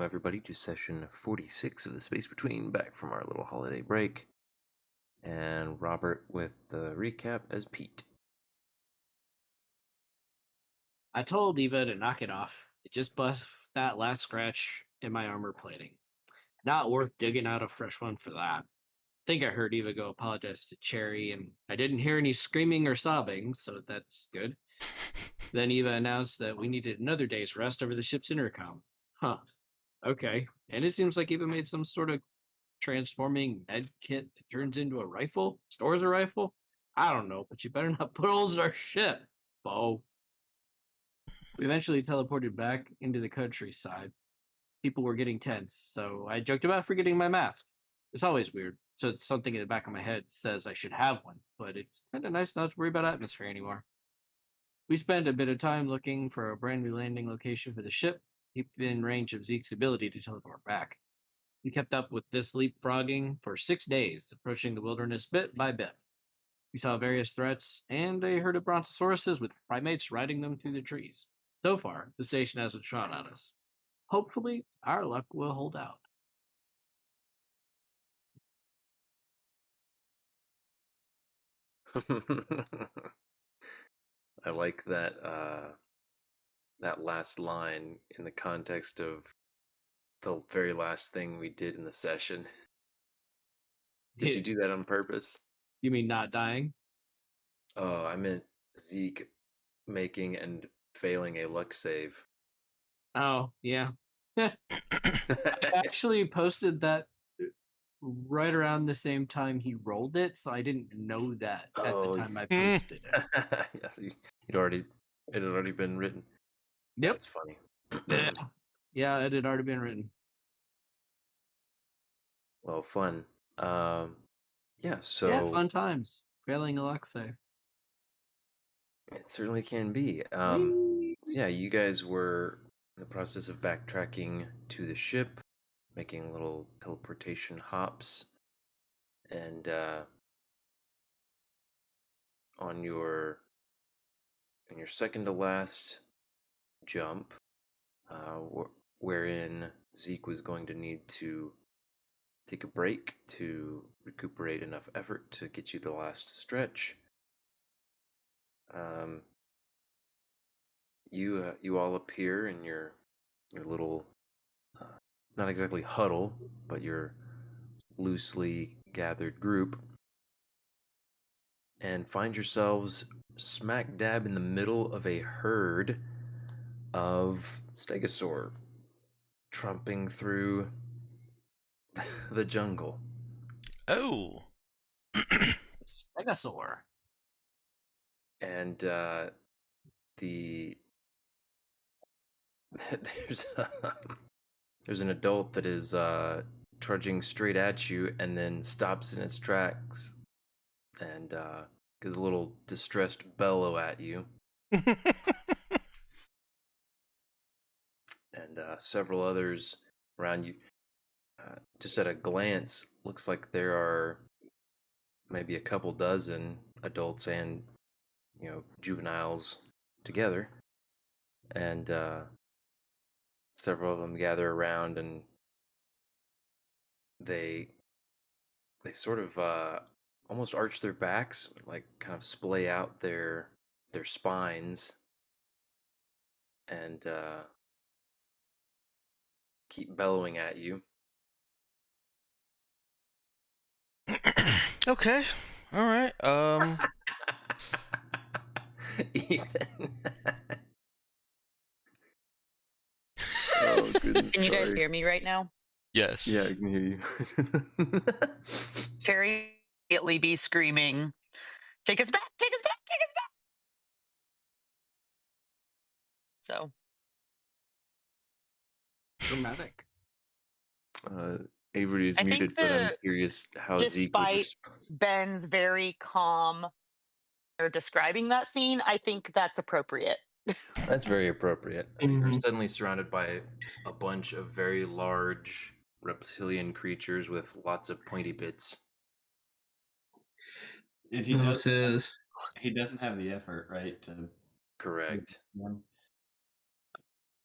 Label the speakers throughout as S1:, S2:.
S1: everybody, to session 46 of the Space Between, back from our little holiday break. And Robert with the recap as Pete.
S2: I told Eva to knock it off. It just buffed that last scratch in my armor plating. Not worth digging out a fresh one for that. Think I heard Eva go apologize to Cherry, and I didn't hear any screaming or sobbing, so that's good. Then Eva announced that we needed another day's rest over the ship's intercom. Huh. Okay. And it seems like Eva made some sort of transforming med kit that turns into a rifle, stores a rifle. I don't know, but you better not put holes in our ship, Bo. We eventually teleported back into the countryside. People were getting tense, so I joked about forgetting my mask. It's always weird, so it's something in the back of my head says I should have one, but it's kind of nice not to worry about atmosphere anymore. We spent a bit of time looking for a brand new landing location for the ship, keep within range of Zeke's ability to teleport back. We kept up with this leapfrogging for 6 days, approaching the wilderness bit by bit. We saw various threats and a herd of brontosauruses with primates riding them through the trees. So far, the station hasn't shot at us. Hopefully, our luck will hold out.
S1: I like that last line in the context of the very last thing we did in the session. Did you do that on purpose?
S2: You mean not dying?
S1: Oh, I meant Zeke making and failing a luck save.
S2: Oh, yeah. I actually posted that right around the same time he rolled it, so I didn't know that at the
S1: Oh,
S2: time I posted it.
S1: yes, it had already been written.
S2: Yep.
S1: That's funny.
S2: Yeah. Yeah, it had already been written.
S1: Well, fun. Yeah,
S2: Yeah,
S1: so
S2: fun times. Failing Alexei.
S1: it certainly can be.
S2: Whee!
S1: Yeah, you guys were in the process of backtracking to the ship, making little teleportation hops, and on your second to last jump, wherein Zeke was going to need to take a break to recuperate enough effort to get you the last stretch. Um, you all appear in your little, uh, not exactly huddle, but your loosely gathered group, and find yourselves smack dab in the middle of a herd of stegosaur trumping through the jungle.
S3: Oh.
S2: Stegosaur.
S1: And the there's there's an adult that is trudging straight at you and then stops in its tracks and gives a little distressed bellow at you. And several others around you. Just at a glance, looks like there are maybe a couple dozen adults and juveniles together, and several of them gather around, and they they sort of almost arch their backs, like kind of splay out their spines, and keep bellowing at you.
S3: Okay. All right.
S1: Ethan. Oh goodness,
S4: Can you guys
S1: sorry.
S4: hear me right now?
S3: Yes.
S1: Yeah, I can hear you.
S4: Cherry immediately be screaming, take us back, take us back, take us back. So
S2: Dramatic.
S1: Avery is
S4: I
S1: muted,
S4: think
S1: but I'm
S4: the
S1: curious how Zeke would
S4: despite
S1: respond.
S4: Ben's very calm or describing that scene, I think that's appropriate.
S1: That's very appropriate. You're
S2: Mhm.
S1: suddenly surrounded by a bunch of very large reptilian creatures with lots of pointy bits.
S5: And
S2: Moses.
S5: he doesn't have the effort, right? To
S1: Correct.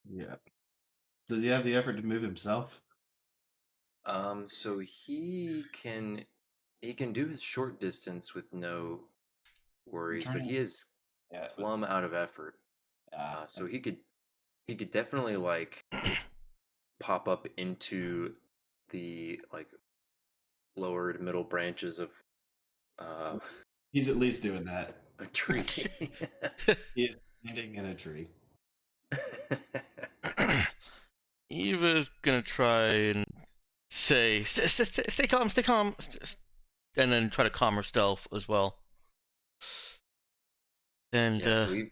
S5: yeah. Does he have the effort to move himself?
S1: So he can do his short distance with no worries, but he is
S5: Yeah.
S1: plumb out of effort. So he could definitely like pop up into the like lower to middle branches of
S5: He's at least doing that.
S1: a tree.
S5: He is standing in a tree.
S3: Eva's gonna try and say, stay calm, and then try to calm herself as well. And
S1: Yeah, so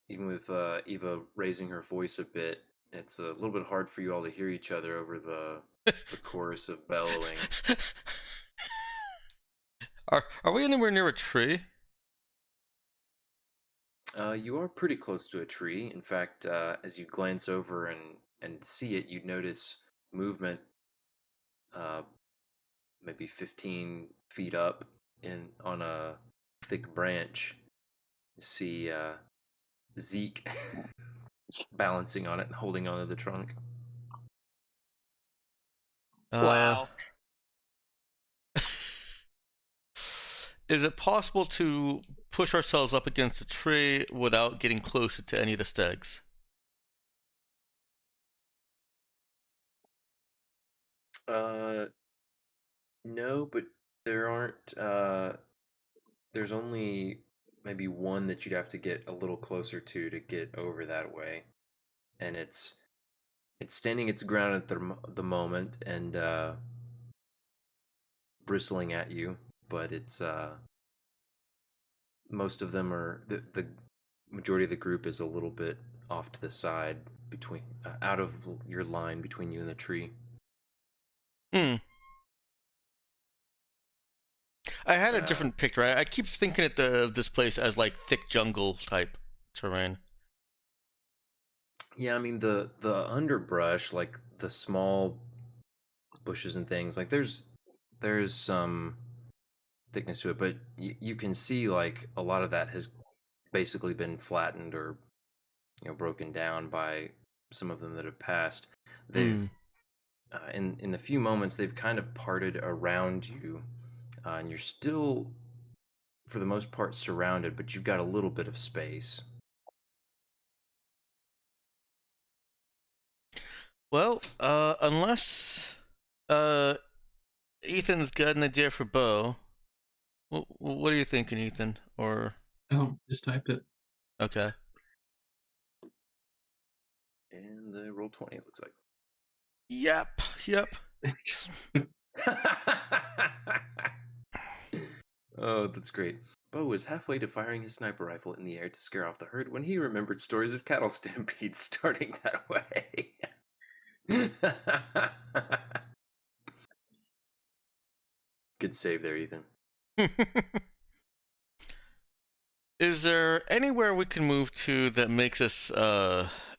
S1: even with Eva raising her voice a bit, it's a little bit hard for you all to hear each other over the chorus of bellowing.
S3: are we anywhere near a tree?
S1: You are pretty close to a tree. In fact, as you glance over and see it, you notice movement, maybe 15 feet up on a thick branch. You see Zeke balancing on it and holding onto the trunk.
S4: Wow.
S3: Is it possible to push ourselves up against the tree without getting closer to any of the stags?
S1: No, but there aren't. There's only maybe one that you'd have to get a little closer to get over that way, and it's standing its ground at the moment and bristling at you, but it's most of them are the majority of the group is a little bit off to the side between out of your line between you and the tree.
S3: I had a different picture. I keep thinking of this place as like thick jungle type terrain.
S1: Yeah, I mean the underbrush, like the small bushes and things, like there's some thickness to it, but you can see like a lot of that has basically been flattened or broken down by some of them that have passed. They've in the few moments they've kind of parted around you, and you're still for the most part surrounded, but you've got a little bit of space.
S3: Well, unless Ethan's got an idea for Bo. What are you thinking, Ethan? Or
S6: Oh, just typed it.
S3: okay.
S1: And the roll 20, it looks like.
S3: Yep.
S1: Oh, that's great. Bo was halfway to firing his sniper rifle in the air to scare off the herd when he remembered stories of cattle stampedes starting that way. Good save there, Ethan.
S3: Is there anywhere we can move to that makes us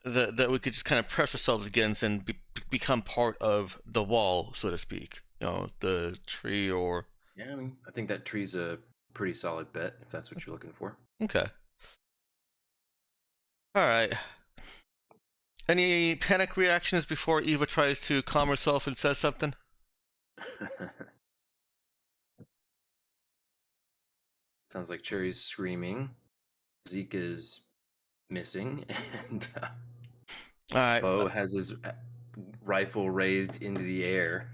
S3: that we could just kind of press ourselves against and become part of the wall, so to speak? The tree or.
S1: Yeah, I mean, I think that tree's a pretty solid bet if that's what you're looking for.
S3: Okay. All right. Any panic reactions before Eva tries to calm herself and says something?
S1: Sounds like Cherry's screaming. Zeke is missing, and
S3: all right.
S1: Bo has his rifle raised into the air.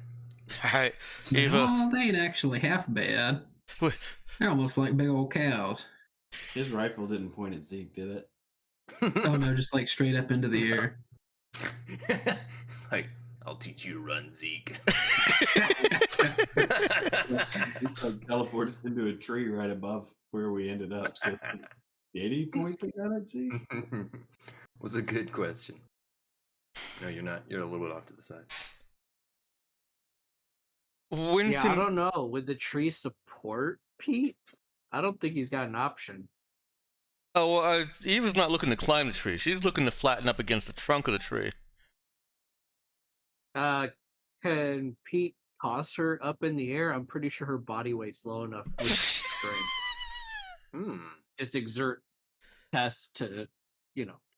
S3: All right, Eva.
S6: No, they ain't actually half bad. They're almost like big old cows.
S5: His rifle didn't point at Zeke, did it?
S6: Oh no, just like straight up into the air.
S1: Like, I'll teach you to run, Zeke.
S5: Teleported into a tree right above where we ended up. So did he point the gun at Zeke?
S1: Was a good question. No, you're not. You're a little bit off to the side.
S2: Yeah, I don't know. Would the tree support Pete? I don't think he's got an option.
S3: Oh, well, Eva's not looking to climb the tree. She's looking to flatten up against the trunk of the tree.
S2: Can Pete toss her up in the air? I'm pretty sure her body weight's low enough with strength. Just exert test to,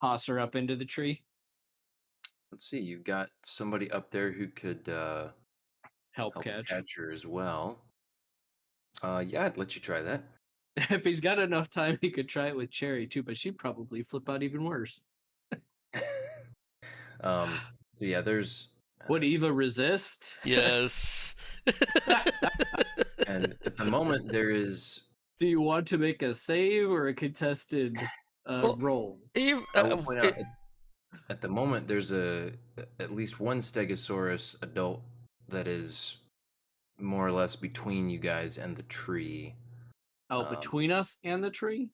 S2: toss her up into the tree.
S1: Let's see. You've got somebody up there who could
S2: Help
S1: help
S2: catch.
S1: catch her as well. Yeah, I'd let you try that.
S2: If he's got enough time, he could try it with Cherry too, but she'd probably flip out even worse.
S1: So yeah, there's
S2: Would Eva resist?
S3: Yes.
S1: and at the moment there is.
S2: Do you want to make a save or a contested
S3: Well,
S2: roll?
S1: I will point out at the moment there's at least one Stegosaurus adult that is more or less between you guys and the tree.
S2: Oh, between us and the tree?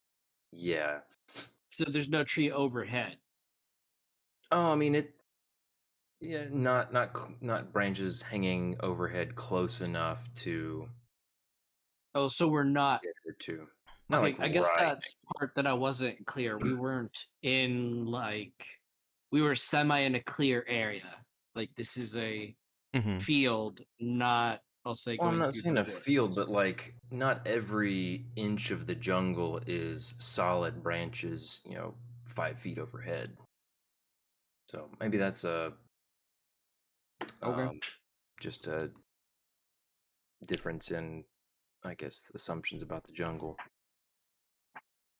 S1: Yeah.
S2: So there's no tree overhead.
S1: Oh, I mean it. Yeah, not branches hanging overhead close enough to
S2: Oh, so we're not.
S1: get her to. Not
S2: Okay,
S1: like
S2: I guess
S1: right.
S2: that's part that I wasn't clear. We weren't in we were semi in a clear area. Like this is a
S3: Mhm.
S2: field, not I'll say
S1: Well, I'm
S2: going
S1: not
S2: through
S1: saying
S2: the
S1: a field,
S2: woods.
S1: but like not every inch of the jungle is solid branches, 5 feet overhead. So maybe that's
S2: Okay.
S1: just a difference in, I guess, assumptions about the jungle.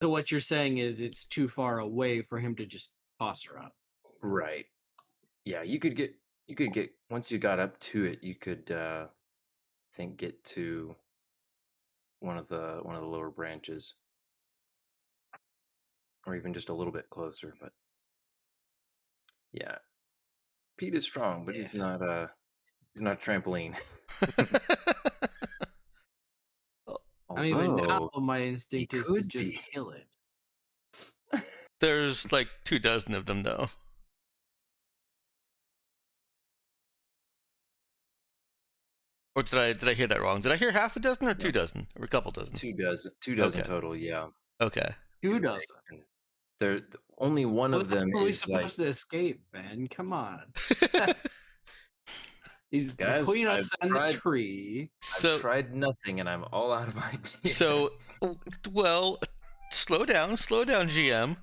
S2: So what you're saying is it's too far away for him to just toss her up.
S1: Right. Yeah, you could get once you got up to it, you could I think get to one of the lower branches, or even just a little bit closer. But yeah, Pete is strong, but
S2: Yeah.
S1: he's not a trampoline.
S2: I mean, but now
S1: Although
S2: my instinct is to
S1: could
S2: just
S1: be.
S2: kill it.
S3: There's like 24 of them, though. Or did I hear that wrong? Did I hear half a dozen or 24 or a couple dozen?
S1: 2 dozen, 2 dozen
S3: Okay.
S1: total. Yeah,
S3: Okay.
S2: Who
S1: give or
S2: doesn't?
S1: take. And There, only one
S2: Well,
S1: of
S2: how
S1: them
S2: are we
S1: is like,
S2: supposed to escape, man? Come on. He's
S1: guys,
S2: between
S1: I've
S2: us and the
S1: tried,
S2: tree.
S3: So
S1: I've tried nothing, and I'm all out of ideas.
S3: so well, slow down, GM.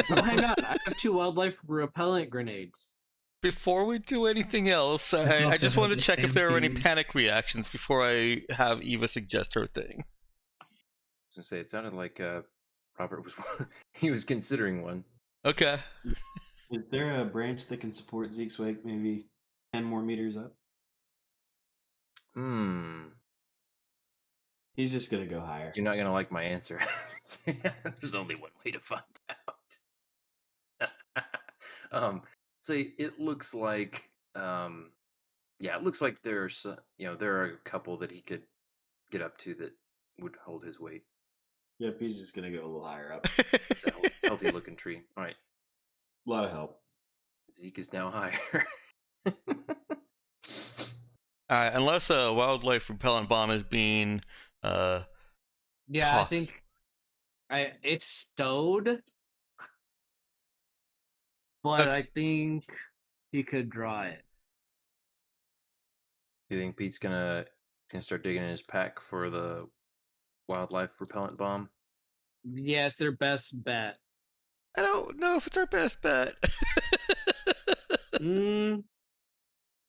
S2: Why not? I have 2 wildlife repellent grenades.
S3: Before we do anything else,
S6: Let's
S3: I
S6: also
S3: just
S6: have
S3: wanted to
S6: the
S3: check if there were any
S6: stampede.
S3: panic reactions before I have Eva suggest her thing.
S1: I was gonna say it sounded like Robert was he was considering one.
S3: Okay.
S5: Is there a branch that can support Zeke's wake maybe 10 more meters up? He's just gonna go higher.
S1: You're not gonna like my answer. There's only one way to find out. See, it looks like, yeah, it looks like there's, there are a couple that he could get up to that would hold his weight.
S5: Yep, he's just gonna go a little higher up.
S1: It's a healthy looking tree. All right,
S5: A lot of help.
S1: Zeke is now higher.
S3: Unless a wildlife repellent bomb is being
S2: Yeah,
S3: tossed.
S2: I think it's stowed, but
S3: Okay.
S2: I think he could draw it.
S1: Do you think Pete's gonna start digging in his pack for the wildlife repellent bomb?
S2: Yeah, it's their best bet.
S3: I don't know if it's our best bet.
S2: They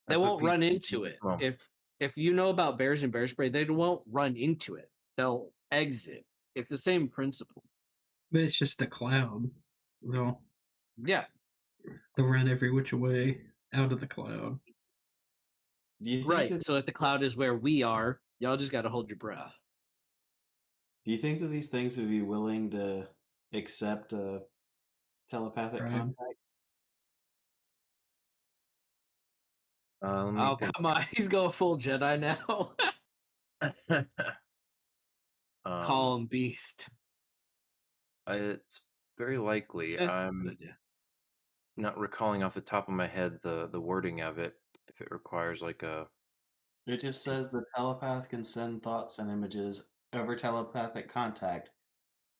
S1: That's what
S2: won't
S1: Pete
S2: run
S1: thinks
S2: into
S1: at
S2: it.
S1: this moment.
S2: If you know about bears and bear spray, they won't run into it. They'll exit. It's the same principle.
S6: But it's just a cloud. They'll
S2: Yeah.
S6: run every which way out of the cloud.
S5: Do you think
S2: Right.
S5: that,
S2: So if the cloud is where we are, y'all just got to hold your breath.
S5: do you think that these things would be willing to accept a telepathic
S6: Right.
S5: contact?
S1: Let me
S2: Oh,
S1: think.
S2: come on. He's going full Jedi now. Call him Beast.
S1: It's very likely. I'm not recalling off the top of my head the wording of it. If it requires like a
S5: It just says the telepath can send thoughts and images over telepathic contact,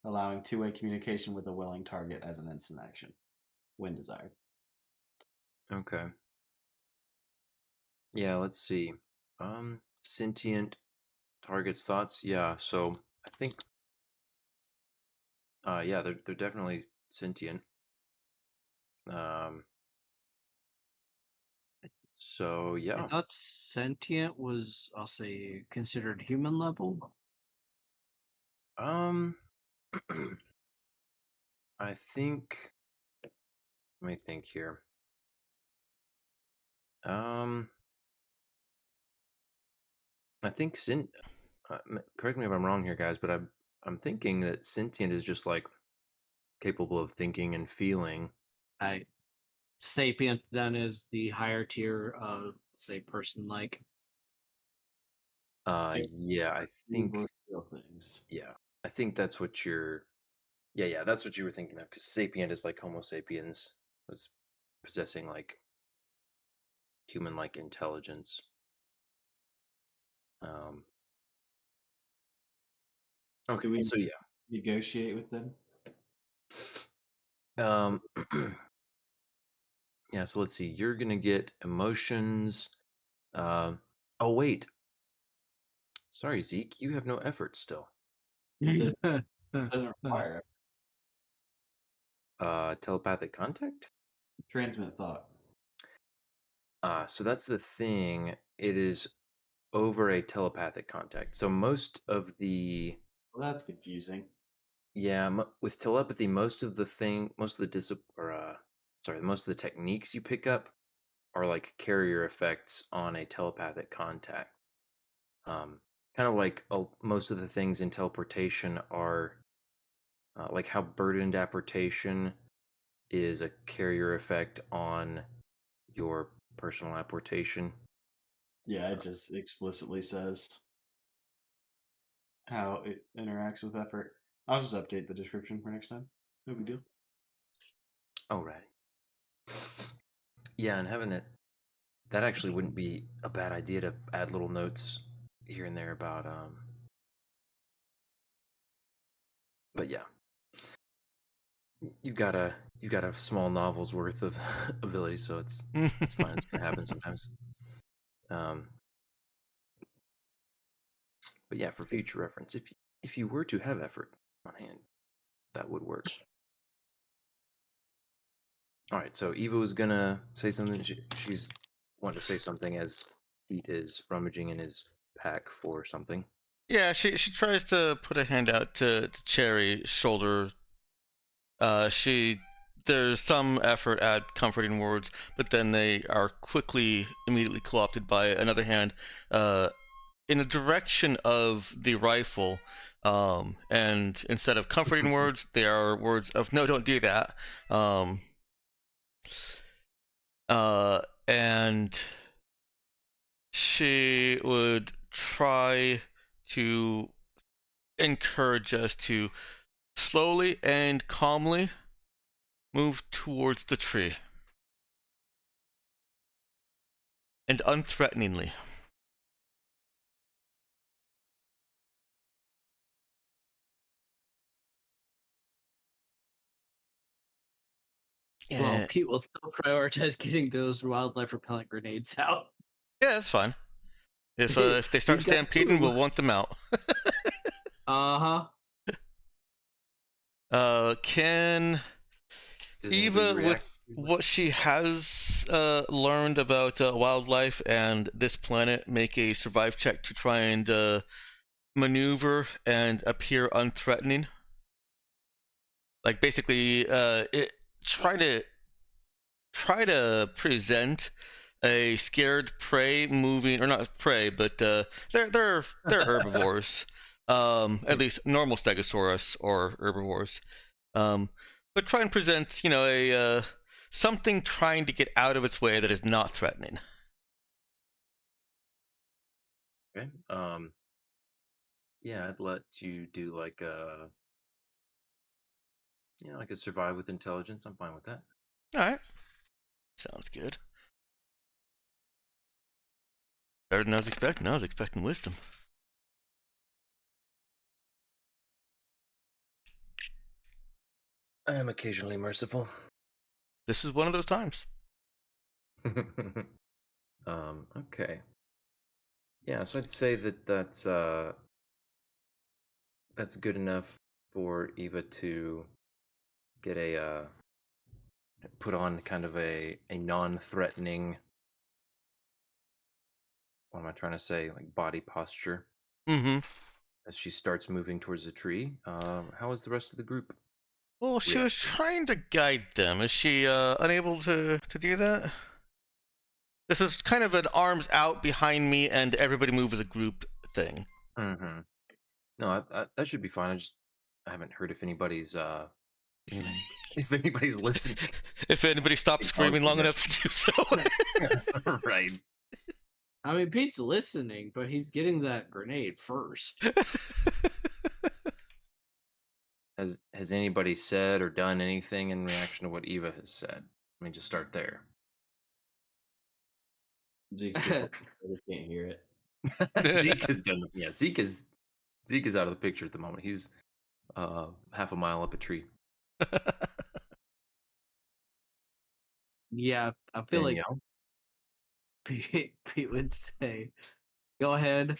S5: allowing two-way communication with a willing target as an instant action, when desired.
S1: okay. Yeah, let's see. Sentient targets thoughts. Yeah, so I think yeah, they're definitely sentient. So
S2: I
S1: yeah.
S2: thought sentient was, I'll say, considered human level.
S1: Um, I think. Let me think here. Um, I think correct me if I'm wrong here, guys, but I'm thinking that sentient is just like capable of thinking and feeling.
S2: I sapient then is the higher tier of, say, person like.
S1: Yeah, I think.
S5: Or feel things.
S1: Yeah, I think that's what you're. Yeah, that's what you were thinking of. Because sapient is like Homo sapiens was possessing like human-like intelligence. Um. Okay,
S5: Do we
S1: so yeah.
S5: negotiate with them?
S1: Um. Yeah, so let's see. You're gonna get emotions. Oh wait, sorry, Zeke. You have no effort still.
S5: It doesn't require
S1: Telepathic contact.
S5: transmit thought.
S1: So that's the thing. It is over a telepathic contact. So most of the
S5: Well, that's confusing.
S1: with telepathy, most of the most of the techniques you pick up are like carrier effects on a telepathic contact. Kind of like most of the things in teleportation are like how burdened apportation is a carrier effect on your personal apportation.
S5: Yeah, it just explicitly says how it interacts with effort. I'll just update the description for next time. No big deal.
S1: Oh, right. Yeah, and having it, that actually wouldn't be a bad idea to add little notes here and there about, but yeah, you've got a small novel's worth of ability, so it's fine. It's gonna happen sometimes. Um, but yeah, for future reference, if you were to have effort on hand, that would work. All right, so Eva was gonna say something. She's wanting to say something as Pete is rummaging in his pack for something.
S3: Yeah, she tries to put a hand out to Cherry's shoulder. There's some effort at comforting words, but then they are immediately co-opted by another hand, in the direction of the rifle. And instead of comforting words, they are words of no, don't do that. And she would try to encourage us to slowly and calmly move towards the tree. And unthreateningly.
S2: Well,
S3: Yeah,
S2: Pete will still prioritize getting those wildlife repellent grenades out.
S3: that's fine. If they start
S2: He's got
S3: stampeding, we'll
S2: 2.
S3: want them out.
S2: Uh-huh.
S3: Can
S1: Does anybody
S3: Eva, with
S1: react?
S3: what she has learned about wildlife and this planet, make a survive check to try and maneuver and appear unthreatening? Like basically, try to present a scared prey moving, or not prey, but they're herbivores. At least normal Stegosaurus or herbivores. But try and present, a something trying to get out of its way that is not threatening.
S1: Okay. Yeah, I'd let you do like like a survive with intelligence. I'm fine with that.
S3: All right, sounds good. Better than I was expecting. I was expecting wisdom.
S1: I am occasionally merciful.
S3: This is one of those times.
S1: Okay. Yeah, so I'd say that's good enough for Eva to get a put on kind of a non-threatening what am I trying to say? Like body posture
S3: Mm-hmm.
S1: as she starts moving towards the tree. How is the rest of the group?
S3: Well, she
S1: Yeah.
S3: was trying to guide them. Is she unable to do that? This is kind of an arms out behind me and everybody move as a group thing.
S1: Mm-hmm. No, that should be fine. I haven't heard if anybody's if anybody's listening.
S3: If anybody stops screaming long
S1: Acknowledging
S3: enough to do so.
S1: it. Right.
S2: I mean, Pete's listening, but he's getting that grenade first.
S1: Has anybody said or done anything in reaction to what Eva has said? Let me just start there.
S5: Zeke's just can't hear it.
S1: Zeke has done. Yeah, Zeke is out of the picture at the moment. He's half a mile up a tree.
S2: Yeah, I feel like
S1: Danielle?
S2: Pete would say, "Go ahead.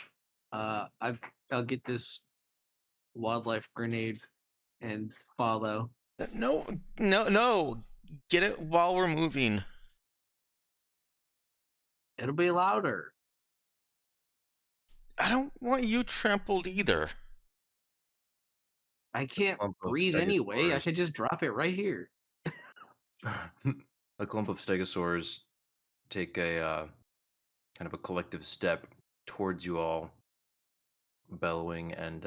S2: I'll get this wildlife grenade and follow."
S3: No. Get it while we're moving.
S2: It'll be louder.
S3: I don't want you trampled either.
S2: I can't
S1: Clump of
S2: breathe anyway. I
S1: stegosaurs.
S2: could just drop it right here.
S1: A clump of stegosaurs take a kind of a collective step towards you all, bellowing and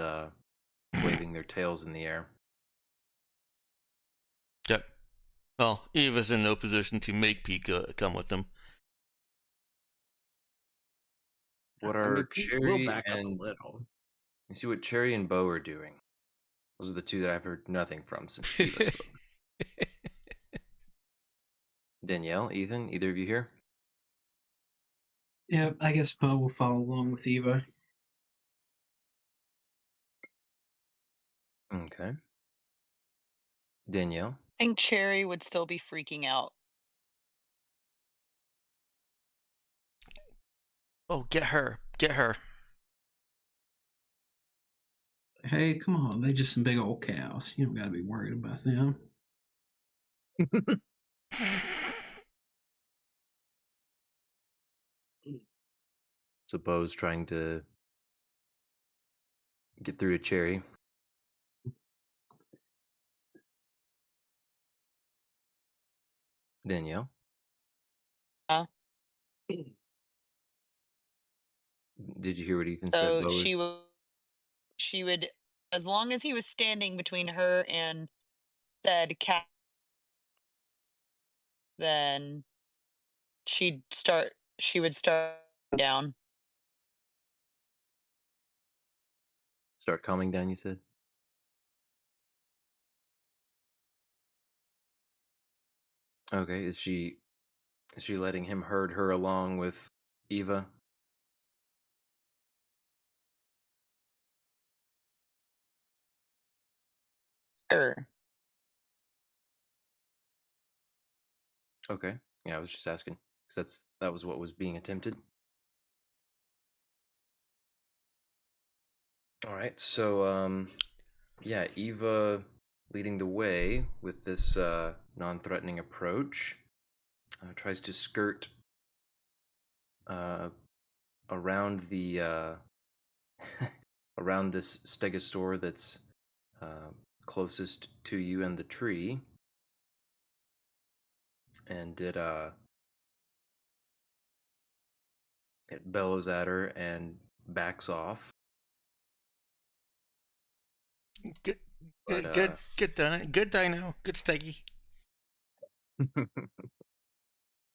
S1: waving their tails in the air.
S3: Yep. Well, Eva's in no position to make Pika come with them.
S1: What
S2: I
S1: are
S2: mean, Pete will
S1: Cherry
S2: back up
S1: and
S2: a little.
S1: you see what Cherry and Bo are doing? Those are the two that I've heard nothing from since Eva spoke. Danielle, Ethan, either of you here?
S6: Yeah, I guess Bo will follow along with Eva.
S1: Okay. Danielle?
S4: I think Cherry would still be freaking out.
S3: Oh, get her. Get her.
S6: Hey, come on, they just some big old cows. You don't got to be worried about them.
S1: Suppose trying to get through to Cherry. Danielle?
S4: Uh,
S1: Did you hear what Ethan said?
S4: so
S1: Bo
S4: she would, as long as he was standing between her and said cat, then she would start down.
S1: start calming down, you said? Okay, is she letting him herd her along with Eva?
S4: Sure.
S1: Okay. Yeah, I was just asking because that was what was being attempted. All right. So yeah, Eva leading the way with this non-threatening approach tries to skirt around the around this stegosaur that's closest to you and the tree, and it bellows at her and backs off.
S3: Good,
S1: But,
S3: good Dino. Good Steggy.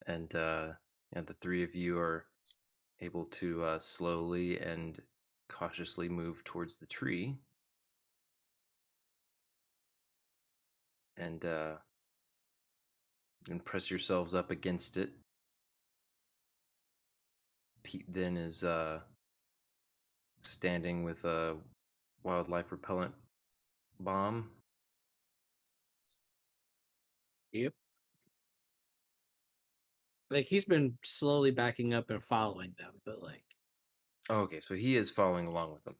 S1: and yeah, the three of you are able to slowly and cautiously move towards the tree, and you can press yourselves up against it. Pete then is standing with a wildlife repellent bomb.
S2: Yep. Like he's been slowly backing up and following them, but like,
S1: Oh, okay, so he is following along with them.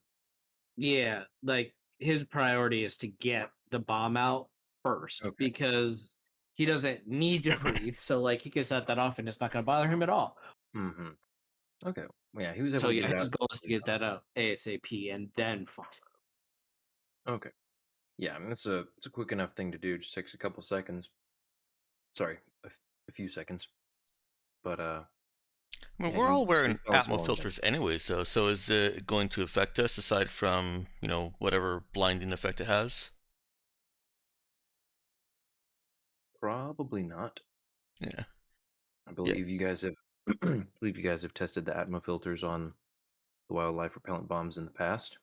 S2: yeah, like his priority is to get the bomb out first
S1: Okay.
S2: because he doesn't need to breathe. So like he can set that off and it's not going to bother him at all.
S1: Mm-hmm. Okay. Well, yeah, he was able
S2: So
S1: to
S2: yeah,
S1: get it
S2: his
S1: out.
S2: goal is to get that out ASAP and then follow.
S1: Okay. Yeah, I mean it's a quick enough thing to do. Just takes a couple seconds. Sorry, a few seconds. But
S3: I mean,
S1: yeah,
S3: we're all
S1: so he
S3: wearing
S1: follows
S3: Atmo
S1: along then.
S3: filters anyways, though. So is it going to affect us aside from, whatever blinding effect it has?
S1: Probably not.
S3: Yeah.
S1: I believe you guys have believe you guys have tested the Atmo filters on the wildlife repellent bombs in the past.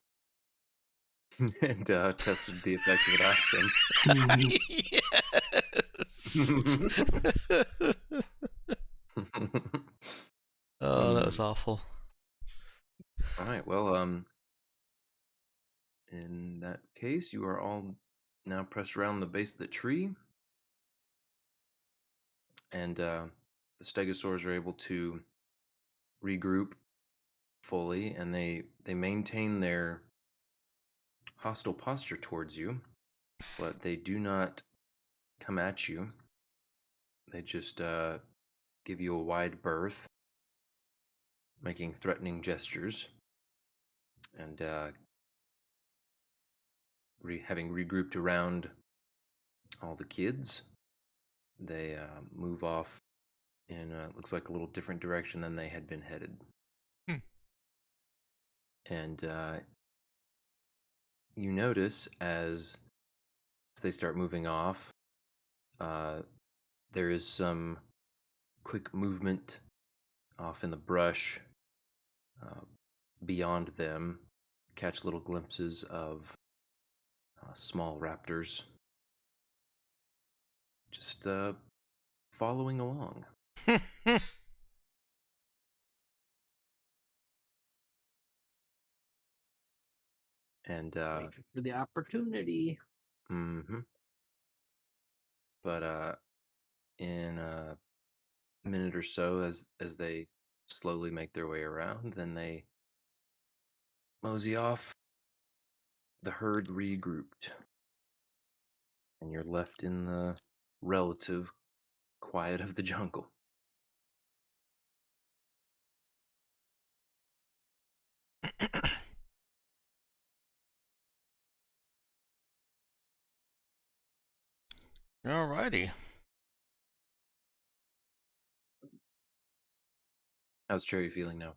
S1: And tested the effect of it on them.
S3: Yes. Oh, that was awful.
S1: All right. Well, in that case, you are all now pressed around the base of the tree, and the stegosaurs are able to regroup fully, and they maintain their hostile posture towards you, but they do not come at you. They just give you a wide berth, making threatening gestures, and having regrouped around all the kids, they move off in looks like a little different direction than they had been headed. And you notice as they start moving off, there is some quick movement off in the brush beyond them. Catch little glimpses of small raptors just following along. And
S2: Waiting for the opportunity.
S1: But in a minute or so, as they slowly make their way around, then they mosey off. The herd regrouped, and you're left in the relative quiet of the jungle.
S3: Alrighty.
S1: How's Cherry feeling now?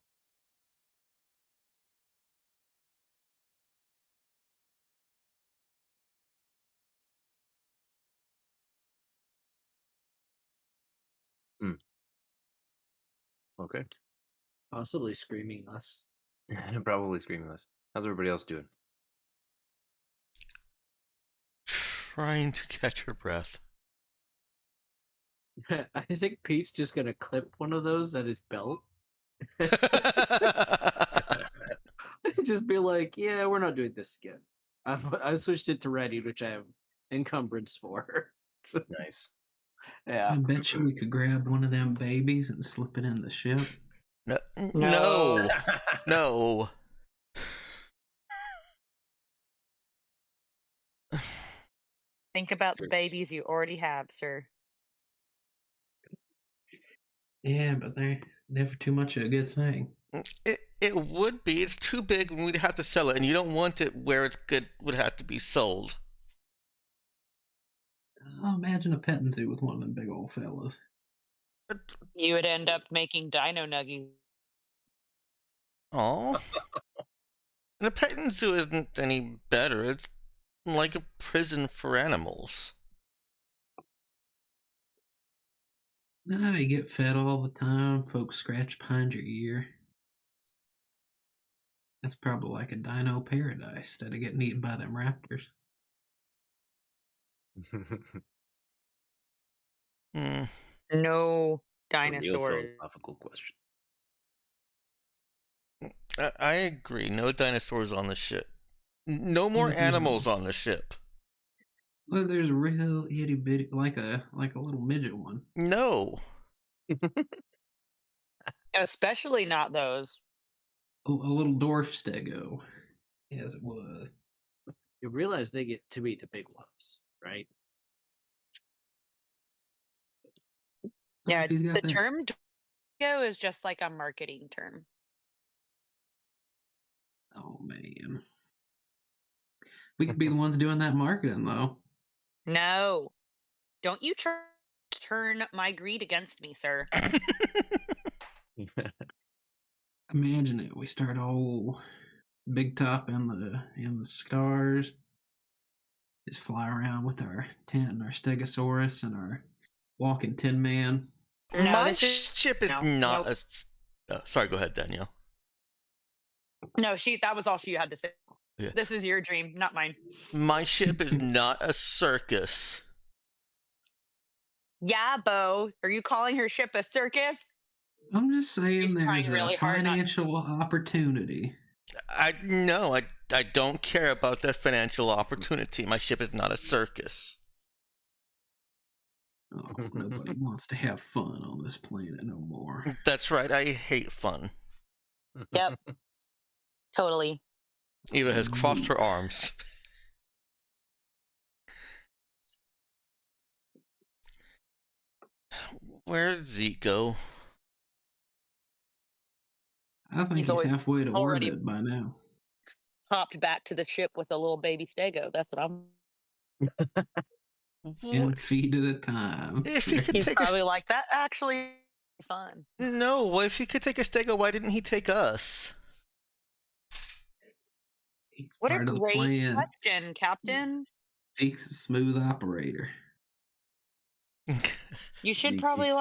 S1: Okay.
S2: Possibly screaming less.
S1: Probably screaming less. How's everybody else doing?
S3: Trying to catch her breath.
S2: I think Pete's just gonna clip one of those at his belt. Just be like, yeah, we're not doing this again. I've switched it to ready, which I have encumbrance for.
S1: Nice.
S2: Yeah.
S6: I bet you we could grab one of them babies and slip it in the ship.
S3: No.
S4: No.
S3: No.
S4: Think about the babies you already have, sir.
S6: Yeah, but they're never too much of a good thing.
S3: It would be. It's too big, and we'd have to sell it, and you don't want it where it's good. Would have to be sold.
S6: Oh, imagine a petting zoo with one of them big old fellas.
S4: You would end up making dino nuggies.
S3: Oh. And a petting zoo isn't any better. It's like a prison for animals.
S6: No, you get fed all the time. Folks scratch behind your ear. That's probably like a dino paradise instead of getting eaten by them raptors.
S4: No
S1: A real
S4: dinosaurs.
S1: philosophical question.
S3: I agree. No dinosaurs on the ship. No more animals on the ship.
S6: Well, there's a real itty bitty, like a little midget one.
S3: No.
S4: Especially not those.
S6: A little dwarf stego, as it was.
S2: You realize they get to eat the big ones, right?
S4: Yeah,
S6: If he's got
S4: the
S6: that-
S4: term Stego is just like a marketing term.
S6: Oh man, we could be the ones doing that marketing though.
S4: No. Don't you turn my greed against me, sir.
S6: Imagine it. We start all big top in the stars. Just fly around with our tent and our Stegosaurus and our walking Tin Man.
S4: No,
S3: My
S4: this is
S3: ship is
S4: no.
S3: not
S4: Nope.
S3: a. Sorry, go ahead, Danielle.
S4: No, that was all she had to say.
S3: Yeah.
S4: This is your dream, not mine.
S3: My ship is not a circus.
S4: Yeah, Bo. Are you calling her ship a circus?
S6: I'm just saying
S4: He's trying
S6: there's a
S4: really hard not-
S6: financial opportunity.
S3: I don't care about that financial opportunity. My ship is not a circus.
S6: Oh, nobody wants to have fun on this planet no more.
S3: That's right. I hate fun.
S4: Yep. Totally.
S3: Eva has crossed her arms. Where'd Zeke go?
S6: I think
S4: He's
S6: he's
S4: always
S6: halfway to
S4: already-
S6: orbit by now.
S4: Popped back to the ship with a little baby Stego. That's what I'm.
S6: One feet at a time.
S3: If he could
S4: He's
S3: take
S4: probably like that. Actually, fun.
S3: No, if he could take a Stego, why didn't he take us?
S6: He's
S4: What a
S6: part of the
S4: great
S6: plan.
S4: question, Captain.
S6: Zeke's a smooth operator.
S4: You should
S1: Zeke,
S4: probably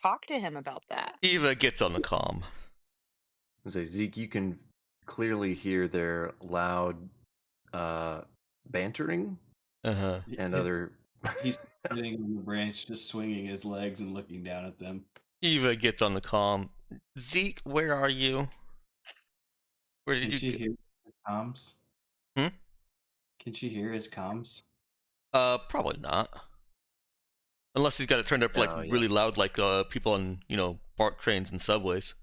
S4: talk to him about that.
S3: Eva gets on the comm.
S1: Say, Zeke, you can clearly hear their loud bantering
S3: Uh-huh.
S1: and other.
S5: He's sitting on the branch, just swinging his legs and looking down at them.
S3: Eva gets on the comm. Zeke, where are you? Where
S5: Can
S3: did
S5: she
S3: you
S5: hear his comms?
S3: Hmm?
S5: Can she hear his comms?
S3: Probably not. Unless he's got it turned up
S1: Oh, yeah.
S3: really loud, like people on BART trains and subways.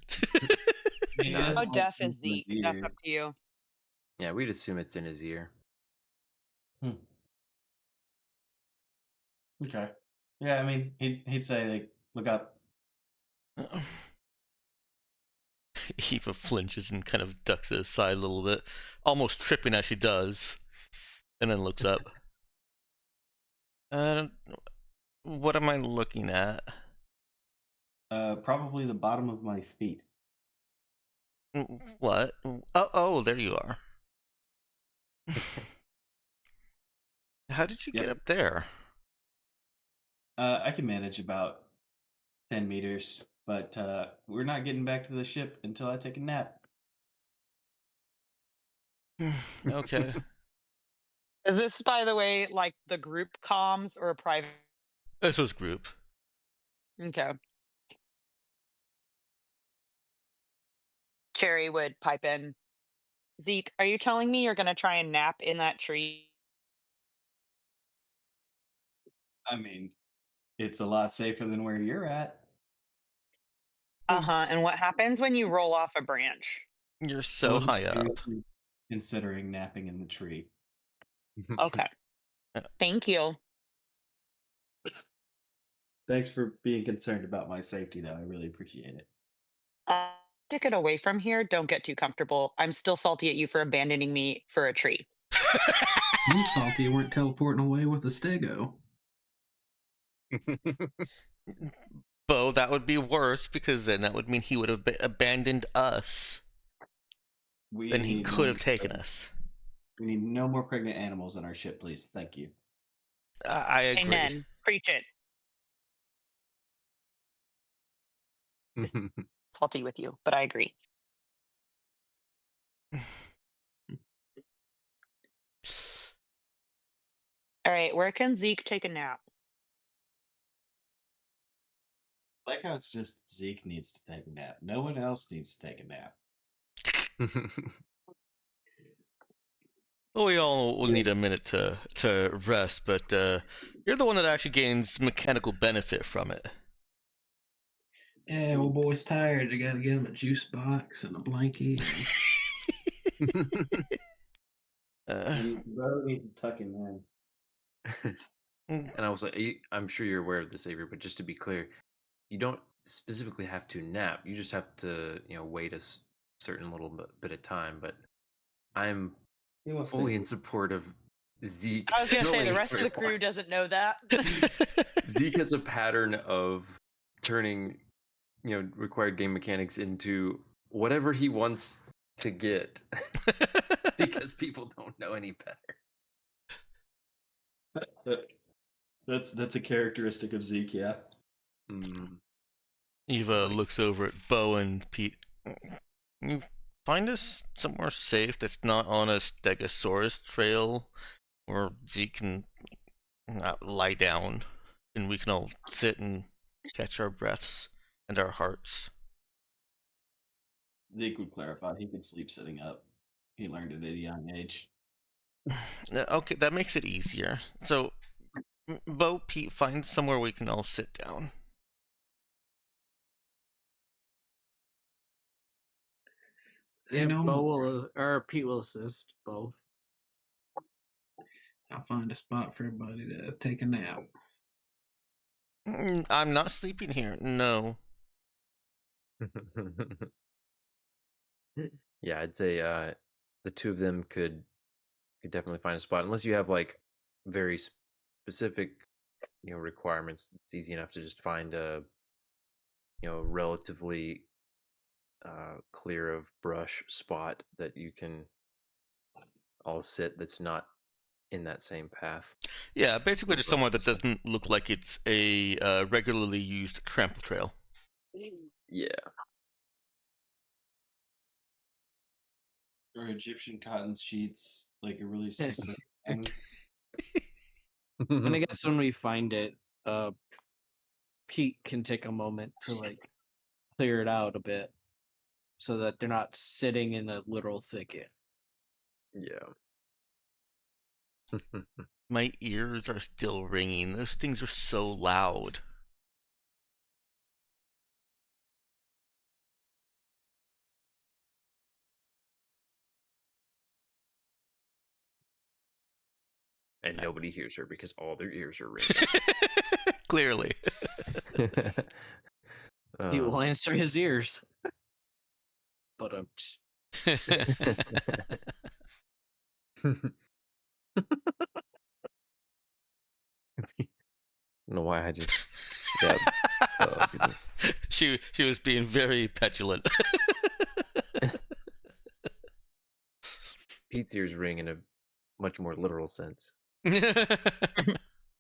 S5: He
S1: Nah.
S5: has
S4: How
S5: one
S4: deaf
S5: in
S4: is
S5: the
S4: Zeke? That's
S5: ear.
S4: up to you.
S1: Yeah, we'd assume it's in his ear.
S5: Okay. Yeah, I mean, he'd say look up.
S3: Eva flinches and kind of ducks to the side a little bit, almost tripping as she does, and then looks up. What am I looking at?
S5: Probably the bottom of my feet.
S3: What? Oh, there you are. How did you
S5: Yep.
S3: get up there?
S5: I can manage about 10 meters, but we're not getting back to the ship until I take a nap.
S3: Okay.
S4: Is this, by the way, the group comms or a private?
S3: This was group.
S4: Okay. Cherry would pipe in. Zeke, are you telling me you're going to try and nap in that tree?
S5: I mean, it's a lot safer than where you're at.
S4: And what happens when you roll off a branch?
S3: You're so
S5: I'm
S3: high up.
S5: seriously considering napping in the tree.
S4: Okay. Thank you.
S5: Thanks for being concerned about my safety, though. I really appreciate it.
S4: To get away from here, don't get too comfortable. I'm still salty at you for abandoning me for a tree.
S6: I'm salty you weren't teleporting away with a Stego.
S3: Bo, that would be worse because then that would mean he would have abandoned us. Then he
S5: need
S3: could have
S5: no-
S3: taken us.
S5: We need no more pregnant animals on our ship, please. Thank you.
S3: I agree.
S4: Amen. Preach it. Salty with you, but I agree. All right, where can Zeke take a nap?
S5: I like how it's just Zeke needs to take a nap. No one else needs to take a nap.
S3: Well, we all will need a minute to rest, but you're the one that actually gains mechanical benefit from it.
S6: Yeah, old boy's tired. I gotta get him a juice box and a blankie.
S5: Bo needs to tuck him in.
S1: And also, I'm sure you're aware of this, Avery, but just to be clear, you don't specifically have to nap. You just have to, wait a certain little bit of time. But I'm
S5: He wants
S1: fully
S5: to.
S1: in support of Zeke.
S4: I was gonna say the
S1: telling
S4: rest of the
S1: everyone-
S4: crew doesn't know that.
S1: Zeke has a pattern of turning, required game mechanics into whatever he wants to get because people don't know any better.
S5: That's a characteristic of Zeke, yeah.
S1: Mm,
S3: Eva
S1: Like-
S3: looks over at Bo and Pete. You find us somewhere safe that's not on a Stegosaurus trail where Zeke can lie down and we can all sit and catch our breaths and our hearts.
S5: Zeke would clarify he could sleep sitting up. He learned it at a young age.
S3: Okay, that makes it easier. So, Bo, Pete, find somewhere we can all sit down.
S2: Yeah,
S6: no
S2: Bo
S6: more.
S2: will, or Pete will assist. Bo.
S6: I'll find a spot for everybody to take a nap.
S3: I'm not sleeping here. No.
S1: Yeah, I'd say the two of them could definitely find a spot unless you have like very specific requirements. It's easy enough to just find a relatively clear of brush spot that you can all sit that's not in that same path.
S3: Yeah, basically just somewhere that
S1: So-
S3: doesn't look like it's a regularly used trample trail.
S1: Yeah.
S5: Or Egyptian cotton sheets, like a really specific thing.
S2: And I guess when we find it, Pete can take a moment to like clear it out a bit, so that they're not sitting in a literal thicket.
S1: Yeah.
S3: My ears are still ringing. Those things are so loud.
S1: And nobody hears her because all their ears are ringing.
S3: Clearly.
S2: He will answer his ears. But
S1: I don't know why I just. Yeah. Oh goodness.
S3: she was being very petulant.
S1: Pete's ears ring in a much more literal sense.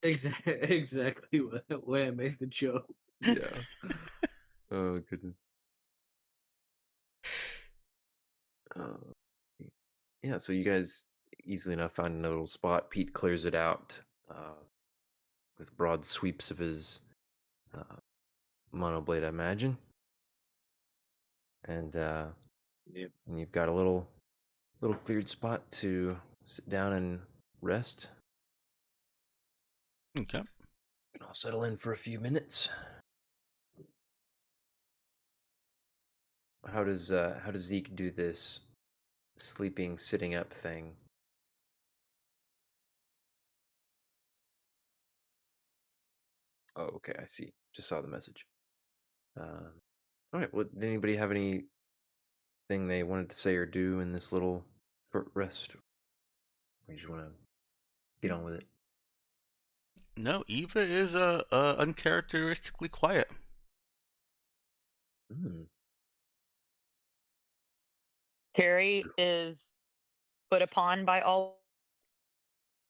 S2: exactly what way I made the joke.
S1: Yeah. Oh goodness. Yeah, so you guys easily enough find another little spot. Pete clears it out with broad sweeps of his monoblade, I imagine. And
S2: Yep.
S1: and you've got a little cleared spot to sit down and rest.
S3: Okay.
S1: And I'll settle in for a few minutes. How does Zeke do this sleeping sitting up thing? Oh, okay, I see. Just saw the message. All right. Well, did anybody have anything they wanted to say or do in this little short rest? Or you just want to get on with it?
S3: No, Eva is uncharacteristically quiet.
S1: Hmm.
S4: Carrie is put upon by all,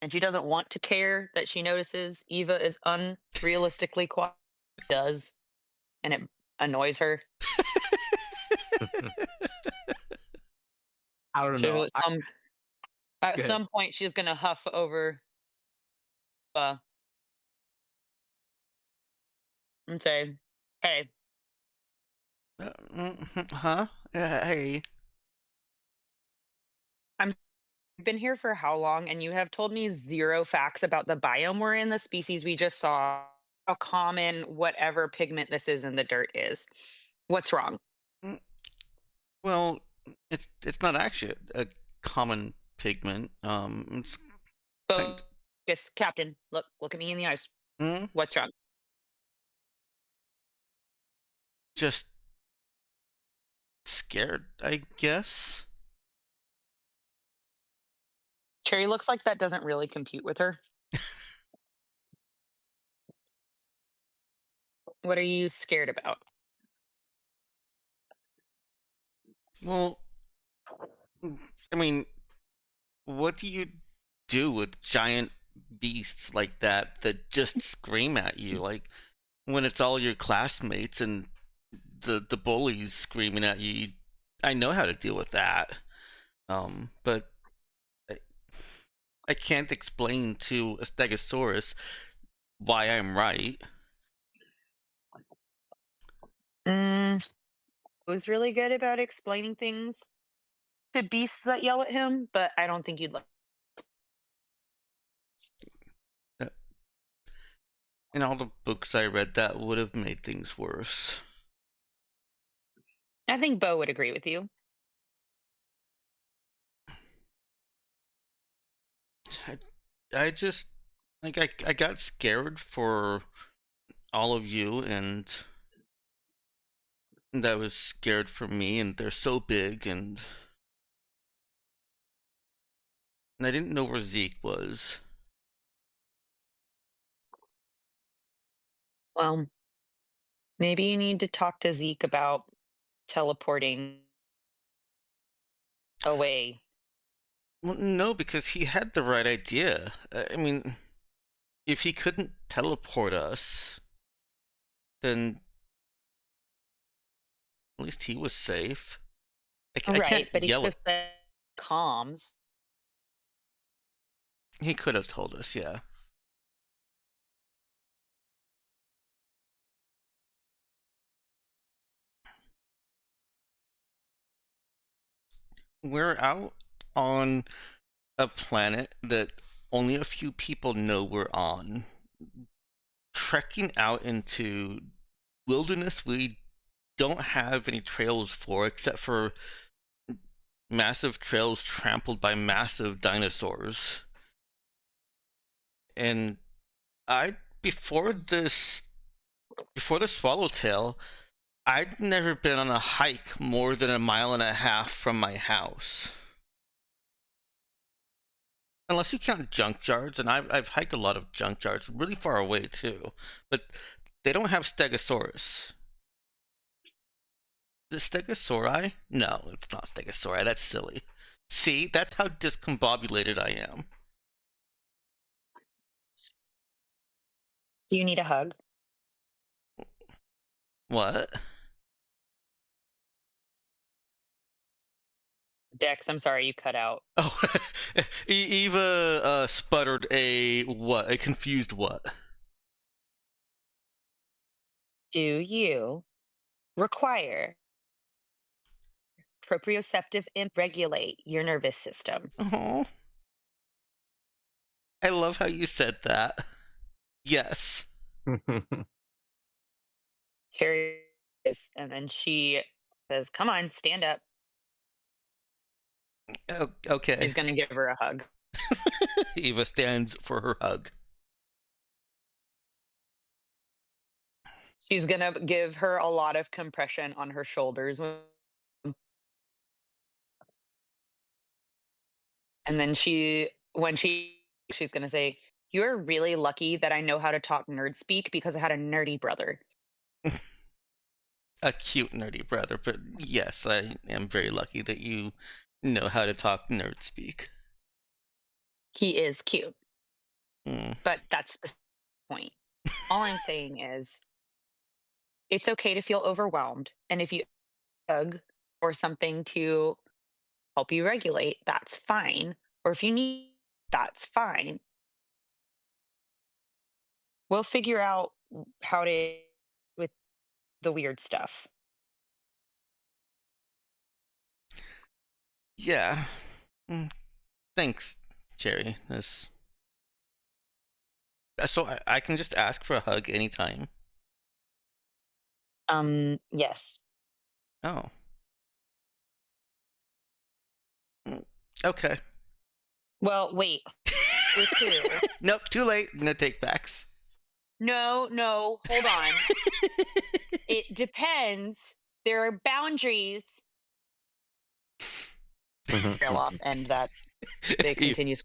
S4: and she doesn't want to care that she notices Eva is unrealistically quiet. She does, and it annoys her.
S2: I don't
S4: So
S2: know.
S4: at
S2: Go ahead.
S4: some point, she's gonna huff over and say, "Hey,
S3: Huh? Hey.
S4: you've been here for how long? And you have told me 0 facts about the biome we're in, the species we just saw, how common whatever pigment this is in the dirt is. What's wrong?"
S3: Well, it's not actually a common pigment. It's
S4: Yes, Captain, look at me in the eyes.
S3: mm,
S4: What's wrong?
S3: just scared, I guess.
S4: Cherry looks like that doesn't really compute with her. What are you scared about?
S3: Well, I mean, what do you do with giant beasts like that just scream at you? Like when it's all your classmates and the bullies screaming at you, I know how to deal with that. But I can't explain to a Stegosaurus why I'm right.
S4: Was really good about explaining things to beasts that yell at him, but I don't think you'd like.
S3: In all the books I read, that would have made things worse.
S4: I think Bo would agree with you.
S3: I just like I got scared for all of you, and that was scared for me, and they're so big, and I didn't know where Zeke was.
S4: Well, maybe you need to talk to Zeke about teleporting away.
S3: Well, no, because he had the right idea. I mean, if he couldn't teleport us, then at least he was safe. I
S4: Right,
S3: can't
S4: but he
S3: yell
S4: could
S3: at.
S4: have said comms.
S3: He could have told us, yeah. We're out on a planet that only a few people know we're on. Trekking out into wilderness we don't have any trails for except for massive trails trampled by massive dinosaurs. And I before the Swallowtail, I'd never been on a hike more than 1.5 miles from my house. Unless you count junkyards, and I've hiked a lot of junkyards really far away too, but they don't have Stegosaurus. The Stegosauri? No, it's not Stegosauri. That's silly. See, that's how discombobulated I am.
S4: Do you need a hug?
S3: What?
S4: Dex, I'm sorry you cut out.
S3: Oh, Eva sputtered a what? A confused what?
S4: Do you require proprioceptive imp regulate your nervous system?
S3: Oh, I love how you said that. Yes.
S4: Here it is. And then she says, come on, stand up.
S3: Okay.
S4: He's going to give her a hug.
S3: Eva stands for her hug.
S4: She's going to give her a lot of compression on her shoulders. And then she's going to say, you're really lucky that I know how to talk nerd speak because I had a nerdy brother.
S3: A cute nerdy brother, but yes, I am very lucky that you know how to talk nerd speak.
S4: He is cute.
S3: Mm.
S4: But that's the point. All I'm saying is it's okay to feel overwhelmed. And if you hug or something to help you regulate, that's fine. Or if you need, that's fine. We'll figure out how to with the weird stuff.
S3: Yeah. Thanks, Jerry. So I can just ask for a hug anytime.
S4: Yes.
S3: Oh. Okay.
S4: Well, wait. With who?
S3: Nope, too late. No take backs.
S4: No, hold on. It depends. There are boundaries. Trail off, and that it continues.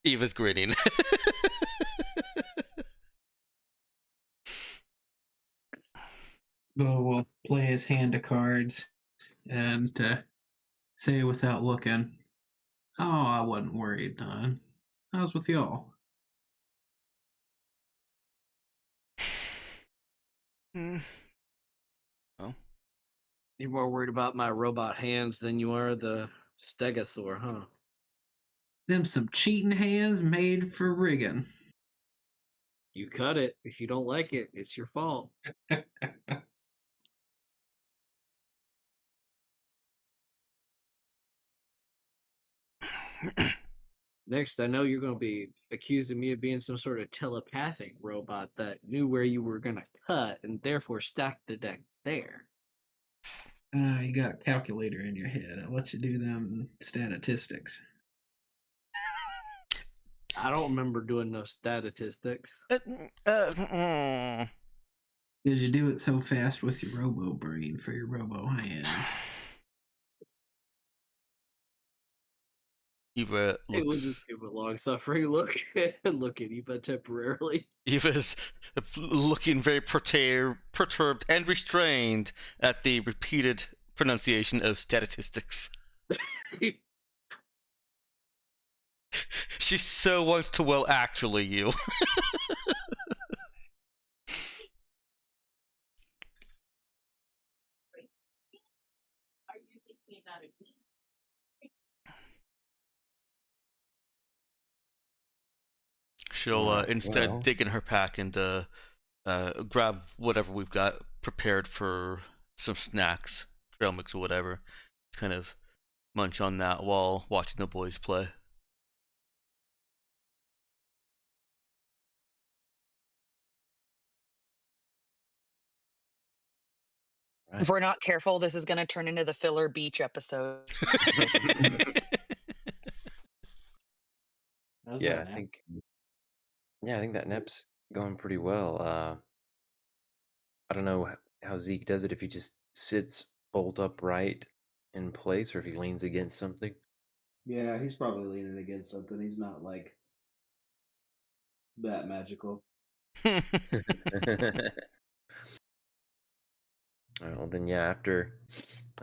S3: Eva's grinning.
S6: Bo will play his hand of cards and say without looking, "Oh, I wasn't worried, Don. I was with y'all."
S3: Oh.
S2: You're more worried about my robot hands than you are the stegosaur, huh?
S6: Them some cheating hands made for rigging.
S2: You cut it. If you don't like it, it's your fault. Next, I know you're going to be accusing me of being some sort of telepathic robot that knew where you were going to cut and therefore stacked the deck there.
S6: You got a calculator in your head. I'll let you do them statistics.
S2: I don't remember doing no statistics.
S6: Because you do it so fast with your robo brain for your robo hands.
S3: Eva
S2: It was
S3: looks.
S2: just give a long suffering look and look at Eva temporarily.
S3: Eva's looking very perturbed and restrained at the repeated pronunciation of statistics. She so wants to well actually you. She'll
S1: Alright,
S3: instead
S1: well.
S3: dig in her pack and grab whatever we've got prepared for some snacks, trail mix or whatever. Kind of munch on that while watching the boys play.
S4: If we're not careful, this is going to turn into the filler beach episode.
S5: How's
S1: Yeah,
S5: that,
S1: I
S5: man?
S1: think. Yeah, I think that nep's going pretty well. I don't know how Zeke does it, if he just sits bolt upright in place or if he leans against something.
S5: Yeah, he's probably leaning against something. He's not like that magical.
S1: Alright, well then, yeah. After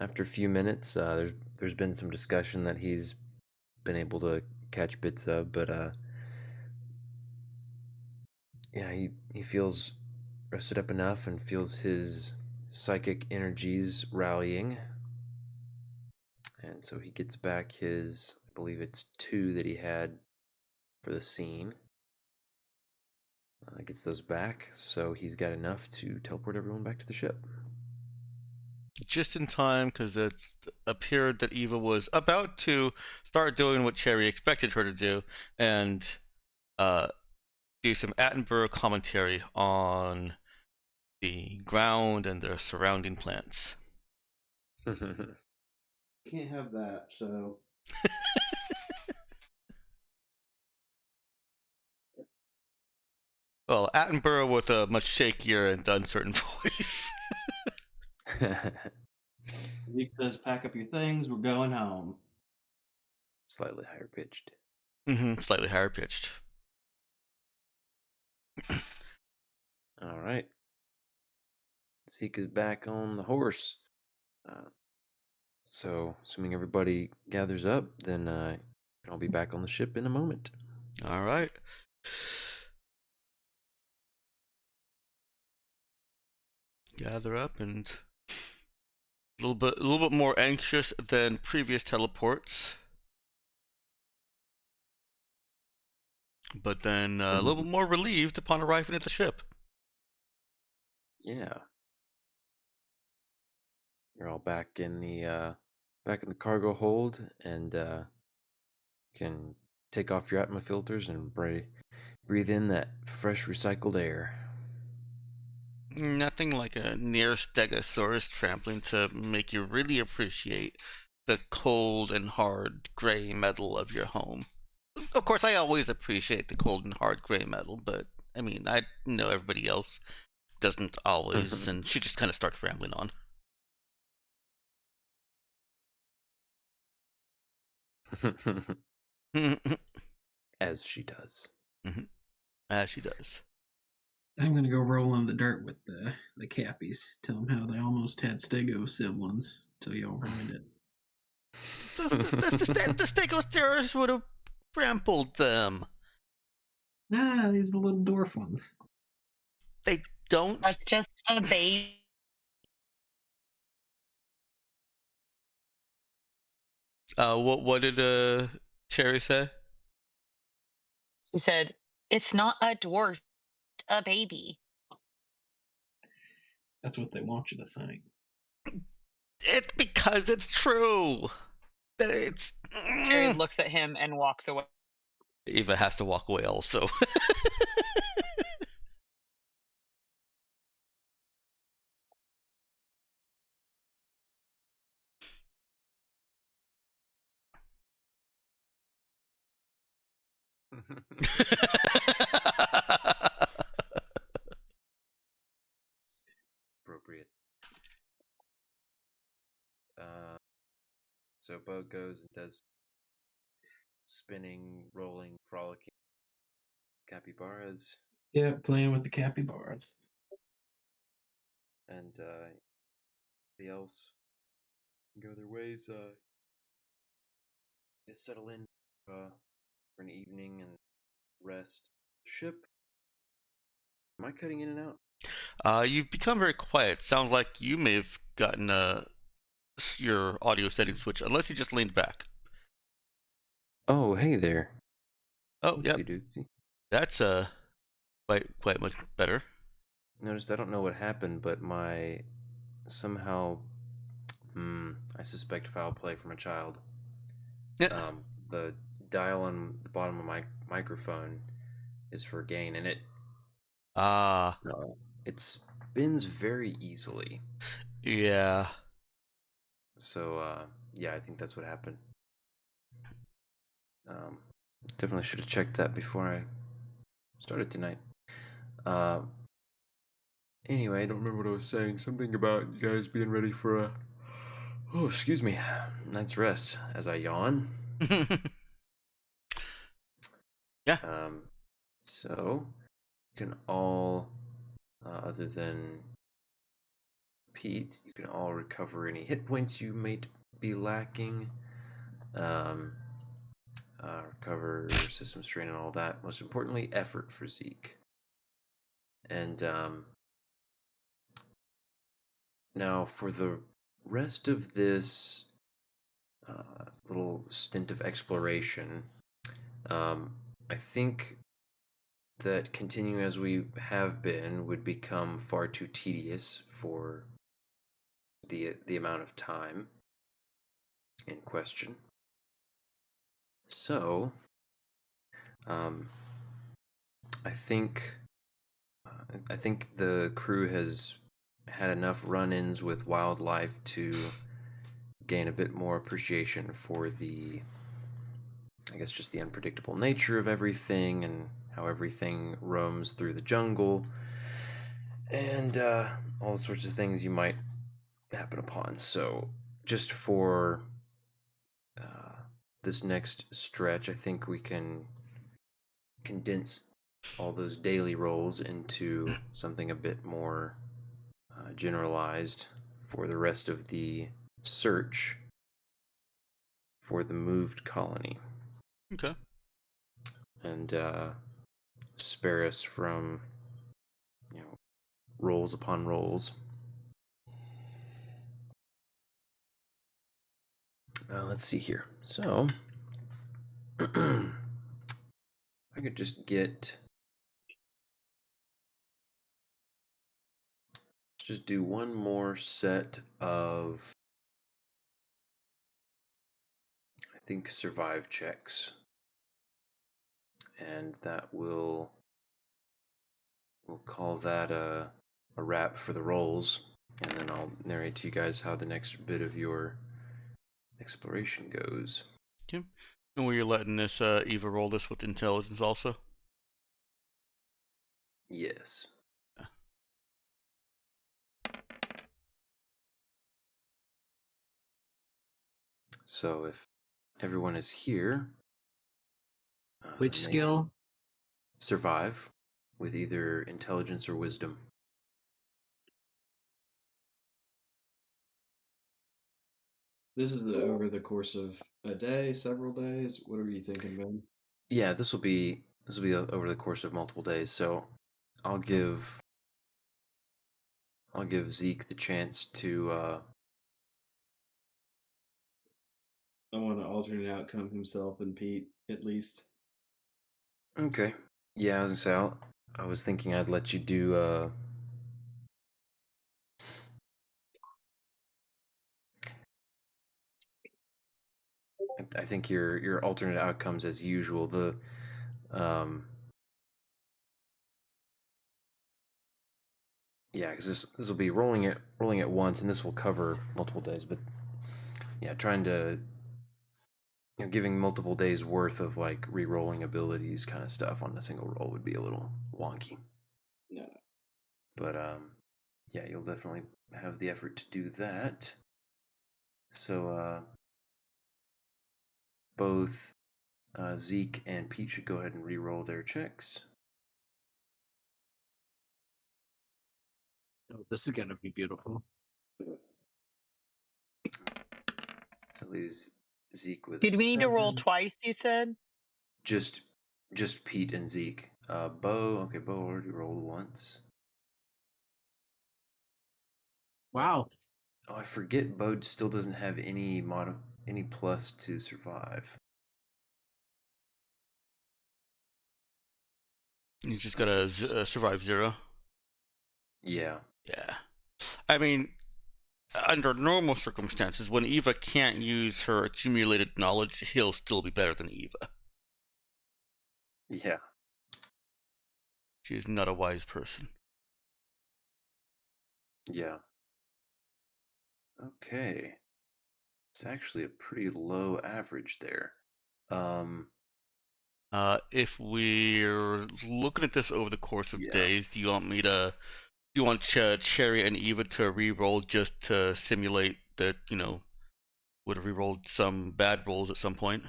S1: a few minutes, there's been some discussion that he's been able to catch bits of, but yeah, he feels rested up enough and feels his psychic energies rallying, and so he gets back his, I believe it's 2 that he had for the scene. Gets those back, so he's got enough to teleport everyone back to the ship.
S3: Just in time, because it appeared that Eva was about to start doing what Cherry expected her to do, and do some Attenborough commentary on the ground and the surrounding plants.
S5: Can't have that, so.
S3: Well, Attenborough with a much shakier and uncertain voice.
S5: Zeke says, pack up your things, we're going home.
S1: Slightly higher pitched.
S3: Slightly higher pitched.
S1: All right. Zeke is back on the horse. So, assuming everybody gathers up, then I'll be back on the ship in a moment.
S3: All right. Gather up, and a little bit more anxious than previous teleports, but then a little bit more relieved upon arriving at the ship.
S1: Yeah. You're all back in the cargo hold, and can take off your atma filters and breathe in that fresh recycled air.
S3: Nothing like a near stegosaurus trampling to make you really appreciate the cold and hard gray metal of your home. Of course, I always appreciate the cold and hard gray metal, but I mean, I know everybody else doesn't always, and she just kind of starts rambling on.
S1: As she does.
S3: As she does.
S6: I'm gonna go roll in the dirt with the Cappies. Tell them how they almost had Stego siblings till y'all ruined it.
S3: The Stegosaurus would have trampled them.
S6: Nah, these are the little dwarf ones.
S3: They don't.
S4: That's just a baby.
S3: What did Cherry say?
S4: She said, "It's not a dwarf, a baby."
S6: That's what they want you to think.
S3: It's because it's true. It's.
S4: Jerry looks at him and walks away.
S3: Eva has to walk away also.
S1: Appropriate. So Bo goes and does spinning, rolling, frolicking capybaras,
S6: Yeah, playing with the capybaras.
S1: and the else can go their ways. Just settle in for an evening and rest. Ship. Am I cutting in and out?
S3: You've become very quiet. Sounds like you may have gotten your audio settings switched, unless you just leaned back.
S1: Oh, hey there.
S3: Oh, yep.
S1: Oopsie doopsie.
S3: That's quite much better.
S1: Noticed I don't know what happened, but my somehow I suspect foul play from a child.
S3: Yeah.
S1: The dial on the bottom of my microphone is for gain, and it spins very easily.
S3: Yeah.
S1: So yeah, I think that's what happened. Definitely should have checked that before I started tonight. Anyway, I don't remember what I was saying. Something about you guys being ready for a excuse me, night's rest as I yawn.
S3: Yeah.
S1: So you can all, other than Pete, you can all recover any hit points you might be lacking. Recover system strain and all that. Most importantly, effort for Zeke. And now for the rest of this little stint of exploration, I think that continuing as we have been would become far too tedious for the amount of time in question. So, I think the crew has had enough run-ins with wildlife to gain a bit more appreciation for I guess just the unpredictable nature of everything and how everything roams through the jungle and all the sorts of things you might happen upon. So, just for this next stretch, I think we can condense all those daily roles into something a bit more generalized for the rest of the search for the moved colony.
S3: Okay.
S1: And spare us from, rolls upon rolls. Let's see here. So, I could just do one more set of, I think, survive checks. And that we'll call that a wrap for the rolls. And then I'll narrate to you guys how the next bit of your exploration goes.
S3: Okay. And were you letting this Eva roll this with intelligence also?
S1: Yes. So if everyone is here,
S2: Which
S1: then they
S2: skill?
S1: survive with either intelligence or wisdom.
S5: This is over the course of a day, several days. What are you thinking, Ben?
S1: Yeah, this will be over the course of multiple days. So I'll give Zeke the chance to.
S5: I want an alternate outcome himself and Pete, at least.
S1: Okay. Yeah, I was gonna say I was thinking I'd let you do. I think your alternate outcomes as usual. Um, yeah, because this will be rolling it once, and this will cover multiple days. But yeah, trying to giving multiple days worth of like re-rolling abilities kind of stuff on a single roll would be a little wonky.
S5: No.
S1: But yeah, you'll definitely have the effort to do that. So both Zeke and Pete should go ahead and re-roll their checks.
S2: Oh, this is gonna be beautiful.
S1: That leaves Zeke with
S4: Did we need to roll
S1: 7.
S4: twice, you said?
S1: Just Pete and Zeke. Bo already rolled once.
S2: Wow.
S1: Oh, I forget Bo still doesn't have any plus to survive.
S3: You just gotta survive 0.
S1: Yeah.
S3: Yeah. I mean, under normal circumstances, when Eva can't use her accumulated knowledge, he'll still be better than Eva.
S1: Yeah.
S3: She is not a wise person.
S1: Yeah. Okay. It's actually a pretty low average there.
S3: If we're looking at this over the course of
S1: Yeah.
S3: days, do you want Cherry and Eva to re-roll just to simulate that, would have re-rolled some bad rolls at some point?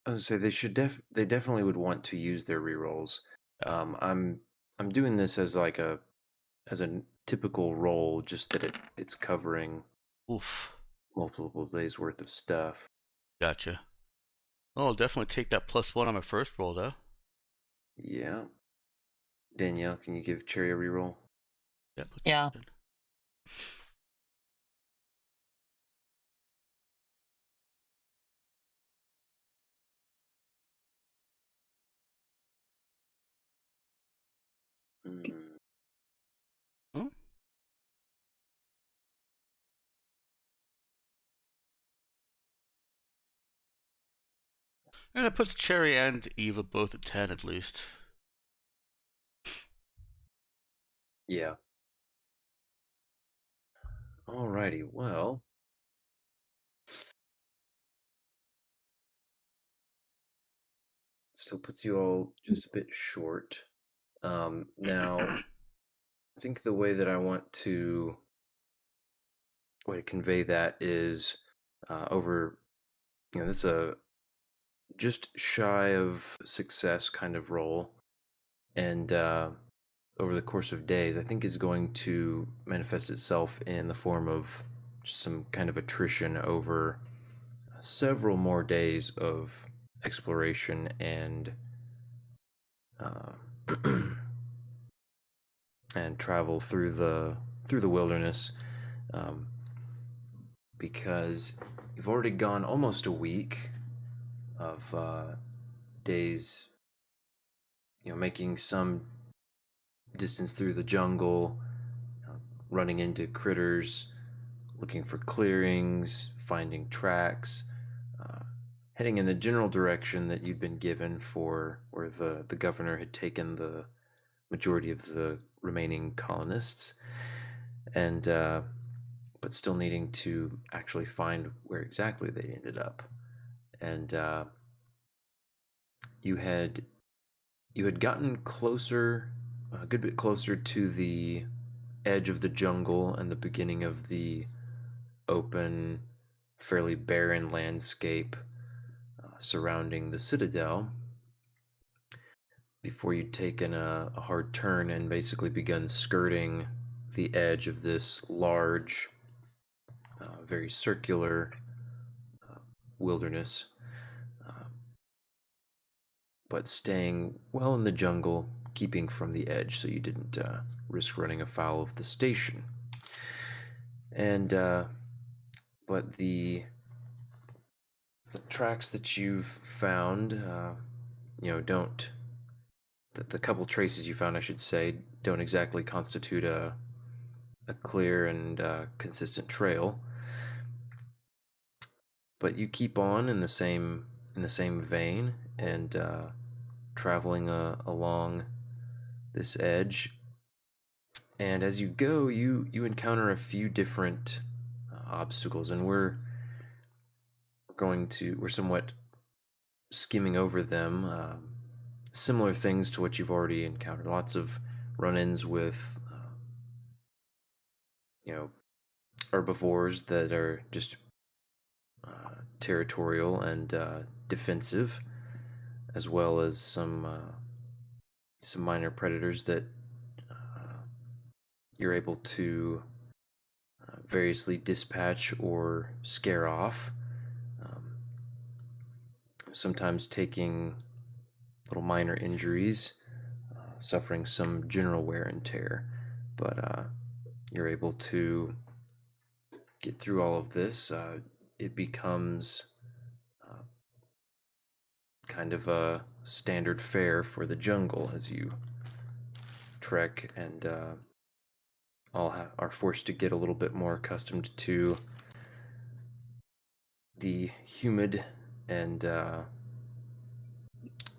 S1: I was gonna say they definitely would want to use their rerolls.
S3: Yeah.
S1: I'm doing this as like a typical roll, just that it's covering
S3: Oof.
S1: multiple days worth of stuff.
S3: Gotcha. Well, I'll definitely take that +1 on my first roll, though.
S1: Yeah. Danielle, can you give Cherry a reroll?
S4: Yeah.
S3: Hmm? And it puts Cherry and Eva both at 10 at least.
S1: Yeah. Alrighty, well. Still puts you all just a bit short. Now, I think the way that I want to convey that is over, this is a just shy of success kind of roll, and over the course of days, I think is going to manifest itself in the form of just some kind of attrition over several more days of exploration and and travel through the wilderness, um, because you've already gone almost a week of days, making some distance through the jungle, running into critters, looking for clearings, finding tracks, heading in the general direction that you've been given for where the governor had taken the majority of the remaining colonists, and but still needing to actually find where exactly they ended up. And you had gotten closer a good bit closer to the edge of the jungle and the beginning of the open, fairly barren landscape surrounding the citadel before you'd taken a hard turn and basically begun skirting the edge of this large, very circular wilderness, but staying well in the jungle, keeping from the edge so you didn't risk running afoul of the station. And but the tracks that you've found, don't the couple traces you found, I should say, don't exactly constitute a clear and consistent trail. But you keep on in the same vein and traveling along this edge. And as you go, you encounter a few different obstacles, and we're somewhat skimming over them. Similar things to what you've already encountered. Lots of run-ins with, herbivores that are just territorial and defensive, as well as some minor predators that you're able to variously dispatch or scare off. Sometimes taking little minor injuries, suffering some general wear and tear, but you're able to get through all of this. It becomes kind of a standard fare for the jungle as you trek and are forced to get a little bit more accustomed to the humid and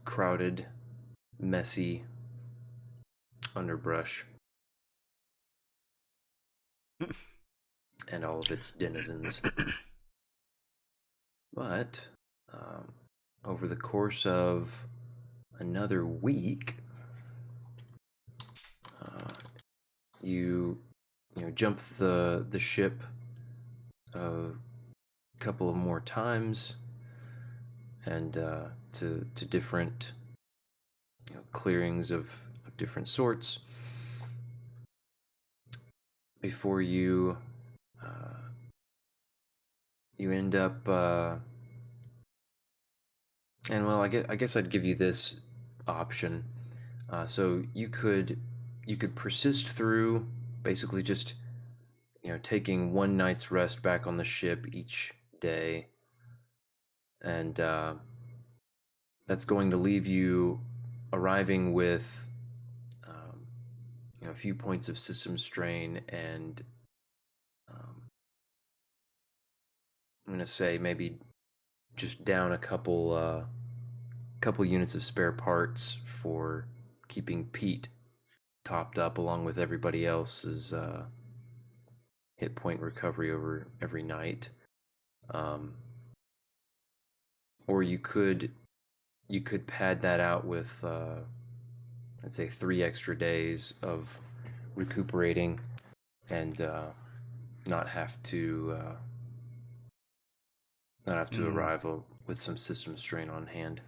S1: crowded, messy underbrush and all of its denizens. But over the course of another week, you jump the ship a couple of more times, and to different clearings of different sorts before you end up and well, I guess I'd give you this option. So you could persist through, basically just taking one night's rest back on the ship each day, and that's going to leave you arriving with a few points of system strain, and I'm going to say maybe just down a couple units of spare parts for keeping Pete topped up along with everybody else's hit point recovery over every night. Or you could pad that out with I'd say 3 extra days of recuperating and not have to arrive with some system strain on hand.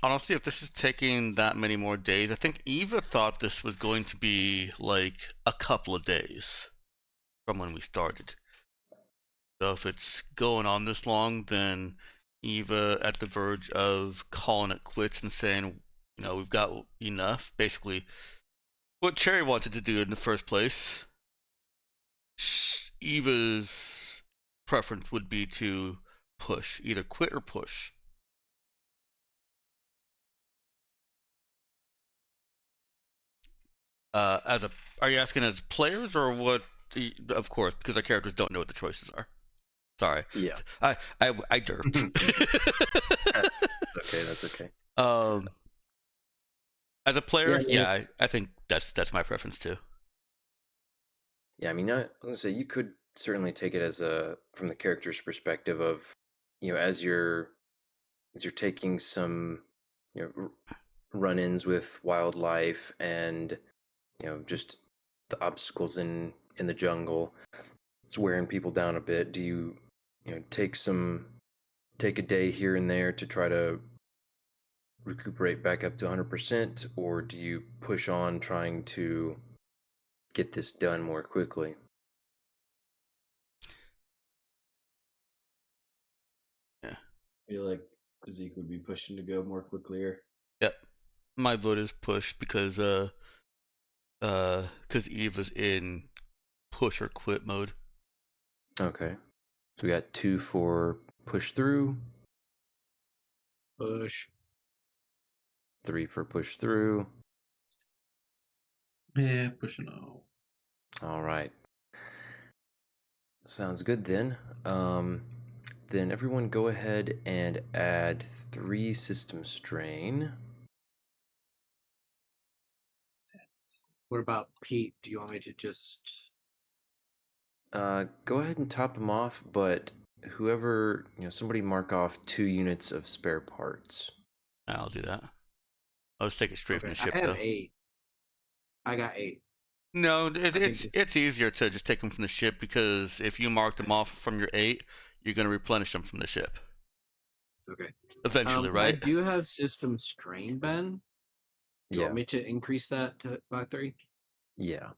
S3: Honestly, if this is taking that many more days, I think Eva thought this was going to be like a couple of days from when we started. So if it's going on this long, then Eva at the verge of calling it quits and saying, we've got enough. Basically, what Cherry wanted to do in the first place. Eva's preference would be to push, either quit or push. Are you asking as players or what? Of course, because our characters don't know what the choices are. Sorry.
S1: Yeah.
S3: I derped.
S1: That's okay.
S3: As a player, yeah, I think that's my preference too.
S1: Yeah, I mean, I'm gonna say you could certainly take it as from the character's perspective of, as you're taking some run-ins with wildlife and just the obstacles in the jungle. It's wearing people down a bit. Do you take a day here and there to try to recuperate back up to 100%, or do you push on trying to get this done more quickly?
S5: I feel like Zeke would be pushing to go more quickly here.
S3: Yep. My vote is push because Eva's in push or quit mode.
S1: Okay. So we got 2 for push through,
S2: Push.
S1: 3 for push through.
S6: Yeah, pushing on.
S1: All right. Sounds good then. Then everyone go ahead and add 3 system strain.
S2: What about Pete? Do you want me to just?
S1: Go ahead and top them off, but whoever, somebody mark off 2 units of spare parts.
S3: I'll do that. I'll just take it straight from the ship
S2: I have
S3: though.
S2: 8. I got 8.
S3: No,
S2: think
S3: it's easier to just take them from the ship because if you mark them off from your 8, you're gonna replenish them from the ship
S2: Okay.
S3: eventually,
S2: I
S3: right?
S2: do have system strain, Ben. Do you
S1: Yeah.
S2: want me to increase that by 3?
S1: Yeah.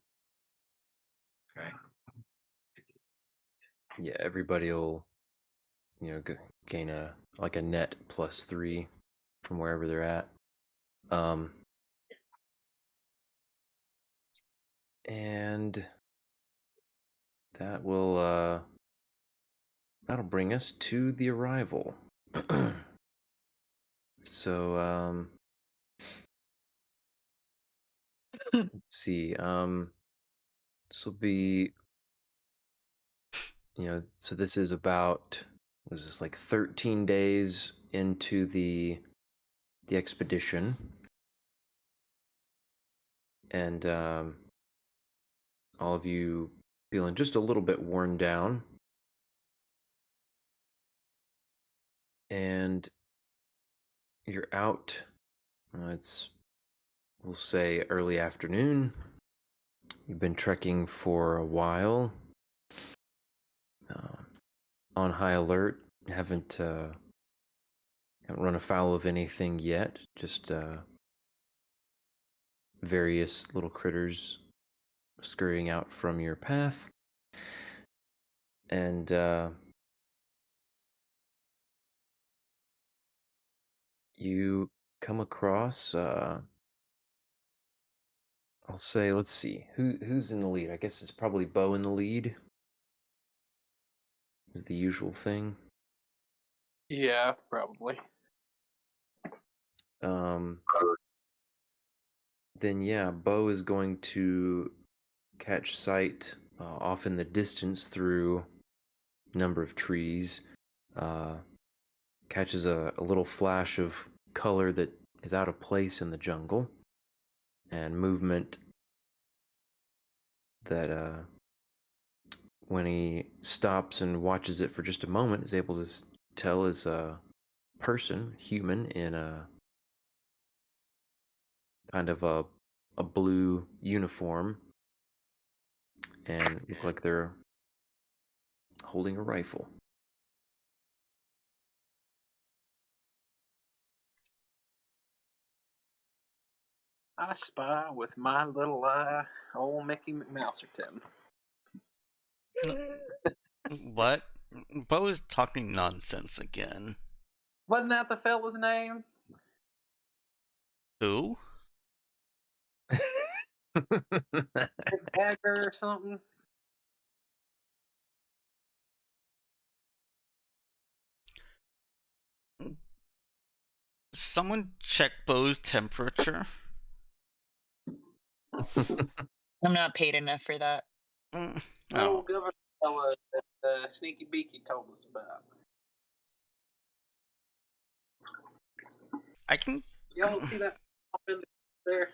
S2: Okay.
S1: Yeah, everybody will, gain a net +3 from wherever they're at. And that will that'll bring us to the arrival. So let's see. This will be, so this is about, what is this, like 13 days into the expedition, and all of you feeling just a little bit worn down, and you're out. We'll say early afternoon. You've been trekking for a while, on high alert. Haven't run afoul of anything yet. Just various little critters scurrying out from your path, and you come across. I'll say, let's see, who's in the lead? I guess it's probably Bo in the lead. Is the usual thing.
S7: Yeah, probably.
S1: Then yeah, Bo is going to catch sight off in the distance through a number of trees. Catches a little flash of color that is out of place in the jungle, and movement that when he stops and watches it for just a moment is able to tell is a person, human, in a kind of a blue uniform, and look like they're holding a rifle.
S7: I spy with my little eye old Mickey McMouserton.
S3: What? Bo is talking nonsense again.
S7: Wasn't that the fella's name?
S3: Who?
S7: Dagger or something?
S3: Someone check Bo's temperature.
S4: I'm not paid enough for that.
S3: Oh.
S7: Little governor fella that Sneaky Beaky told us about.
S3: I can.
S7: Y'all see that there?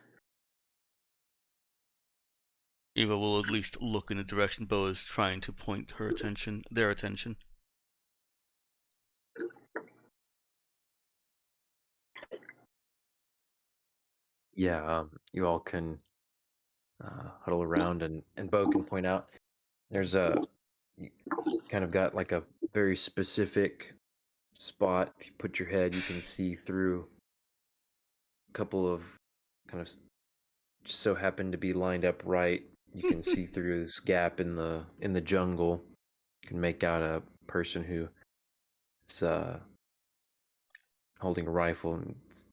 S3: Eva will at least look in the direction Bo is trying to point their attention.
S1: Yeah, you all can huddle around, and Bo can point out there's you kind of got like a very specific spot. If you put your head, you can see through a couple of kind of just so happen to be lined up right. You can see through this gap in the jungle. You can make out a person who is holding a rifle, and it's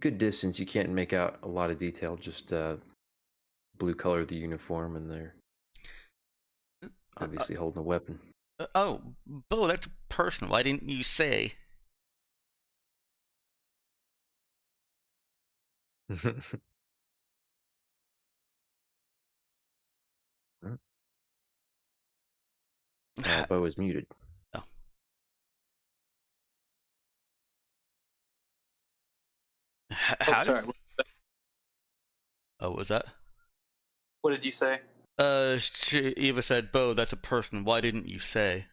S1: good distance. You can't make out a lot of detail, just blue color of the uniform, and they're obviously holding a weapon.
S3: Oh, Bo, that's personal. Why didn't you say?
S1: Bo is muted.
S3: Oh. How
S7: sorry.
S3: Oh, what was that?
S7: What did you say?
S3: Eva said, Bo, that's a person. Why didn't you say?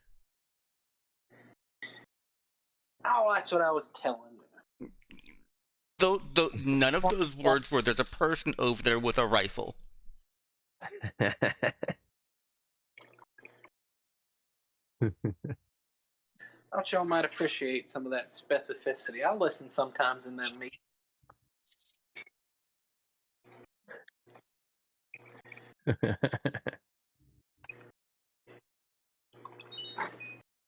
S7: Oh, that's what I was telling you.
S3: Though none of those words were, there's a person over there with a rifle.
S7: Thought y'all might appreciate some of that specificity. I listen sometimes in them meetings.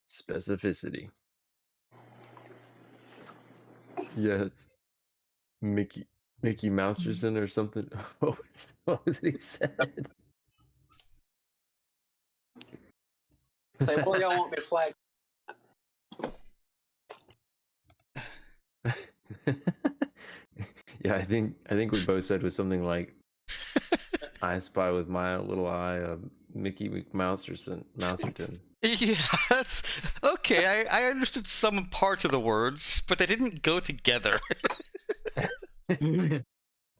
S1: Specificity. Yeah, it's Mickey Mouserson or something. What was it he said?
S7: Say, boy, y'all want me to flag?
S1: Yeah, I think what Bo said was something like, "I spy with my little eye, Mickey Mouserton."
S3: Yeah, that's okay. I understood some parts of the words, but they didn't go together.
S1: And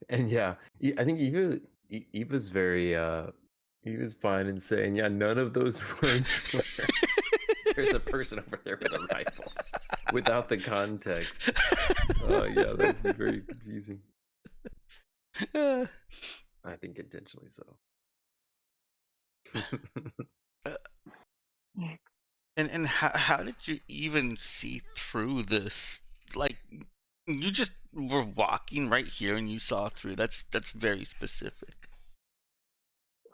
S1: yeah, I think Eva's very he was fine in saying, yeah, none of those words were. There's a person over there with a rifle without the context. Yeah, that would be very confusing. I think intentionally so.
S3: And how did you even see through this? Like, you just were walking right here and you saw through. That's very specific.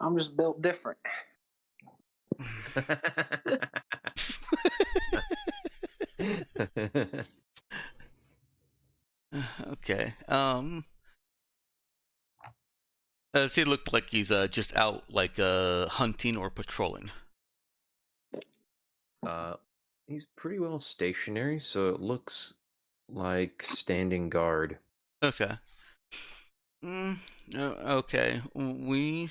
S7: I'm just built different.
S3: Okay. Does he look like he's just out like hunting or patrolling?
S1: He's pretty well stationary, so it looks like standing guard.
S3: Okay. Okay. We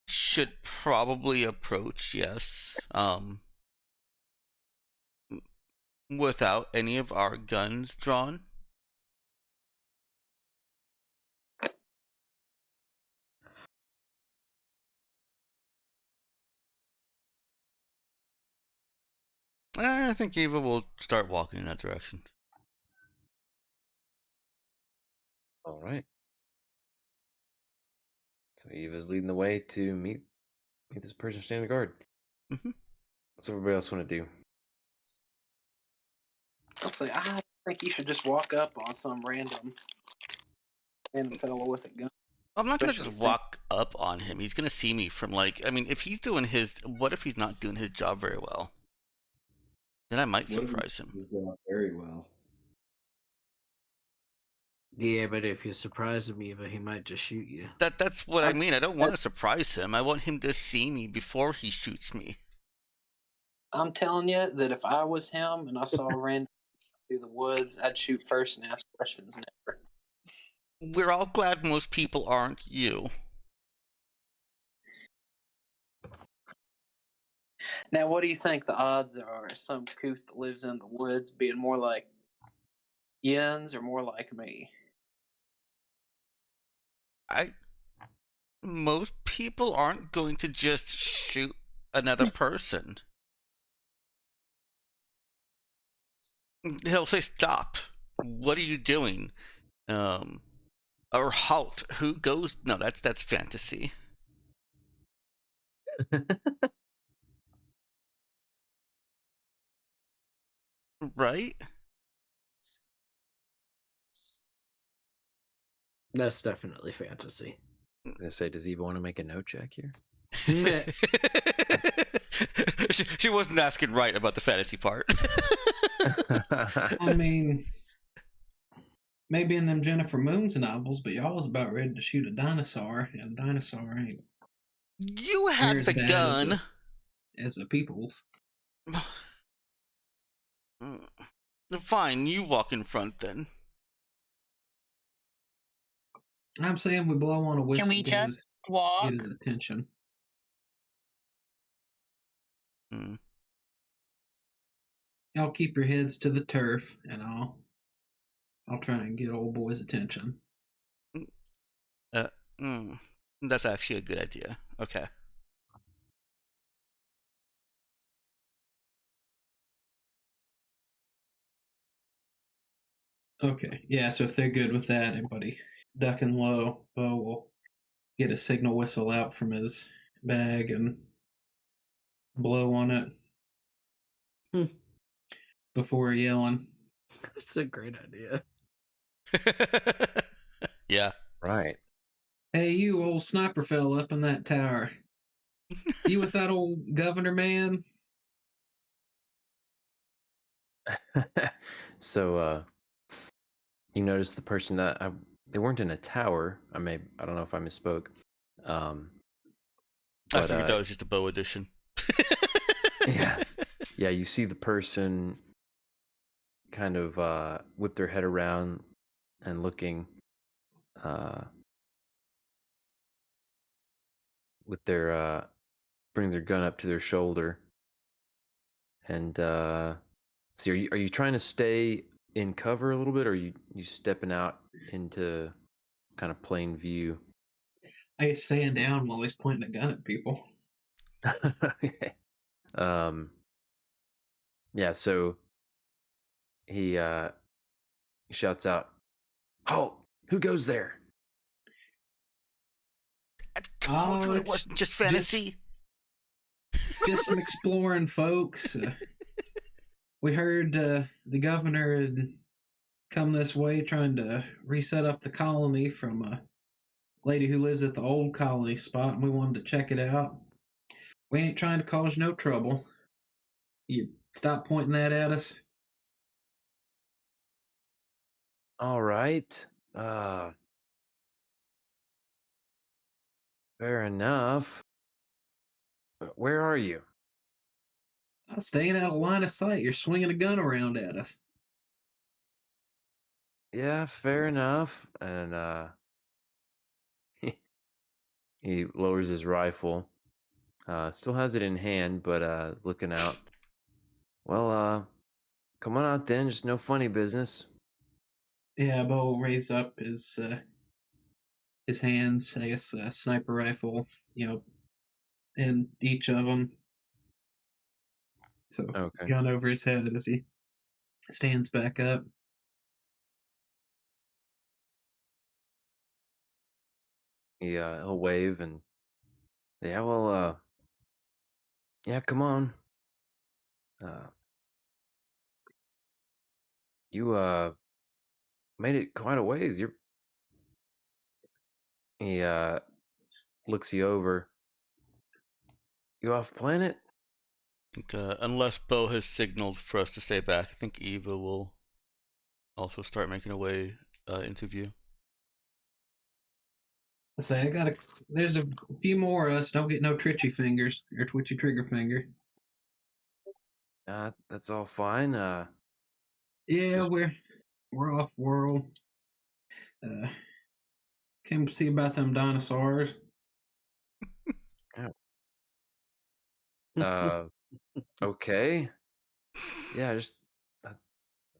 S3: should probably approach, yes. Without any of our guns drawn. I think Eva will start walking in that direction.
S1: All right. So Eva's leading the way to meet this person standing guard.
S3: Mm-hmm.
S1: What's everybody else want to do?
S7: I'll say, I think you should just walk up on some random fellow with a gun.
S3: I'm not gonna just walk up on him. He's gonna see me from like, I mean, if he's doing his, what if he's not doing his job very well? Then I might surprise him.
S5: He's doing very well.
S2: Yeah, but if you surprise him, Eva, he might just shoot you.
S3: That's what I mean. I don't want to surprise him. I want him to see me before he shoots me.
S7: I'm telling you that if I was him and I saw a random through the woods, I'd shoot first and ask questions never.
S3: We're all glad most people aren't you.
S7: Now, what do you think the odds are of some couth that lives in the woods being more like Jens or more like me?
S3: Most people aren't going to just shoot another person. He'll say, stop. What are you doing? Or halt. Who goes? No, that's fantasy. Right?
S2: That's definitely fantasy.
S1: I'm gonna say, does Eva want to make a note check here?
S3: she wasn't asking right about the fantasy part.
S6: I mean, maybe in them Jennifer Moons novels, but y'all was about ready to shoot a dinosaur, and a dinosaur ain't
S3: You
S6: near
S3: had
S6: as
S3: the
S6: bad
S3: gun.
S6: as a people's.
S3: Fine, you walk in front then.
S6: I'm saying we blow on a whistle.
S4: Can we just walk?
S6: Get his attention.
S3: Hmm.
S6: Y'all keep your heads to the turf, and I'll try and get old boy's attention.
S3: That's actually a good idea. Okay.
S6: Okay, yeah, so if they're good with that, everybody ducking low, Bo will get a signal whistle out from his bag and blow on it before yelling.
S2: That's a great idea.
S3: Yeah.
S1: Right.
S6: Hey, you old sniper fella up in that tower. You with that old governor man?
S1: So, you notice the person that they weren't in a tower. I don't know if I misspoke.
S3: I
S1: But
S3: figured that was just a bow edition.
S1: yeah, you see the person kind of whip their head around and looking with their bring their gun up to their shoulder. And see, are you trying to stay in cover a little bit, or are you stepping out into kind of plain view?
S6: I guess staying down while he's pointing a gun at people.
S1: Okay. Yeah, so he shouts out, "Halt! Who goes there?"
S3: I told you it
S6: it's
S3: wasn't just fantasy.
S6: Just some exploring folks. We heard the governor had come this way trying to reset up the colony from a lady who lives at the old colony spot, and we wanted to check it out. We ain't trying to cause no trouble. You stop pointing that at us.
S1: All right. Fair enough. Where are you?
S6: I'm staying out of line of sight. You're swinging a gun around at us.
S1: Yeah, fair enough. And he lowers his rifle. Still has it in hand, but looking out. Well, come on out then. Just no funny business.
S6: Yeah, Bo will raise up his hands. I guess a sniper rifle, in each of them. So
S1: Okay.
S6: gun over his head as he stands back up.
S1: He'll wave and yeah, well, yeah, come on. You made it quite a ways. He looks you over. You off planet?
S3: I think, unless Bo has signaled for us to stay back, I think Eva will also start making her way into view.
S6: I say there's a few more of us. Don't get no twitchy fingers or twitchy trigger finger.
S1: That's all fine.
S6: Yeah,
S1: Just-
S6: we're off world. Came to see about them dinosaurs.
S1: Okay. Yeah, it's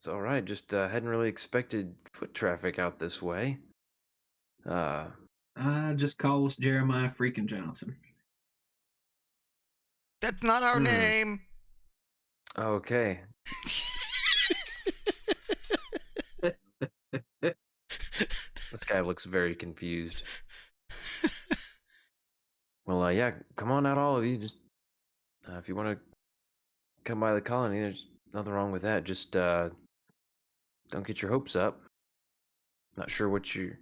S1: all right. Just hadn't really expected foot traffic out this way.
S6: I just call us Jeremiah freaking Johnson.
S3: That's not our name.
S1: Okay. This guy looks very confused. Well, yeah, come on out, all of you. Just if you want to come by the colony, there's nothing wrong with that. Just don't get your hopes up. Not sure what you're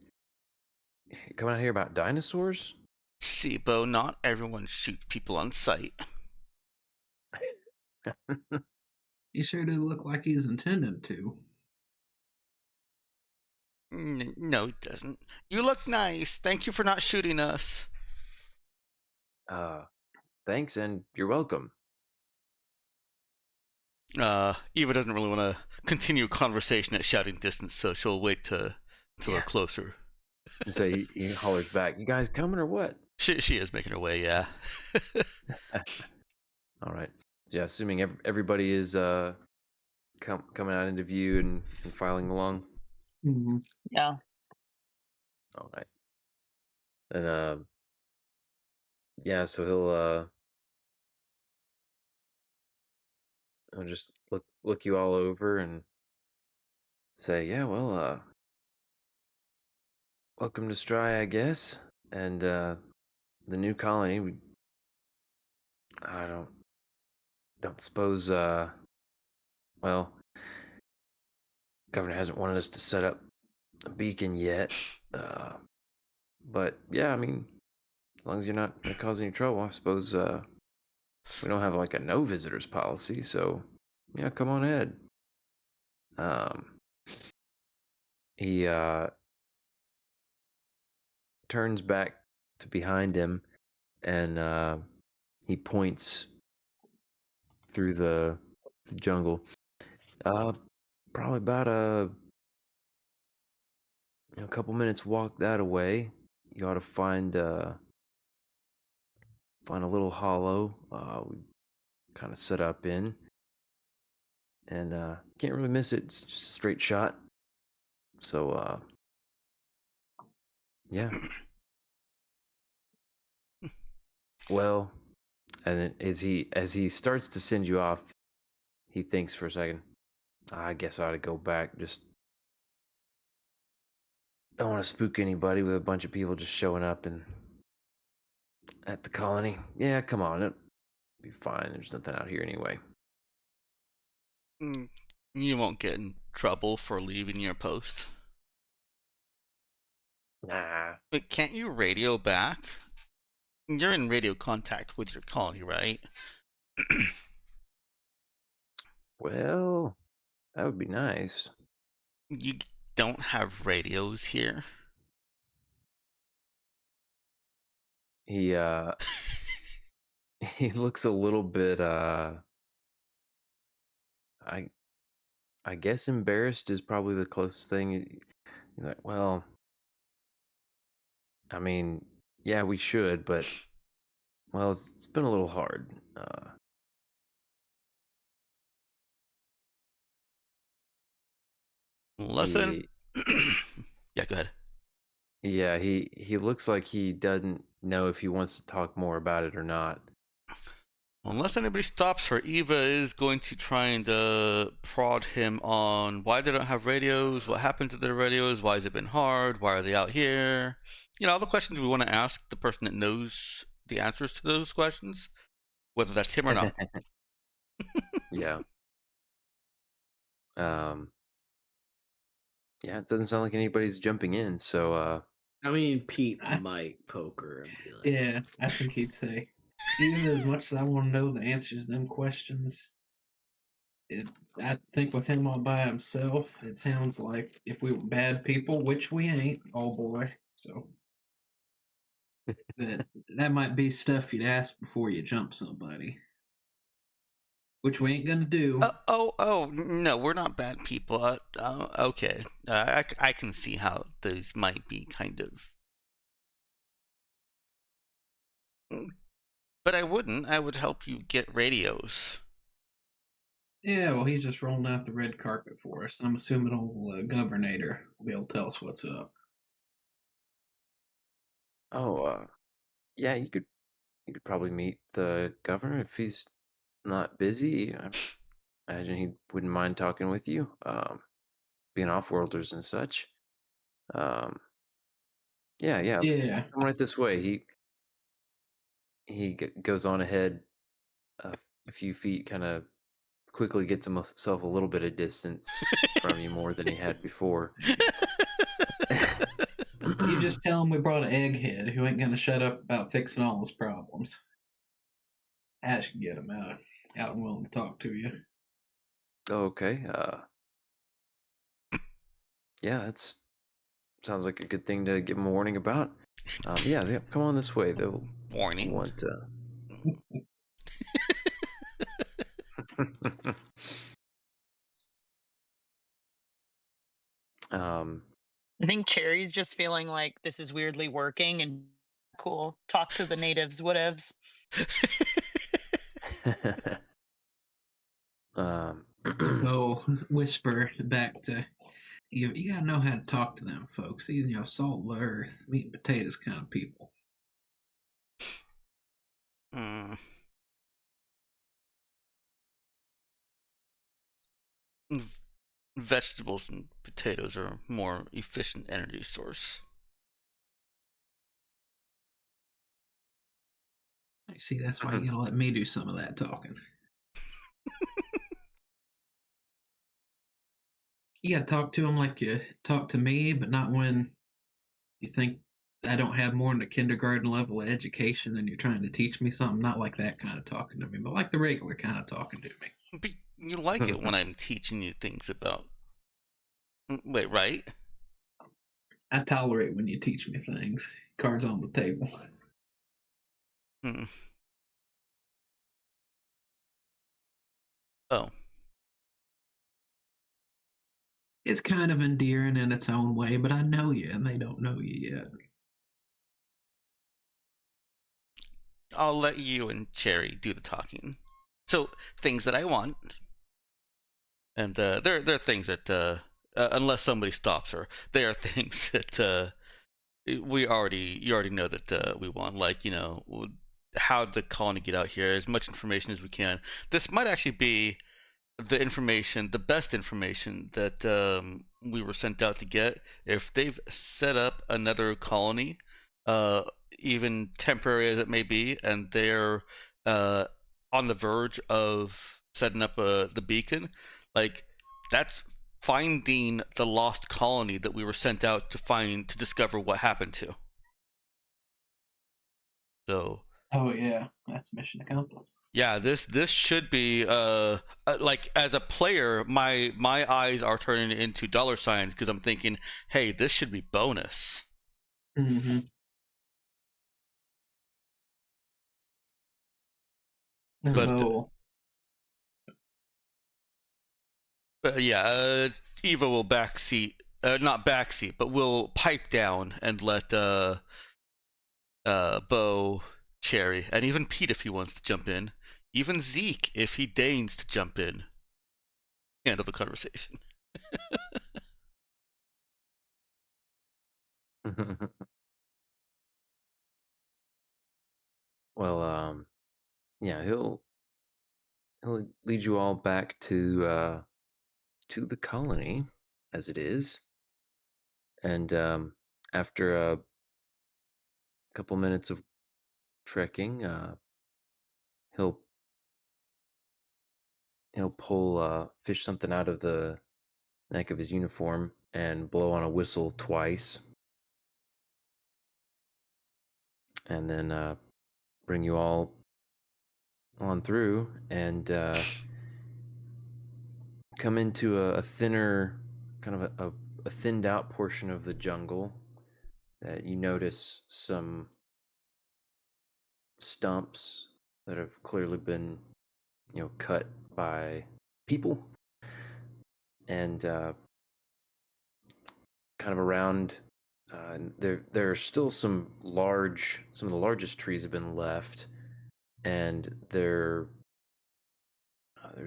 S1: coming out here about dinosaurs.
S3: Sibo, not everyone shoots people on sight.
S6: He sure did look like he's intended to.
S3: No, he doesn't. You look nice. Thank you for not shooting us.
S1: Thanks, and you're welcome.
S3: Eva doesn't really want to continue conversation at shouting distance, so she'll wait till they're closer.
S1: So he hollers back, "You guys coming or what?"
S3: She is making her way, yeah.
S1: All right. Yeah, assuming everybody is coming out into view and filing along.
S6: Mm-hmm.
S4: Yeah.
S1: All right. And yeah, so he'll just look you all over and say, "Yeah, well, welcome to Stry, I guess, and the new colony. I don't suppose. Well, governor hasn't wanted us to set up a beacon yet. But yeah, I mean, as long as you're not gonna cause any trouble, I suppose. We don't have like a no visitors policy, so yeah, come on ahead." He turns back to behind him, and he points through the jungle. Probably about a couple minutes walk that away. You ought to find a little hollow. We kind of set up in, and can't really miss it. It's just a straight shot. So yeah. Well, and then as he starts to send you off, he thinks for a second. I guess I ought to go back. Just don't want to spook anybody with a bunch of people just showing up and at the colony. Yeah, come on, it'll be fine. There's nothing out here anyway.
S3: You won't get in trouble for leaving your post.
S1: Nah.
S3: But can't you radio back? You're in radio contact with your colony, right?
S1: Well, that would be nice.
S3: You don't have radios here.
S1: He he looks a little bit I guess embarrassed is probably the closest thing. He's like, "Well, I mean, yeah, we should, but well, it's been a little hard."
S3: Listen. Yeah, go ahead.
S1: Yeah, he looks like he doesn't know if he wants to talk more about it or not.
S3: Unless anybody stops her, Eva is going to try and prod him on why they don't have radios, what happened to their radios, why has it been hard, why are they out here? All the questions we want to ask the person that knows the answers to those questions, whether that's him or not.
S1: Yeah. Yeah, it doesn't sound like anybody's jumping in, so
S2: I mean, Pete might poke her and be like,
S6: Yeah, I think he'd say, even as much as I want to know the answers to them questions, I think with him all by himself, it sounds like if we were bad people, which we ain't, oh boy. So that might be stuff you'd ask before you jump somebody, which we ain't gonna do.
S3: Oh, no, we're not bad people. Okay, I can see how those might be kind of. But I wouldn't. I would help you get radios.
S6: Yeah, well, he's just rolling out the red carpet for us. I'm assuming old Governator will be able to tell us what's up.
S1: oh, yeah, you could probably meet the governor if he's not busy. I imagine he wouldn't mind talking with you. Being off-worlders and such. Yeah. Let's
S6: Yeah.
S1: come right this way. He goes on ahead a few feet, kind of quickly gets himself a little bit of distance from you, more than he had before.
S6: You just tell him we brought an egghead who ain't gonna shut up about fixing all his problems. Ash can get him out and willing to talk to you.
S1: Okay. Yeah, that's sounds like a good thing to give him a warning about. Yeah, come on this way. They'll
S3: Warning.
S1: want to.
S4: I think Cherry's just feeling like this is weirdly working and cool. Talk to the natives, whatevs.
S6: Go whisper back to you. You gotta know how to talk to them folks. These, salt of the earth, meat and potatoes kind of people.
S3: Mm. Vegetables and potatoes are a more efficient energy source.
S6: I see. That's why you gotta let me do some of that talking. You gotta talk to them like you talk to me, but not when you think I don't have more than a kindergarten level of education and you're trying to teach me something. Not like that kind of talking to me, but like the regular kind of talking to me.
S3: But you like it when I'm teaching you things about. Wait, right?
S6: I tolerate when you teach me things. Cards on the table.
S3: Oh.
S6: It's kind of endearing in its own way, but I know you and they don't know you yet.
S3: I'll let you and Cherry do the talking. So, things that I want. And there are things that, unless somebody stops her, there are things that you already know that we want. Like, how the colony get out here, as much information as we can. This might actually be the best information that we were sent out to get. If they've set up another colony, even temporary as it may be, and they're on the verge of setting up the beacon, like that's finding the lost colony that we were sent out to discover what happened to. So.
S6: Oh yeah, that's mission accomplished.
S3: Yeah, this should be like, as a player, my eyes are turning into dollar signs because I'm thinking, hey, this should be bonus.
S6: Mm-hmm.
S3: But yeah, Eva will not backseat, but will pipe down and let Bo, Cherry, and even Pete if he wants to jump in, even Zeke if he deigns to jump in, handle the conversation.
S1: Well, yeah, he'll lead you all back to the colony as it is, and after a couple minutes of trekking, he'll fish something out of the neck of his uniform and blow on a whistle twice, and then bring you all on through and come into a thinner, kind of a thinned out portion of the jungle that you notice some stumps that have clearly been, cut by people, and kind of around. There are still some of the largest trees have been left, and there's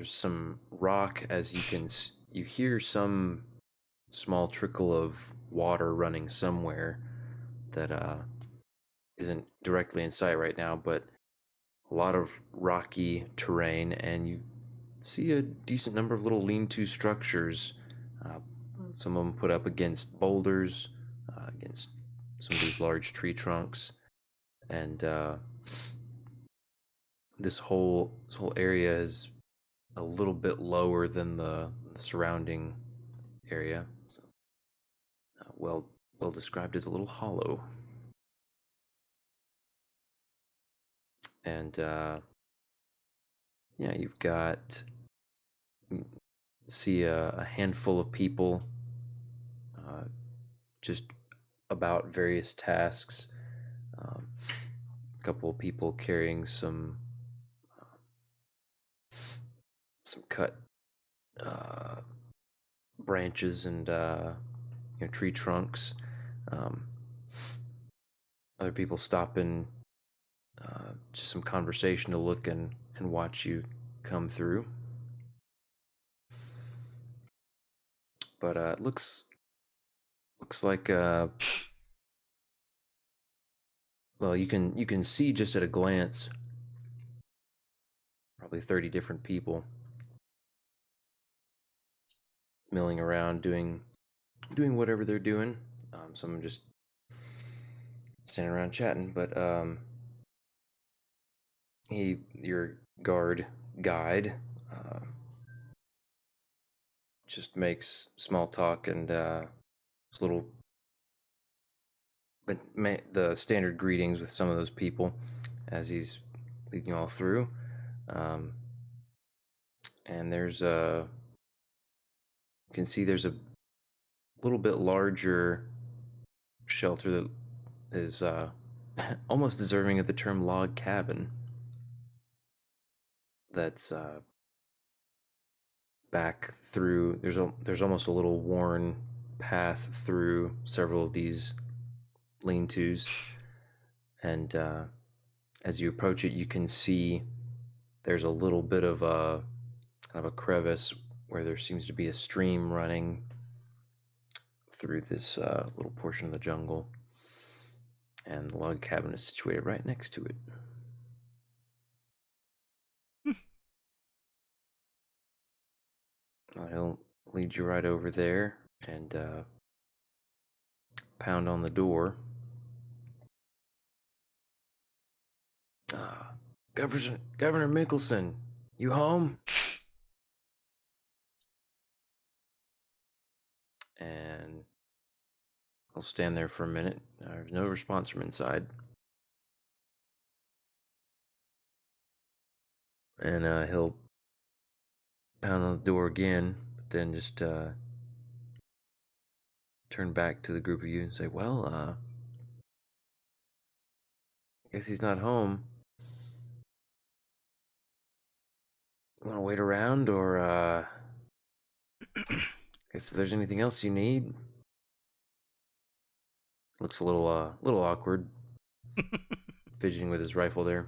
S1: some rock, as you hear some small trickle of water running somewhere that isn't directly in sight right now, but a lot of rocky terrain, and you see a decent number of little lean-to structures, some of them put up against boulders, against some of these large tree trunks, and this whole area is a little bit lower than the surrounding area. So, well described as a little hollow. And yeah, you've got see a handful of people just about various tasks. A couple of people carrying some cut branches and tree trunks. Other people stopping just some conversation to look and watch you come through. But it looks like well, you can see just at a glance probably 30 different people milling around doing whatever they're doing. Some just standing around chatting, but your guide just makes small talk and just little the standard greetings with some of those people as he's leading you all through. And there's you can see there's a little bit larger shelter that is almost deserving of the term log cabin. That's back through. There's almost a little worn path through several of these lean-tos, and as you approach it, you can see there's a little bit of a kind of a crevice where there seems to be a stream running through this little portion of the jungle, and the log cabin is situated right next to it. He'll lead you right over there and pound on the door. Governor Mickelson, you home? And he'll stand there for a minute. There's no response from inside. And he'll pound on the door again, but then just turn back to the group of you and say, well, I guess he's not home. You want to wait around, or I guess if there's anything else you need. Looks a little awkward, fidgeting with his rifle there.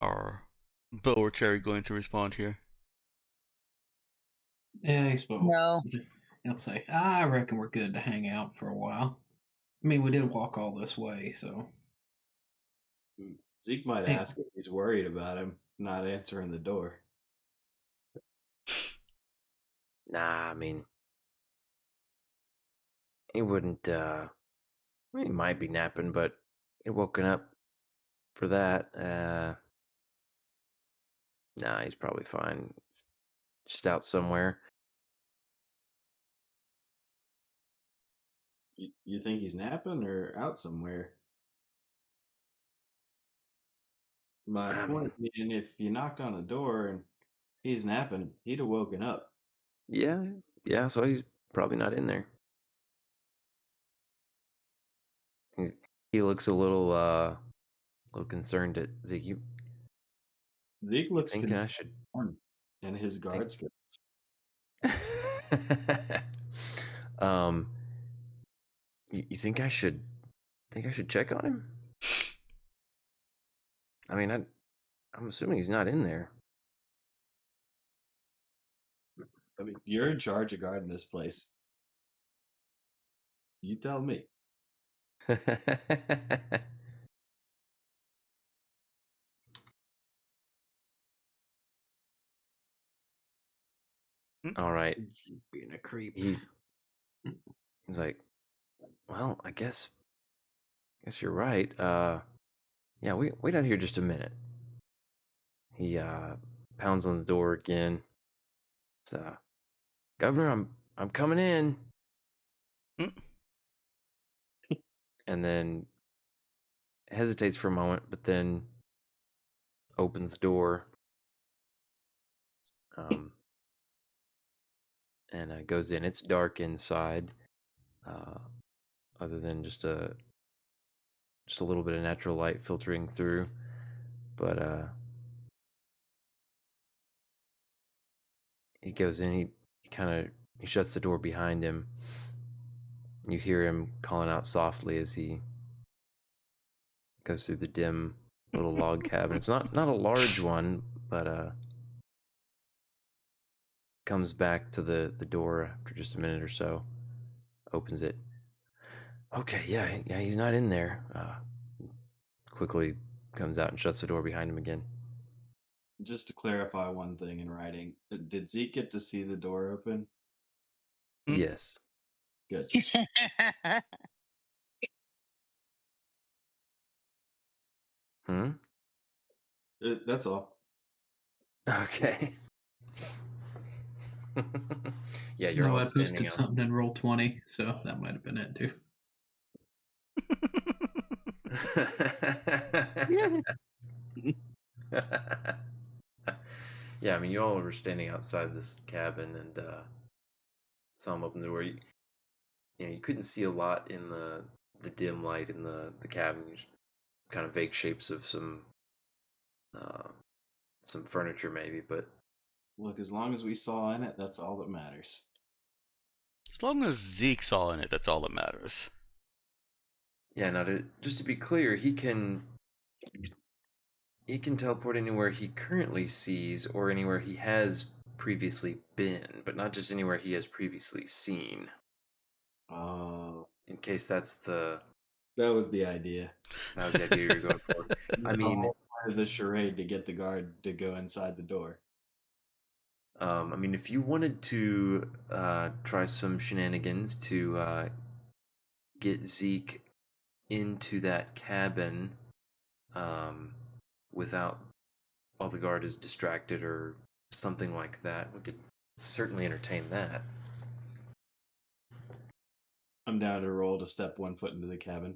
S3: Are Bo or Cherry going to respond here?
S6: Yeah, I suppose.
S4: No.
S6: He'll say, I reckon we're good to hang out for a while. I mean, we did walk all this way, so.
S5: Zeke might
S6: Hey.
S5: ask if he's worried about him not answering the door.
S1: Nah, I mean, he wouldn't, he might be napping, but he woken up for that. Nah, he's probably fine. Just out somewhere.
S5: You think he's napping or out somewhere? My point being, if you knocked on the door and he's napping, he'd have woken up.
S1: Yeah, so he's probably not in there. He looks a little concerned at Zeke.
S5: Zeke looks
S1: Thinking I should.
S5: and his guard skills.
S1: You think I should check on him? I mean, I'm assuming he's not in there.
S5: I mean, you're in charge of guarding this place. You tell me.
S1: All right.
S2: It's being a creep.
S1: He's like, well, I guess you're right. Yeah, wait out here just a minute. He pounds on the door again. It's Governor, I'm coming in.
S3: Mm.
S1: And then hesitates for a moment, but then opens the door. And goes in. It's dark inside, other than just a little bit of natural light filtering through. But he goes in. He shuts the door behind him. You hear him calling out softly as he goes through the dim little log cabin. It's not a large one, but comes back to the door after just a minute or so. Opens it. Okay, yeah, he's not in there. Quickly comes out and shuts the door behind him again.
S5: Just to clarify one thing in writing, did Zeke get to see the door open?
S1: Yes.
S5: Good. That's all.
S1: Okay. Yeah, you're
S6: No,
S1: all
S6: I
S1: standing
S6: posted
S1: out.
S6: something in Roll20, so that might have been it too.
S1: Yeah, I mean, you all were standing outside this cabin and saw him open the door. You couldn't see a lot in the dim light in the cabin. Just kind of vague shapes of some furniture, maybe, but
S5: Look, as long as we saw in it, that's all that matters.
S3: As long as Zeke's all in it, that's all that matters.
S1: yeah. Now, just to be clear, he can teleport anywhere he currently sees or anywhere he has previously been, but not just anywhere he has previously seen.
S5: Oh,
S1: In case that
S5: was the idea.
S1: was the idea you were going for. I mean,
S5: part of the charade to get the guard to go inside the door.
S1: if you wanted to try some shenanigans to get Zeke into that cabin without while the guard is distracted or something like that, we could certainly entertain that.
S5: I'm down to roll to step 1 foot into the cabin.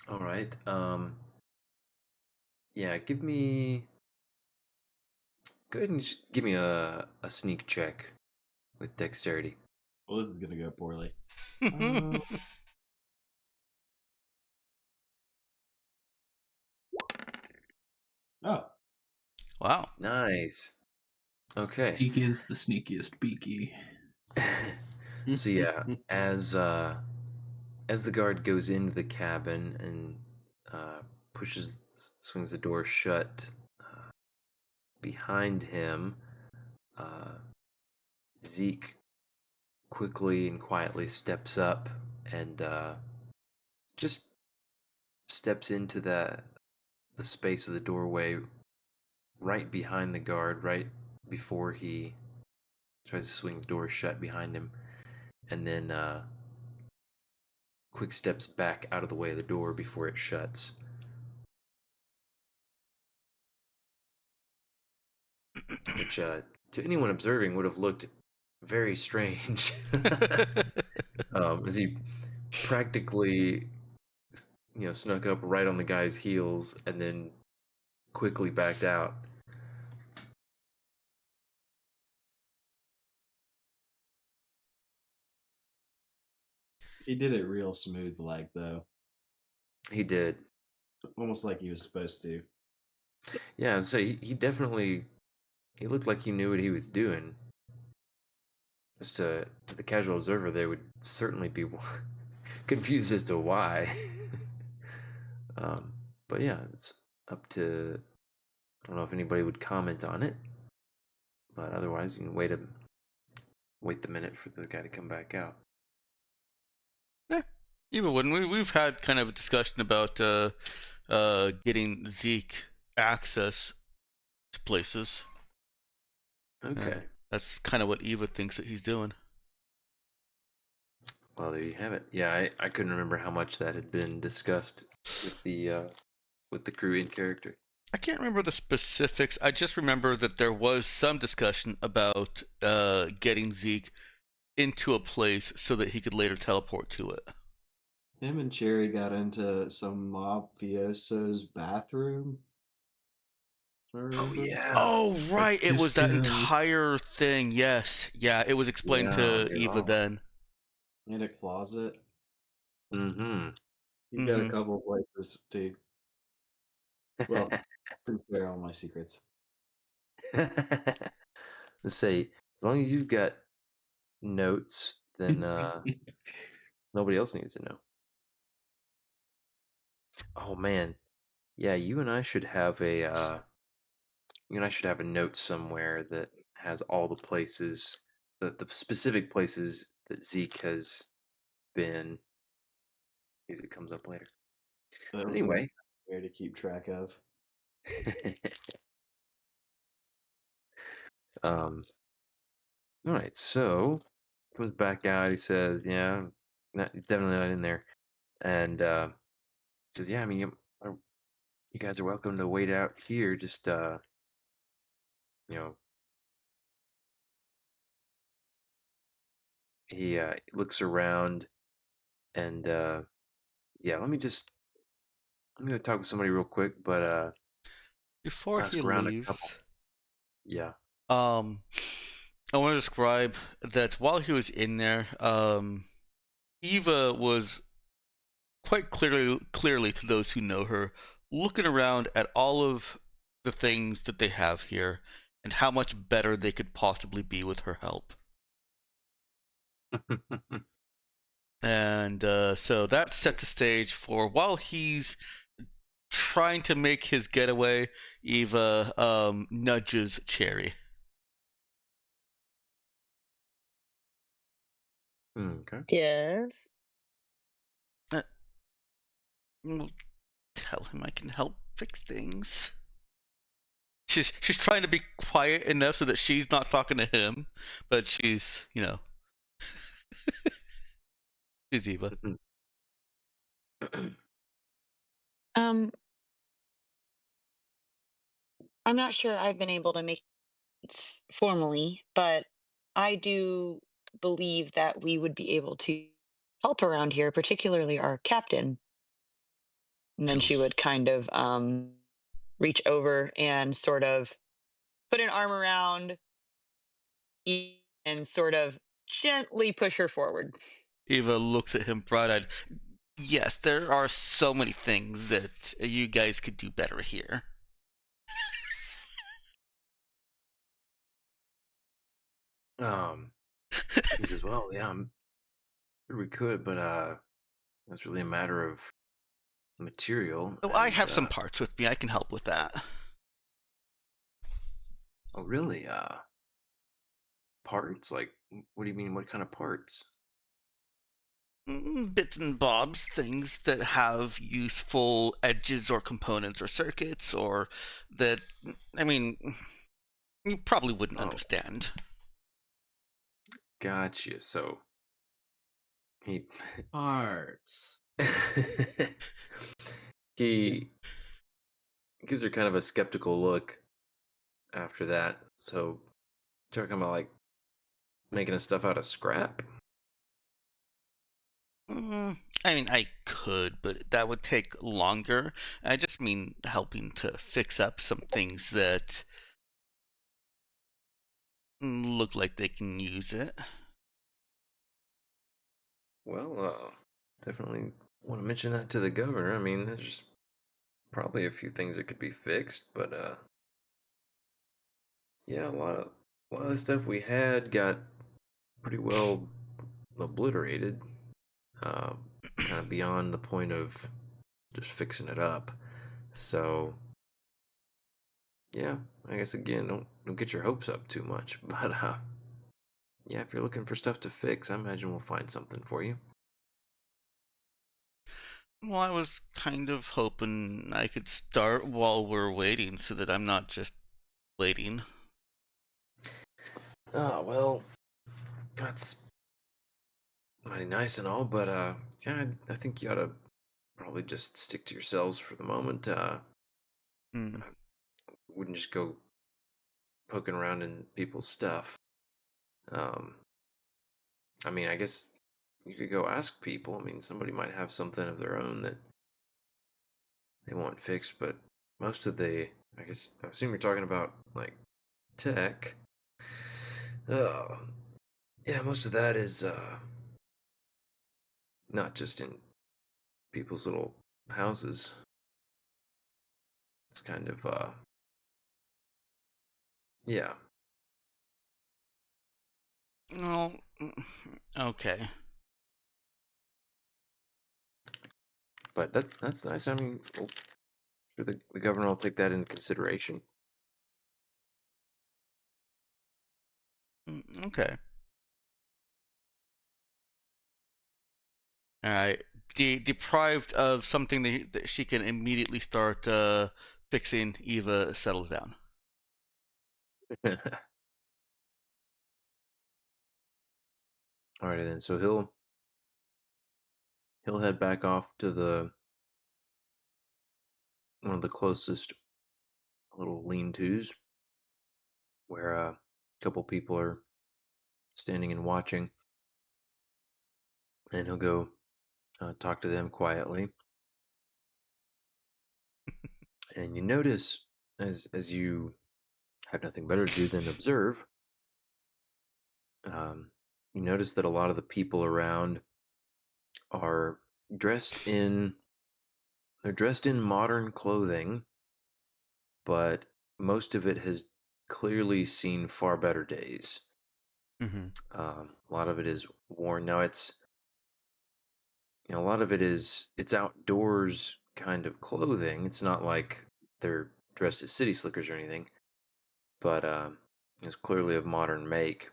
S1: All right. Yeah, go ahead and just give me a sneak check with dexterity.
S5: Well, this is gonna go poorly. Oh,
S3: Wow.
S1: Nice. Okay.
S6: Zeke is the sneakiest beaky.
S1: So yeah, as the guard goes into the cabin and swings the door shut behind him, Zeke quickly and quietly steps up and just steps into the space of the doorway right behind the guard, right before he tries to swing the door shut behind him, and then quick steps back out of the way of the door before it shuts. Which, to anyone observing, would have looked very strange. As he practically, snuck up right on the guy's heels and then quickly backed out.
S5: he did it real smooth, like though,
S1: He did.
S5: almost like he was supposed to.
S1: Yeah, so he definitely, he looked like he knew what he was doing. Just to the casual observer, they would certainly be confused as to why. But yeah, it's up to, I don't know if anybody would comment on it, but otherwise you can wait the minute for the guy to come back out.
S3: Yeah, even when we've had kind of a discussion about getting Zeke access to places.
S1: Okay.
S3: That's kind of what Eva thinks that he's doing.
S1: Well, there you have it. Yeah, I couldn't remember how much that had been discussed with the crew in character.
S3: I can't remember the specifics. I just remember that there was some discussion about getting Zeke into a place so that he could later teleport to it.
S5: Him and Cherry got into some mafioso's bathroom. if I
S1: Oh
S5: remember.
S1: yeah.
S3: Oh, right. It was that
S6: Discos.
S3: entire thing. Yes. Yeah, it was explained to
S1: Yeah,
S3: Eva
S1: yeah.
S3: then.
S5: And a closet.
S1: Mm-hmm.
S5: You got a
S3: Mhm.
S5: couple of places too. Well, to share all my secrets.
S1: Let's say, as long as you've got notes, then nobody else needs to know. Oh man, yeah, you and I should have a note somewhere that has all the places, the specific places that Zeke has been. Because it comes up later.
S5: That
S1: But
S5: would be
S1: anyway,
S5: fair to keep track of.
S1: all right. So comes back out. He says, "Yeah, definitely not in there." And says, "Yeah, I mean, you guys are welcome to wait out here. Just you know." He looks around and yeah. I'm gonna talk with somebody real quick, but
S3: Before
S1: I'll
S3: he
S1: ask around a couple.
S3: leaves,
S1: Yeah.
S3: I want to describe that while he was in there, Eva was quite clearly to those who know her, looking around at all of the things that they have here and how much better they could possibly be with her help. And so that set the stage for while he's trying to make his getaway, Eva nudges Cherry.
S1: Okay.
S4: Yes.
S3: Well, tell him I can help fix things. She's trying to be quiet enough so that she's not talking to him, but she's she's Eva.
S4: Um, I'm not sure I've been able to make it formally, but I do believe that we would be able to help around here, particularly our captain. And then she would kind of reach over and sort of put an arm around and sort of gently push her forward.
S3: Eva looks at him bright-eyed. Yes, there are so many things that you guys could do better here.
S1: He says, "Well, yeah, I'm sure we could, but it's really a matter of material."
S3: Oh, I
S1: And
S3: have some parts with me. I can help with that.
S1: oh, really? Parts? Like, what do you mean? What kind of parts?
S3: Bits and bobs, things that have useful edges or components or circuits, or that, I mean, you probably wouldn't
S1: Oh,
S3: understand.
S1: gotcha. So he
S2: Parts.
S1: he gives her kind of a skeptical look after that. So, talking about like making his stuff out of scrap.
S3: I mean, I could, but that would take longer. I just mean helping to fix up some things that look like they can use it.
S1: Well, definitely want to mention that to the governor. I mean, there's probably a few things that could be fixed, but yeah, a lot of the stuff we had got pretty well obliterated. Kind of beyond the point of just fixing it up. So, yeah, I guess again, don't get your hopes up too much. But yeah, if you're looking for stuff to fix, I imagine we'll find something for you.
S3: Well, I was kind of hoping I could start while we're waiting so that I'm not just waiting.
S1: Oh, well, that's mighty nice and all, but yeah, I think you ought to probably just stick to yourselves for the moment.
S3: Hmm.
S1: Wouldn't just go poking around in people's stuff. Um, I mean, I guess you could go ask people. I mean, somebody might have something of their own that they want fixed, but most of I guess, I assume you're talking about like tech. Uh, yeah, most of that is not just in people's little houses. It's kind of yeah.
S3: No. Okay.
S1: But that's nice. I mean, well, sure the governor will take that into consideration.
S3: Okay. All right. Deprived of something that she can immediately start fixing, Eva settles down.
S1: Alrighty then. So he'll head back off to one of the closest little lean-tos where a couple people are standing and watching, and he'll go talk to them quietly. And you notice, as you have nothing better to do than observe, you notice that a lot of the people around are dressed in they're dressed in modern clothing, but most of it has clearly seen far better days.
S3: Mm-hmm.
S1: A lot of it is worn. Now a lot of it it's outdoors kind of clothing. It's not like they're dressed as city slickers or anything, but it's clearly of modern make.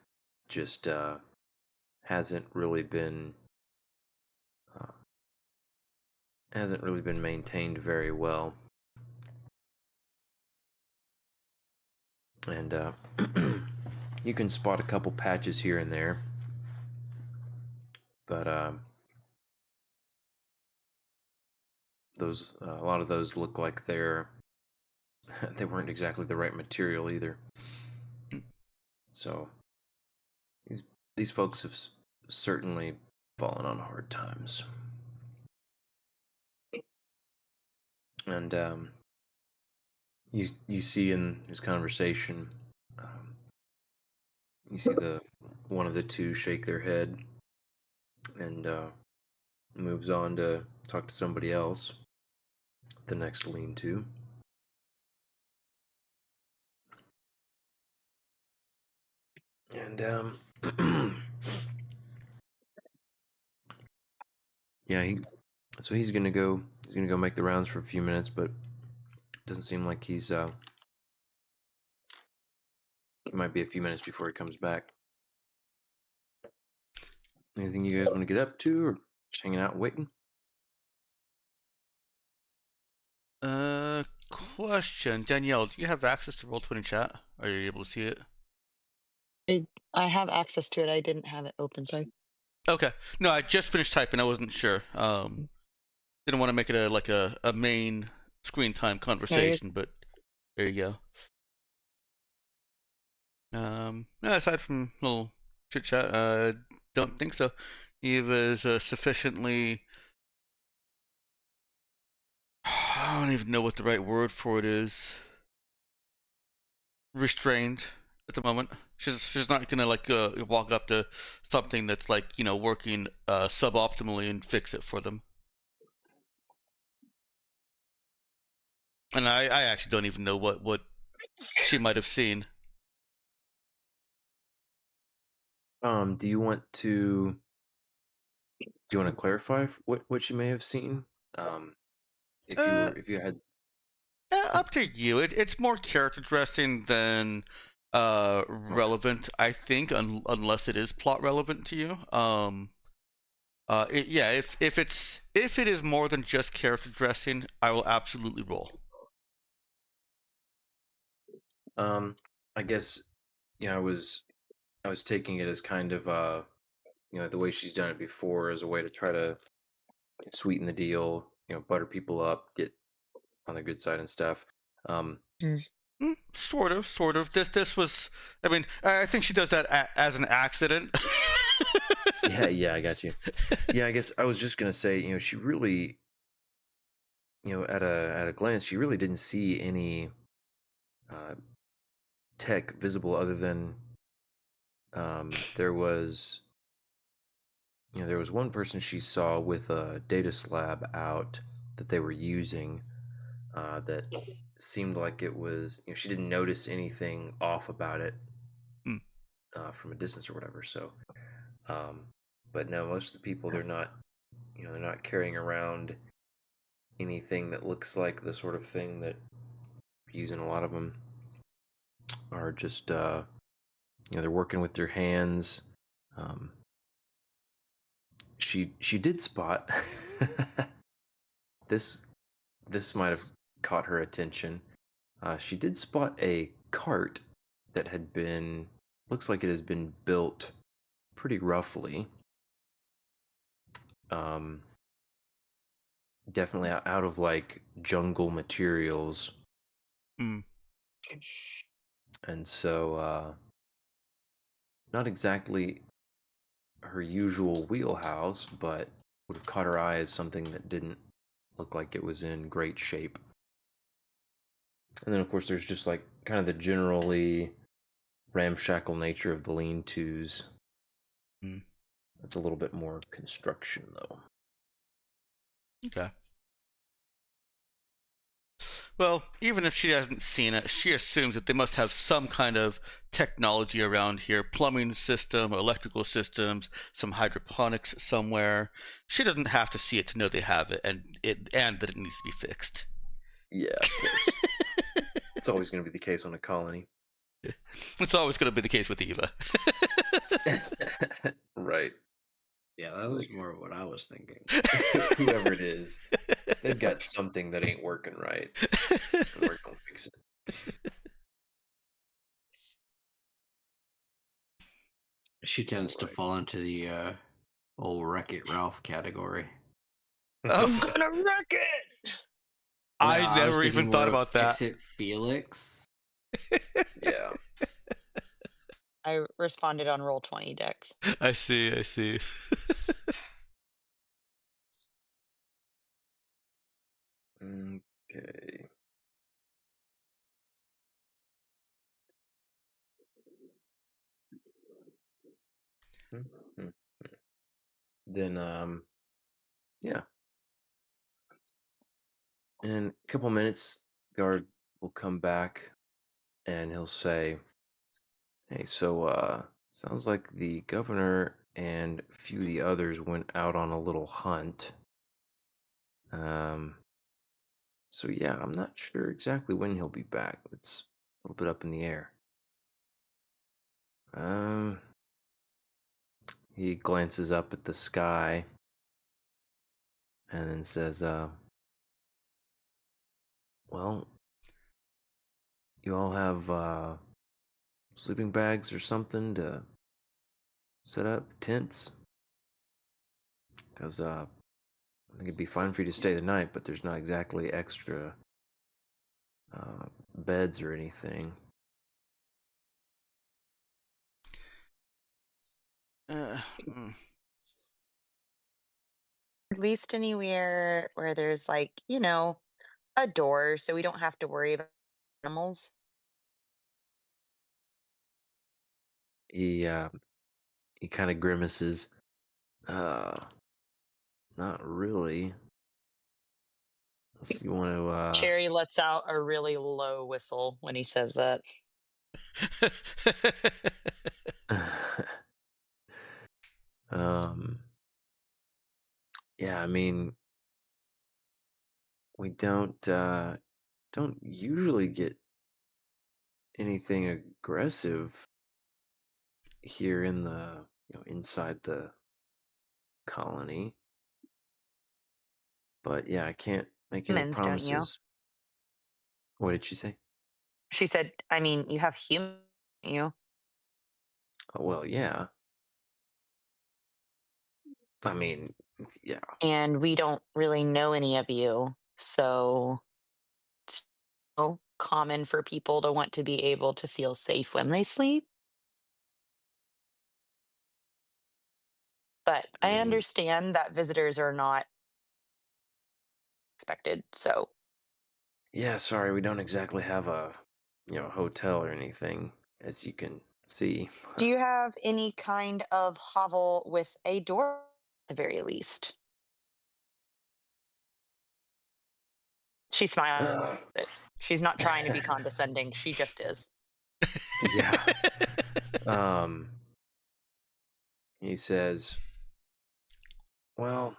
S1: Just hasn't really been uh, hasn't really been maintained very well. And you can spot a couple patches here and there, but a lot of those look like they weren't exactly the right material either. So these folks have certainly fallen on hard times. And you see in his conversation, you see the one of the two shake their head and moves on to talk to somebody else. The next lean-to. And yeah, so he's gonna go make the rounds for a few minutes, but it doesn't seem like it might be a few minutes before he comes back. Anything you guys want to get up to, or just hanging out and waiting?
S3: Question, Danielle, do you have access to Roll20 chat? Are you able to see it?
S4: I have access to it. I didn't have it open, sorry.
S3: Okay. No, I just finished typing. I wasn't sure. Didn't want to make it a main screen time conversation, but there you go. No, aside from a little chit chat, don't think so. Eve is sufficiently. I don't even know what the right word for it is. Restrained at the moment. She's not gonna walk up to something that's working suboptimally and fix it for them. And I actually don't even know what she might have seen.
S1: Do you want to clarify what she may have seen? If you had
S3: Up to you. It's more character dressing than relevant, I think, unless it is plot relevant to you. Yeah, if it is more than just character dressing, I will absolutely roll.
S1: I guess I was taking it as kind of the way she's done it before as a way to try to sweeten the deal, butter people up, get on the good side and stuff. Um,
S3: Sort of, sort of. This was. I mean, I think she does that as an accident.
S1: yeah, I got you. Yeah, I guess I was just gonna say, she really, at a glance, she really didn't see any uh, tech visible other than there was, there was one person she saw with a data slab out that they were using that seemed like it was, she didn't notice anything off about it
S3: Hmm.
S1: from a distance or whatever. So, but no, most of the people they're not, they're not carrying around anything that looks like the sort of thing that we're using. A lot of them are just, they're working with their hands. Um, she did spot this. This might have caught her attention. She did spot a cart that had been, looks like it has been built pretty roughly. Um, Definitely out of like jungle materials.
S3: Hmm.
S1: And so, not exactly her usual wheelhouse, but would have caught her eye as something that didn't look like it was in great shape. And then, of course, there's just like kind of the generally ramshackle nature of the lean-tos.
S3: Hmm.
S1: That's a little bit more construction, though.
S3: Okay. Well, even if she hasn't seen it, she assumes that they must have some kind of technology around here, plumbing system, electrical systems, some hydroponics somewhere. She doesn't have to see it to know they have it, and that it needs to be fixed.
S1: Yeah, of course. It's always going to be the case on a colony.
S3: It's always going to be the case with Eva.
S1: Right.
S2: Yeah, that was more what I was thinking.
S1: Whoever it is, they've got something that ain't working right. And we're going to fix it.
S2: She tends to
S1: Alright.
S2: fall into the old Wreck-It Ralph category.
S4: I'm
S3: Oh,
S4: gonna wreck it.
S3: I
S2: Yeah, was
S3: never
S2: thinking
S3: even thought
S2: more of
S3: about that.
S2: Fix-It Felix.
S1: Yeah.
S4: I responded on roll 20 Dex.
S3: I see, I see.
S1: Okay. Mhm. Then, yeah. In a couple minutes, guard will come back and he'll say, "Hey, so, sounds like the governor and a few of the others went out on a little hunt. Um, so yeah, I'm not sure exactly when he'll be back. It's a little bit up in the air." Um, he glances up at the sky and then says, well, you all have, sleeping bags or something to set up tents? Because, I think it'd be fine for you to stay the night, but there's not exactly extra, beds or anything.
S3: Hmm.
S4: At least anywhere where there's like, a door so we don't have to worry about animals.
S1: He, he kind of grimaces. Uh, Not really. Unless you want
S4: Cherry lets out a really low whistle when he says that.
S1: um, yeah, I mean, we don't usually get anything aggressive here in the, inside the colony. But yeah, I can't make any
S4: Humans, don't you?
S1: promises. What did she say?
S4: She said, I mean, you have human, you,
S1: Oh, well, yeah. I mean, yeah.
S4: and we don't really know any of you. So it's so common for people to want to be able to feel safe when they sleep. But
S1: I
S4: I
S1: mean,
S4: understand that visitors are not expected. So
S1: yeah, sorry, we don't exactly have a, hotel or anything, as you can see.
S4: do you have any kind of hovel with a door at the very least? She smiled.
S1: Uh,
S4: She's not trying to be condescending. She just is.
S1: yeah. Um, he says, well,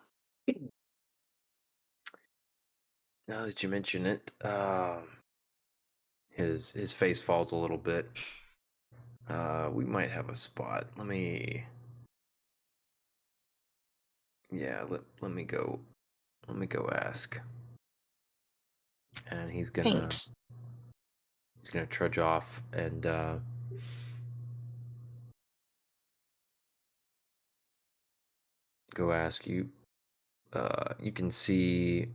S1: now that you mention it, his face falls a little bit. We might have a spot. Let me go ask. And he's gonna
S4: Thanks.
S1: trudge off and go ask you. You can see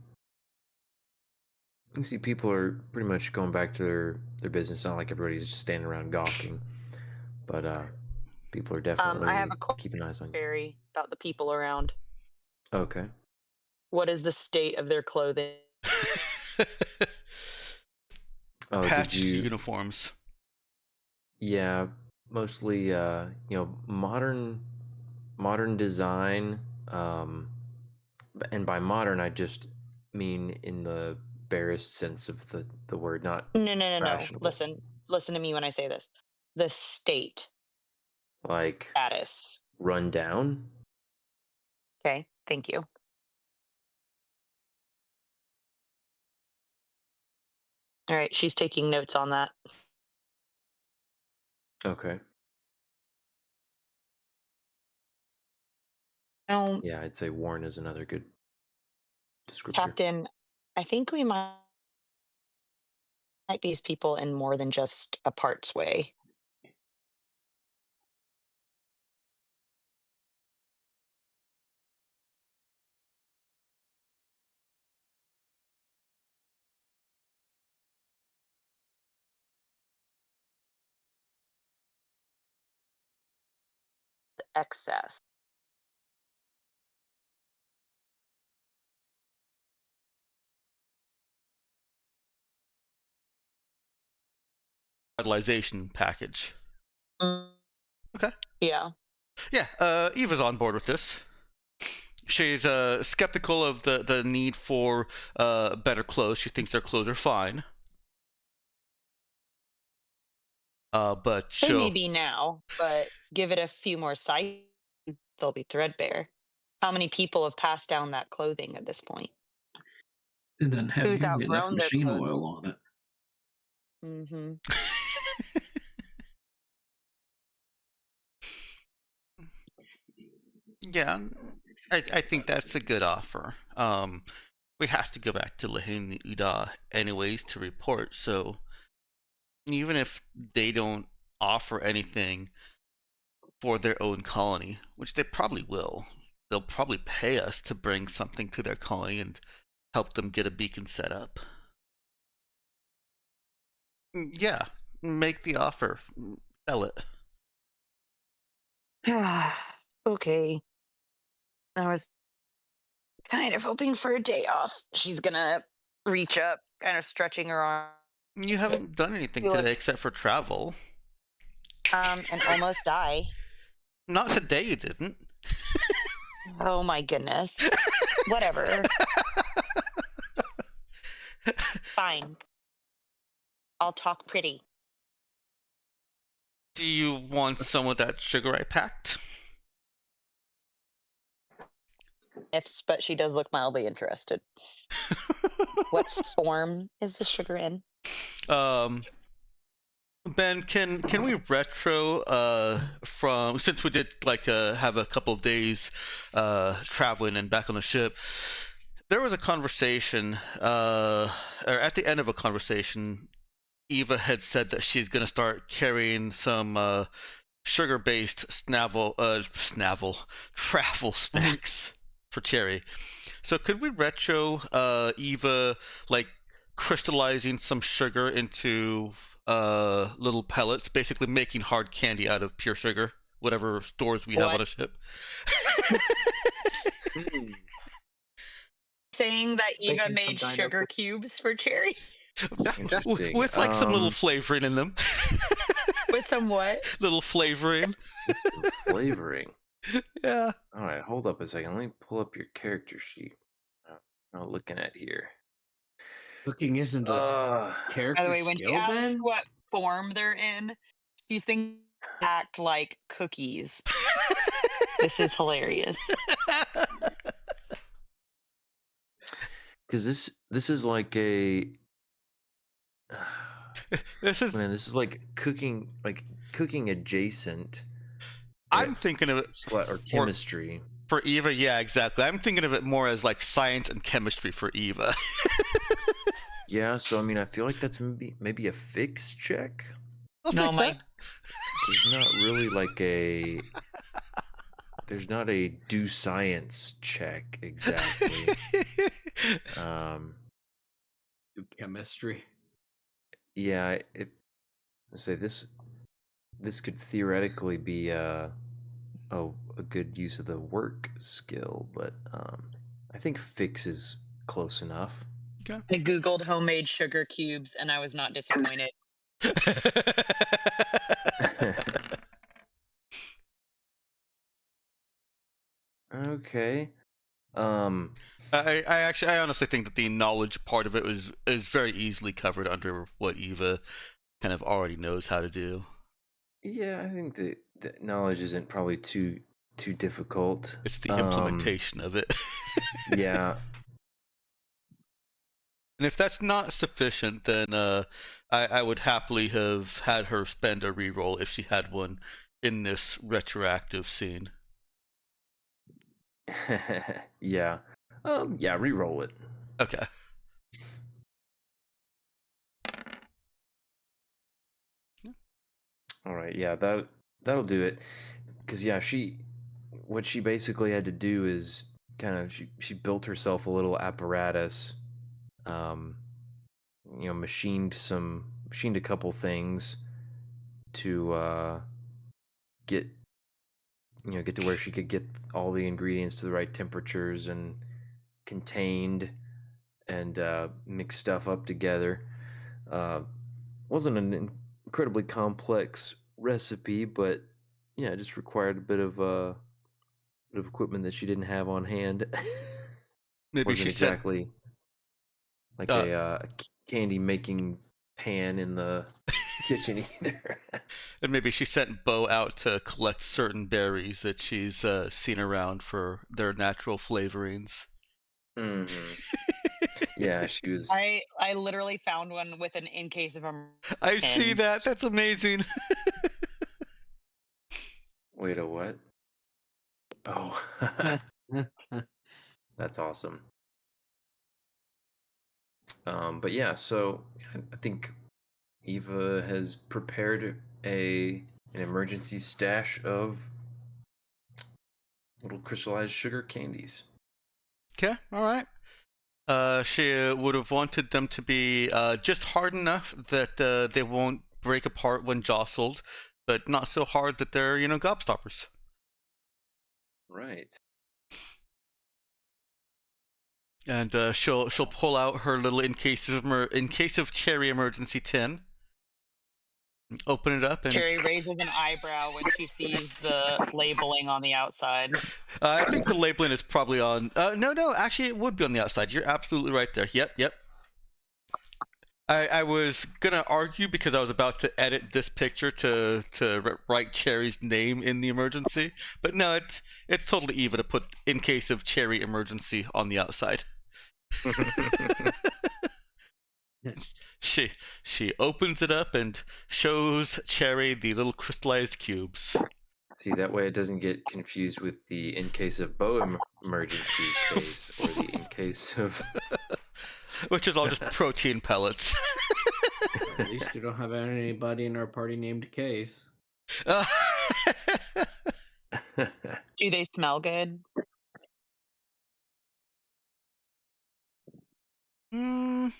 S1: people are pretty much going back to their business. Not like everybody's just standing around gawking, but people are definitely
S4: I have a question,
S1: keeping eyes on you.
S4: Barry, about the people around.
S1: Okay.
S4: What is the state of their clothing?
S1: Oh, did
S3: Patched
S1: you?
S3: uniforms.
S1: Yeah, mostly modern design. And by modern, I just mean in the barest sense of the word, not
S4: No.
S1: fashionable.
S4: Listen to me when I say this. The state
S1: Like
S4: status.
S1: run down.
S4: Okay, thank you. All right, she's taking notes on that.
S1: Okay. Yeah, I'd say worn is another good descriptor.
S4: Captain, I think we might these people in more than just a parts way. Excess.
S3: Revitalization package. Okay.
S4: Yeah.
S3: Yeah, Eva's on board with this. She's skeptical of the need for better clothes. She thinks their clothes are fine. But
S4: They may
S3: she'll.
S4: be now, but give it a few more cycles, they'll be threadbare. How many people have passed down that clothing at this point?
S6: It doesn't have
S4: Who's
S6: nearly enough
S4: outgrown their
S6: machine
S4: clothing?
S6: oil on it.
S4: Mm-hmm.
S3: Yeah, I think that's a good offer. We have to go back to Lahini Uda anyways to report, so even if they don't offer anything for their own colony, which they probably will, they'll probably pay us to bring something to their colony and help them get a beacon set up. Yeah, make the offer, sell it.
S4: Okay. I was kind of hoping for a day off. She's gonna reach up, kind of stretching her arm,
S3: You haven't done anything today except for travel.
S4: and almost die.
S3: Not today, you didn't.
S4: Oh my goodness. Whatever. Fine. I'll talk pretty.
S3: Do you want some of that sugar I packed?
S4: Ifs, but she does look mildly interested. What form is the sugar in?
S3: Ben, can we retro from, since we did like have a couple of days traveling and back on the ship, there was a conversation or at the end of a conversation, Eva had said that she's gonna start carrying some sugar-based travel snacks for Cherry. So could we retro Eva like crystallizing some sugar into little pellets, basically making hard candy out of pure sugar, whatever stores we have on a
S4: What?
S3: ship.
S4: Saying that Eva
S2: Making some
S4: made
S2: kind of-
S4: sugar cubes for Cherry
S1: Interesting.
S3: With like some little flavoring in them.
S4: with some what?
S3: Little flavoring.
S1: With some flavoring.
S3: Yeah.
S1: All right, hold up a second. Let me pull up your character sheet. I'm looking at here.
S2: Cooking isn't a
S1: Uh,
S2: character
S4: By the way, when she
S2: skill,
S4: asks
S2: Ben?
S4: what form they're in, she's thinking act like cookies. This is hilarious.
S1: because this is like a
S3: This is.
S1: man, this is like cooking adjacent
S3: I'm thinking of it
S1: or chemistry.
S3: for Eva. Yeah, exactly. I'm thinking of it more as like science and chemistry for Eva.
S1: Yeah, so I mean, I feel like that's maybe a fix check.
S3: I'll
S4: No,
S3: take
S4: my-
S3: that.
S1: There's not really like a. There's not a do science check exactly.
S2: Chemistry.
S1: Yeah, let's say this could theoretically be a good use of the work skill, but I think fix is close enough.
S4: I googled homemade sugar cubes and I was not disappointed.
S1: Okay.
S3: I honestly think that the knowledge part of it is very easily covered under what Eva kind of already knows how to do.
S1: Yeah, I think that the knowledge isn't probably too difficult.
S3: It's the implementation of it.
S1: Yeah.
S3: And if that's not sufficient, then I would happily have had her spend a reroll if she had one in this retroactive scene.
S1: Yeah. Yeah, re-roll it.
S3: Okay.
S1: All right, yeah, that'll do it. Cause yeah, what she basically had to do is kind of she built herself a little apparatus, machined a couple things to get to where she could get all the ingredients to the right temperatures and contained and mix stuff up together. Wasn't an incredibly complex recipe, but yeah, it just required a bit of equipment that she didn't have on hand.
S3: Maybe
S1: Wasn't
S3: she said,
S1: exactly like a candy making pan in the kitchen either.
S3: and maybe she sent Bo out to collect certain berries that she's seen around for their natural flavorings.
S1: Mhm. Yeah, she was.
S4: I literally found one with an in case of a.
S3: I see that. That's amazing.
S1: Wait, a what? Oh, that's awesome. But yeah, so I think Eva has prepared an emergency stash of little crystallized sugar candies.
S3: Okay, all right. She would have wanted them to be just hard enough that they won't break apart when jostled, but not so hard that they're, gobstoppers.
S1: Right.
S3: And she'll pull out her little in case of cherry emergency tin. Open it up and
S4: Cherry raises an eyebrow when she sees the labeling on the outside.
S3: I think the labeling is probably on. No, actually, it would be on the outside. You're absolutely right there. Yep. I was gonna argue because I was about to edit this picture to write Cherry's name in the emergency, but no, it's totally Eva to put in case of cherry emergency on the outside. She opens it up and shows Cherry the little crystallized cubes.
S1: See, that way it doesn't get confused with the in case of Bo emergency case or the in case of.
S3: Which is all just protein pellets.
S2: At least we don't have anybody in our party named Case.
S4: Do they smell good?
S3: Mm,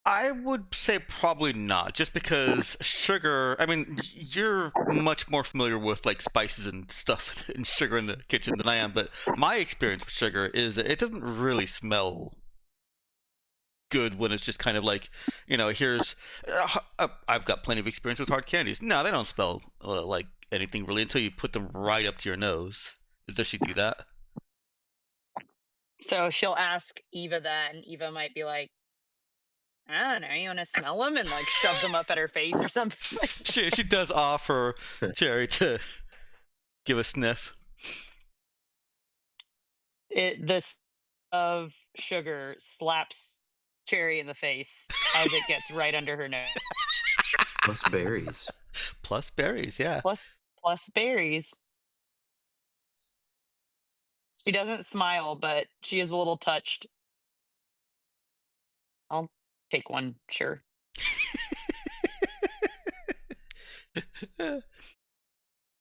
S3: I would say probably not, just because sugar. I mean, you're much more familiar with like spices and stuff and sugar in the kitchen than I am. But my experience with sugar is that it doesn't really smell good when it's just kind of like, here's. I've got plenty of experience with hard candies. No, they don't smell like anything really until you put them right up to your nose. Does she do that?
S4: So she'll ask Eva that, and Eva might be like, I don't know, you want to smell them? And like shoves them up at her face or something.
S3: She does offer Cherry to give a sniff.
S4: This of sugar slaps Cherry in the face as it gets right under her nose.
S1: Plus berries.
S3: Plus berries, yeah.
S4: Plus berries. She doesn't smile, but she is a little touched. I'll take one, sure.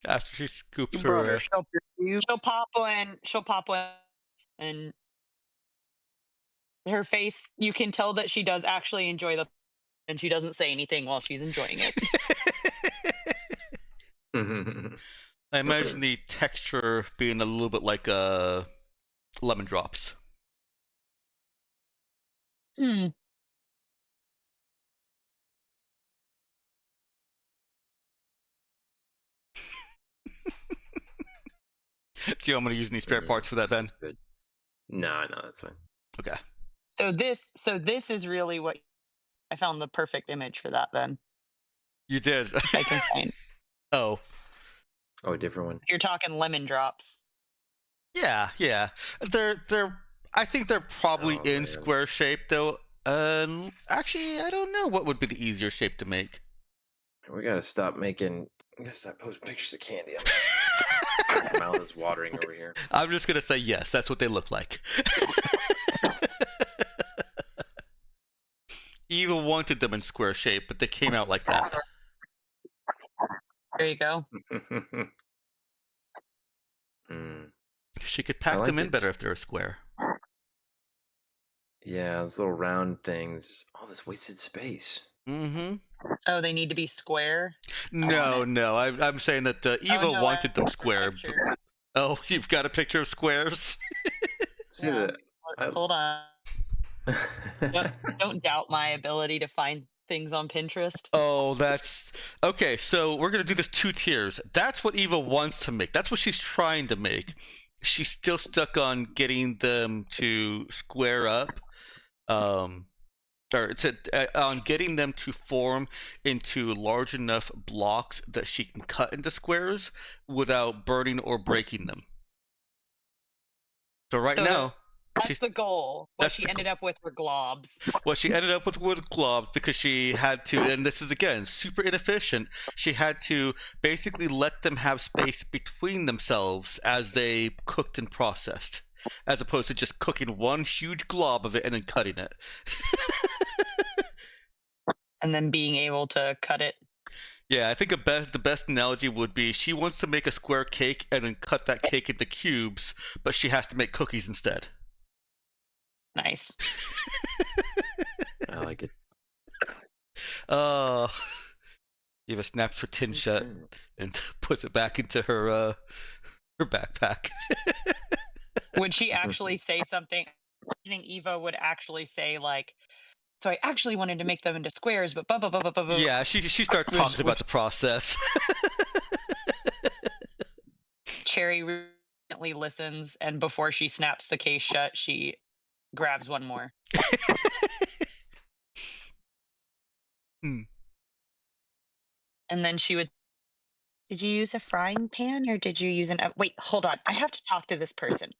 S3: After she scoops
S4: Brother,
S3: her.
S4: she'll pop one. She'll pop one, and her face. You can tell that she does actually enjoy and she doesn't say anything while she's enjoying it.
S3: I imagine the texture being a little bit like lemon drops.
S4: Hmm.
S3: Do you want me to use any spare parts for that, Ben?
S1: Sounds good. No, that's fine.
S3: Okay.
S4: So this is really what I found the perfect image for that. Then
S3: You did.
S4: I can find.
S3: Oh.
S1: Oh, a different one.
S4: If you're talking lemon drops.
S3: Yeah. They're. I think they're probably in
S1: man.
S3: square shape though. Actually, I don't know what would be the easier shape to make.
S1: We gotta stop making. I gotta stop posting pictures of candy. My mouth is watering over here.
S3: I'm just gonna say yes. That's what they look like. Eva wanted them in square shape, but they came out like that.
S4: There you go.
S3: She could pack
S1: like
S3: them in
S1: it.
S3: better if they were square.
S1: Yeah, those little round things. Oh, this wasted space.
S3: Mm-hmm.
S4: Oh, they need to be square.
S3: No. I'm saying that Eva
S4: no,
S3: wanted them
S4: I-
S3: square.
S4: Picture.
S3: Oh, you've got a picture of squares?
S1: See
S4: Yeah.
S1: the.
S4: Hold on. Don't doubt my ability to find things on Pinterest.
S3: Oh, that's okay. So we're gonna do this 2 tiers. That's what Eva wants to make. That's what she's trying to make. She's still stuck on getting them to square up, on getting them to form into large enough blocks that she can cut into squares without burning or breaking them. So right now.
S4: That's the goal. What she ended up with were globs.
S3: Well, she ended up with globs because she had to, and this is again super inefficient. She had to basically let them have space between themselves as they cooked and processed, as opposed to just cooking one huge glob of it and then cutting it.
S4: And then being able to cut it.
S3: Yeah, I think the best analogy would be she wants to make a square cake and then cut that cake into cubes, but she has to make cookies instead.
S4: Nice.
S1: I like it.
S3: Eva snaps her tin shut and puts it back into her backpack.
S4: Would she actually say something? I think Eva would actually say like, so I actually wanted to make them into squares, but blah, blah, blah, blah, blah, blah.
S3: Yeah, she starts talking about the process.
S4: Cherry recently listens, and before she snaps the case shut, she grabs one more. And then she would, did you use a frying pan or did you use an, wait, hold on. I have to talk to this person.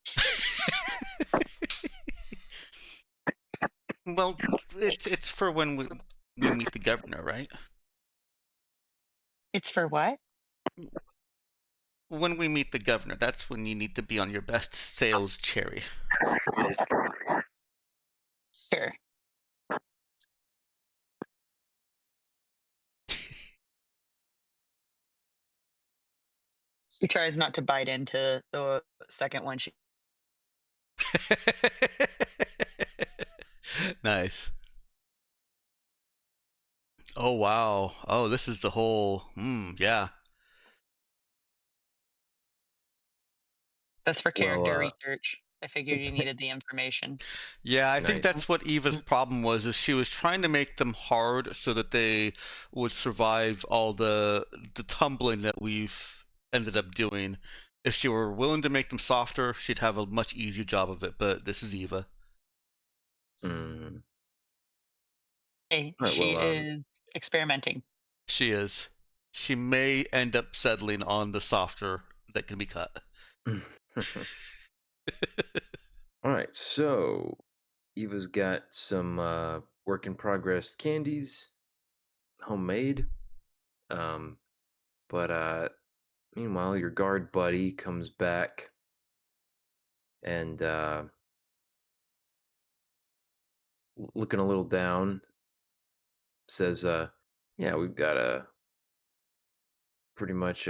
S3: Well, it's for when we meet the governor, right?
S4: It's for what?
S3: When we meet the governor, that's when you need to be on your best sales, Cherry.
S4: Sure. She tries not to bite into the second one. She
S3: Nice. Oh wow. Oh, this is the whole. Yeah.
S4: That's for character
S1: Well,
S4: research. I figured you needed the information.
S3: Yeah, I think
S1: nice.
S3: that's what Eva's problem was, is she was trying to make them hard so that they would survive all the tumbling that we've ended up doing. If she were willing to make them softer, she'd have a much easier job of it, but this is Eva.
S1: Mm.
S4: Hey,
S1: All right.
S4: she
S1: Well,
S4: is experimenting.
S3: She is. She may end up settling on the softer that can be cut.
S1: all right. So Eva's got some work in progress candies, homemade. But meanwhile, your guard buddy comes back and looking a little down, says, "Yeah, we've got a pretty much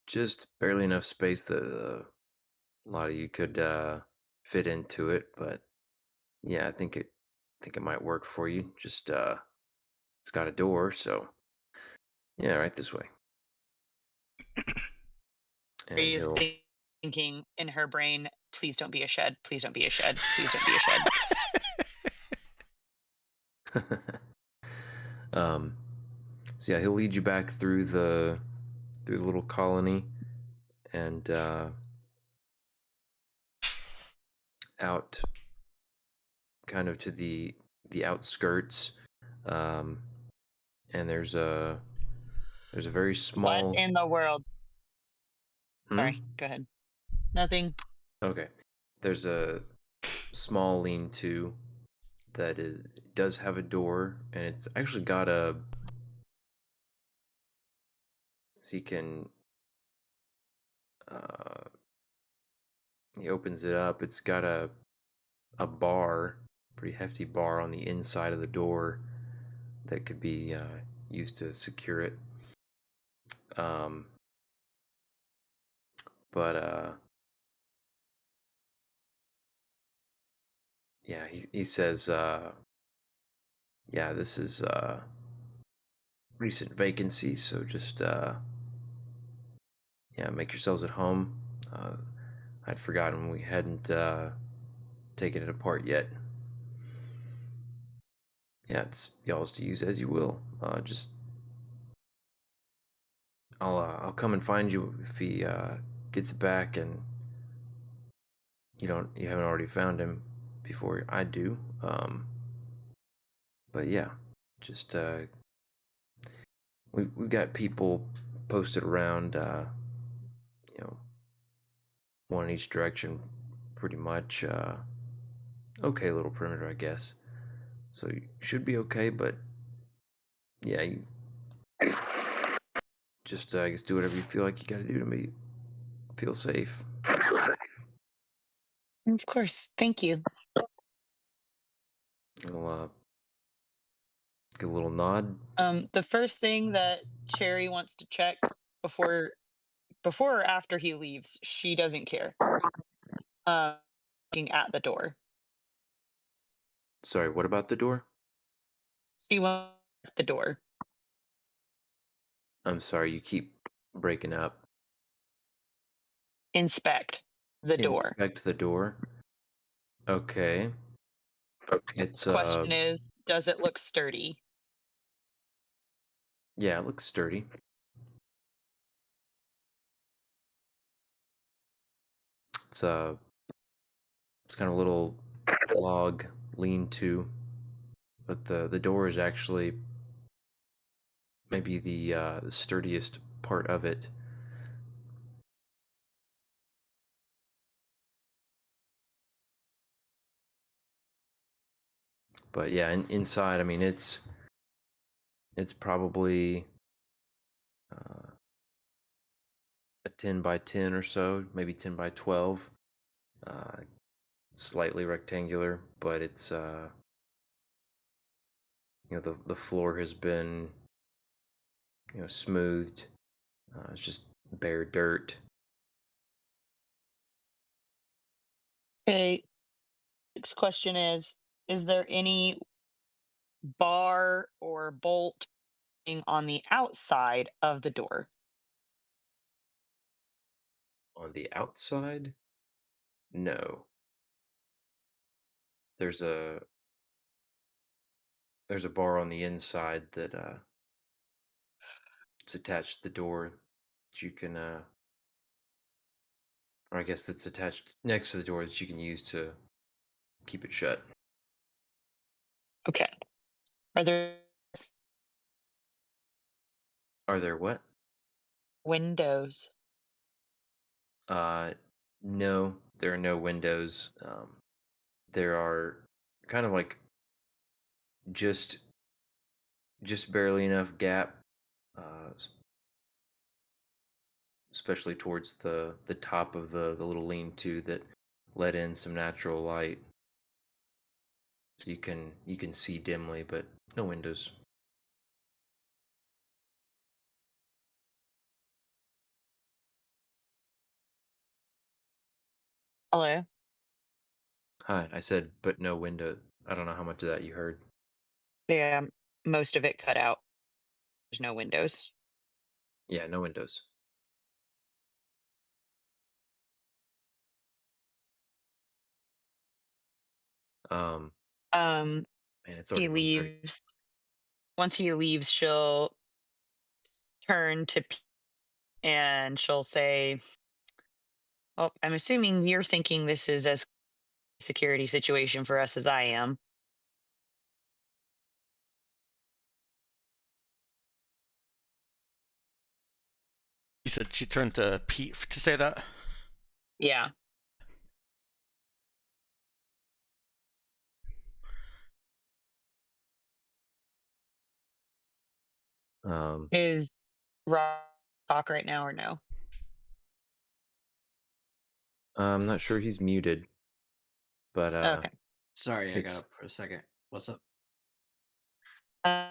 S1: just barely enough space that a lot of you could fit into it, but yeah, I think it might work for you. Just it's got a door, so yeah, right this way." And
S4: She is
S1: he'll
S4: thinking in her brain, please don't be a shed. Please don't be a shed. Please don't be a shed.
S1: um so yeah, he'll lead you back through the little colony and out kind of to the outskirts, um and there's a very
S4: What
S1: small
S4: in the world?
S1: Hmm?
S4: Sorry, go ahead. Nothing.
S1: Okay, there's a small lean-to that does have a door, and it's actually got a so you can uh he opens it up. It's got a bar, pretty hefty bar on the inside of the door that could be used to secure it. Um, but yeah, he says, yeah, this is recent vacancy, so just yeah, make yourselves at home. I'd forgotten we hadn't taken it apart yet. Yeah, it's y'all's to use as you will. Just I'll come and find you if he gets it back, and you haven't already found him before I do. But yeah, just we've got people posted around, you know, one in each direction, pretty much. Okay, little perimeter, I guess. So you should be okay, but yeah, you just I guess do whatever you feel like you got to do to me feel safe.
S4: Of course. Thank you.
S1: I'll give a little nod.
S4: The first thing that Cherry wants to check before or after he leaves, she doesn't care. Looking at the door.
S1: Sorry, what about the door?
S4: She wants the door.
S1: I'm sorry, you keep breaking up.
S4: Inspect the door.
S1: Inspect the door. Okay. It's
S4: Question is, does it look sturdy?
S1: yeah, it looks sturdy. It's it's kind of a little log lean-to, but the door is actually maybe the sturdiest part of it. But yeah, inside, I mean, it's probably a 10 by 10 or so, maybe 10 by 12. Uh, Slightly rectangular, but it's the floor has been smoothed. It's just bare dirt.
S4: Okay. Next question is there any bar or bolt on the outside of the door?
S1: On the outside, no. There's a there's a bar on the inside that it's attached to the door that you can or I guess that's attached next to the door that you can use to keep it shut.
S4: Okay. Are there
S1: Are there what?
S4: windows?
S1: Uh, no, there are no windows. There are kind of like just just barely enough gap, especially towards the top of the little lean-to that let in some natural light, so you can see dimly, but no windows.
S4: Hello?
S1: Hi, I said, but no window. I don't know how much of that you heard.
S4: Yeah, most of it cut out. There's no windows.
S1: Yeah, no windows. Um,
S4: Um,
S1: man, it's
S4: he
S1: already 1:30.
S4: leaves. Once he leaves, she'll turn to and she'll say, "Well, I'm assuming you're thinking this is as security situation for us as I am."
S3: You said she turned to Pete to say that?
S4: Yeah.
S1: Um,
S4: Is Rock talk right now or no?
S1: I'm not sure he's muted, but
S4: Okay.
S2: Sorry, I got
S1: it's
S2: up for a second. What's up?
S4: Uh,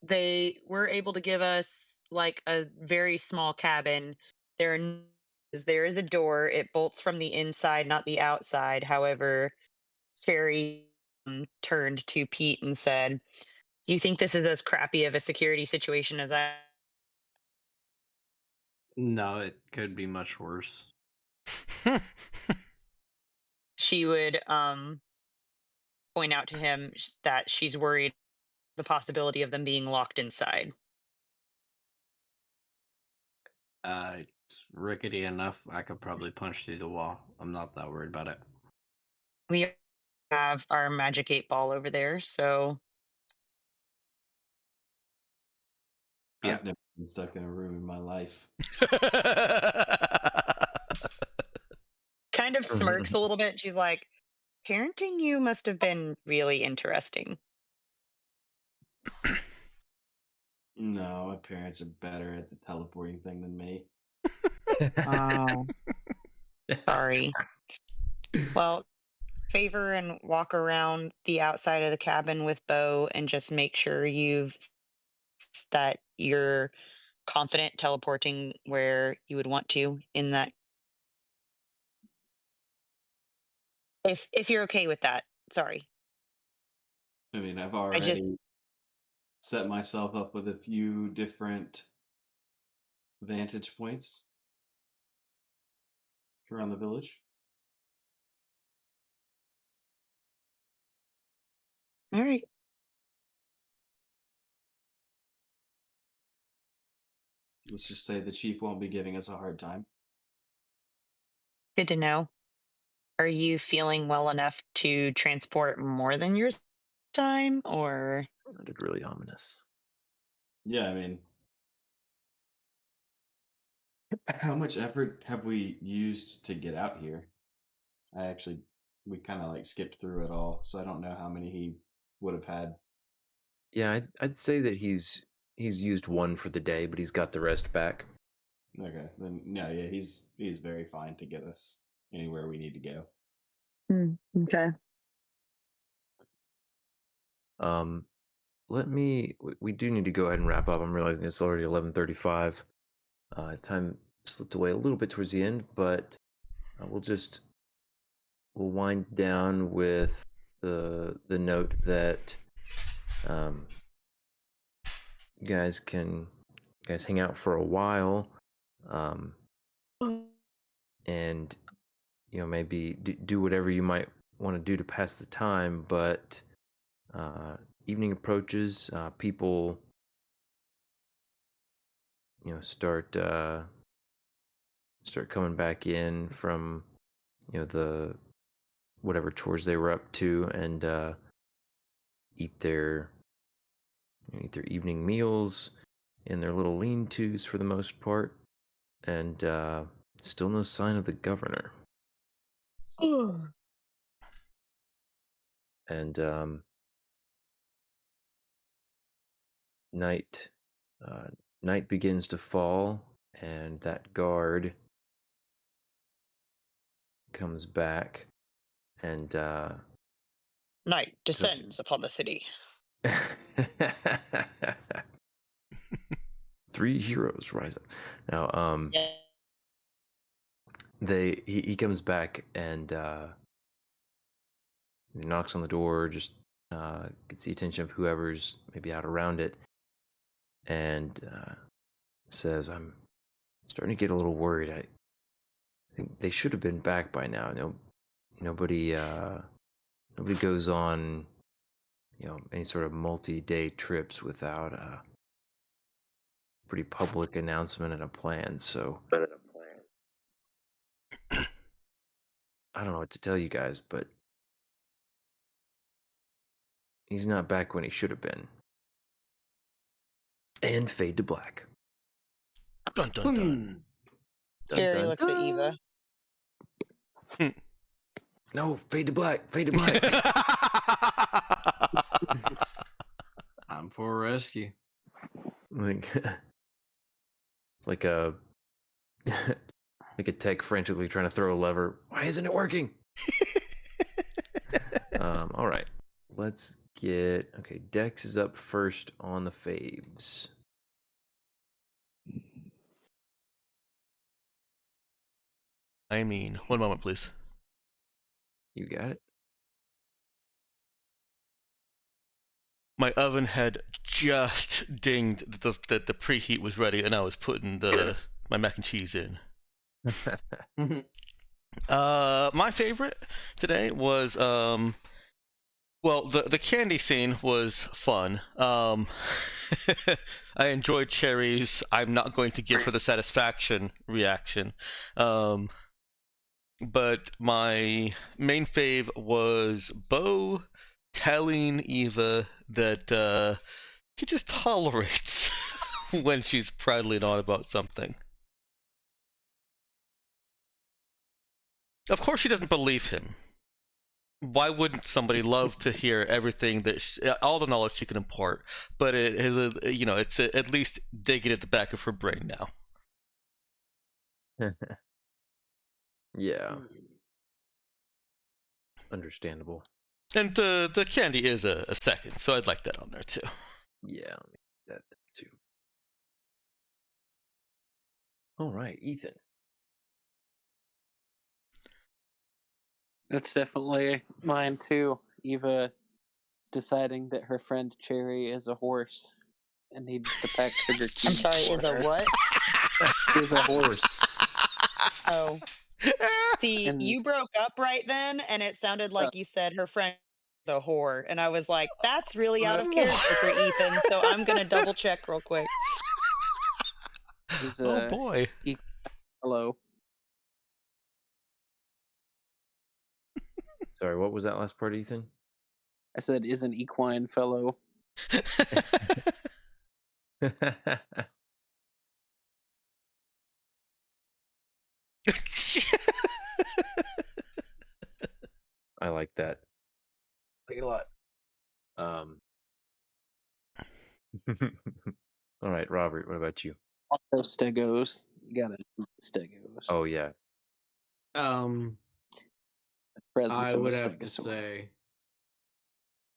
S4: they were able to give us like a very small cabin. There is a door. It bolts from the inside, not the outside. However, Sherry turned to Pete and said, "Do you think this is as crappy of a security situation as I?"
S2: No, it could be much worse.
S4: She would point out to him that she's worried the possibility of them being locked inside.
S2: It's rickety enough. I could probably punch through the wall. I'm not that worried about it.
S4: We have our magic 8 ball over there, so
S2: Yeah.
S5: I've never been stuck in a room in my life.
S4: kind of smirks a little bit. And she's like, "Parenting you must have been really interesting."
S5: No, my parents are better at the teleporting thing than me.
S4: Oh, sorry. Well, favor and walk around the outside of the cabin with Bo and just make sure that you're confident teleporting where you would want to in that, if you're okay with that. Sorry.
S5: I mean, I've
S4: I just
S5: already set myself up with a few different vantage points around the village.
S4: all right.
S5: Let's just say the chief won't be giving us a hard time.
S4: Good to know. Are you feeling well enough to transport more than your time or
S1: sounded really ominous.
S5: Yeah, I mean, how much effort have we used to get out here? We kind of like skipped through it all, so I don't know how many he would have had.
S1: Yeah, I'd say that he's used one for the day, but he's got the rest back.
S5: Okay, then no, yeah, he's very fine to get us anywhere we need to go.
S4: Okay.
S1: Um, we do need to go ahead and wrap up. I'm realizing it's already 11:35. Time slipped away a little bit towards the end, but we'll wind down with the note that you guys hang out for a while, and maybe do whatever you might want to do to pass the time. But evening approaches, people start coming back in from the whatever chores they were up to, and eat their evening meals in their little lean-tos for the most part, and still no sign of the governor. And night begins to fall, and that guard comes back, and
S4: Night descends upon the city.
S1: 3 heroes rise up. Now,
S4: Yeah.
S1: he comes back, and he knocks on the door, just gets the attention of whoever's maybe out around it, and says, "I'm starting to get a little worried. I think they should have been back by now. Nobody goes on, any sort of multi-day trips without a pretty public announcement and a plan. So I don't know what to tell you guys, but he's not back when he should have been." And fade to black.
S3: Dun dun dun.
S4: Jerry looks at Eva.
S1: No, fade to black. Fade to black.
S2: Time for a rescue.
S1: Like, it's like a tech frantically trying to throw a lever. Why isn't it working? All right, let's get Dex is up first on the faves.
S3: I mean, one moment, please.
S1: You got it.
S3: My oven had just dinged that the preheat was ready, and I was putting my mac and cheese in. My favorite today was well, the candy scene was fun. I enjoyed Cherry's "I'm not going to give her the satisfaction" reaction. But my main fave was Bo telling Eva that he just tolerates when she's prattling on about something. Of course she doesn't believe him. Why wouldn't somebody love to hear everything all the knowledge she can impart? But it is, it's at least digging at the back of her brain now.
S1: Yeah, it's understandable.
S3: And the candy is a second, so I'd like that on there too.
S1: Yeah, I'll make that too. All right, Ethan.
S7: That's definitely mine too. Eva deciding that her friend Cherry is a horse and needs to pack sugar
S4: I'm
S7: cubes.
S4: sorry,
S7: for
S4: is a
S7: her.
S4: what?
S7: Is a horse.
S4: Oh. See,
S7: And-
S4: you broke up right then, and it sounded like you said her friend is a whore. And I was like, that's really out of character for Ethan. So I'm going to double check real quick.
S7: Is
S3: Oh boy.
S7: Hello.
S1: Sorry, what was that last part, Ethan?
S7: I said is an equine fellow.
S1: I like that. Like it a lot. All right, Robert, what about you?
S7: Also stegos. You gotta stegos.
S1: Oh yeah.
S7: Presence
S2: I
S7: of
S2: would
S7: a
S2: have to
S7: stegosaur.
S2: say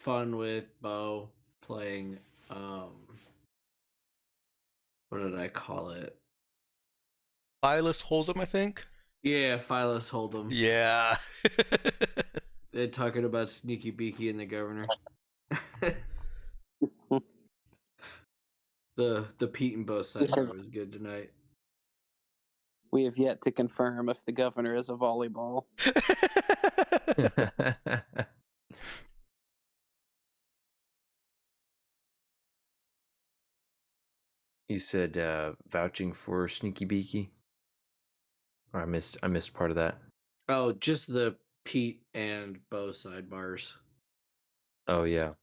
S2: fun with Bo playing what did I call it?
S3: Phyllis Hold'em, I think.
S2: Yeah, Phyllis Hold'em.
S3: Yeah.
S2: They're talking about Sneaky Beaky and the governor. the Pete and Bo sidebar was good tonight.
S7: We have yet to confirm if the governor is a volleyball.
S1: You said vouching for Sneaky Beaky? Or I missed part of that.
S2: Oh, just the Pete and Bo sidebars.
S1: Oh yeah.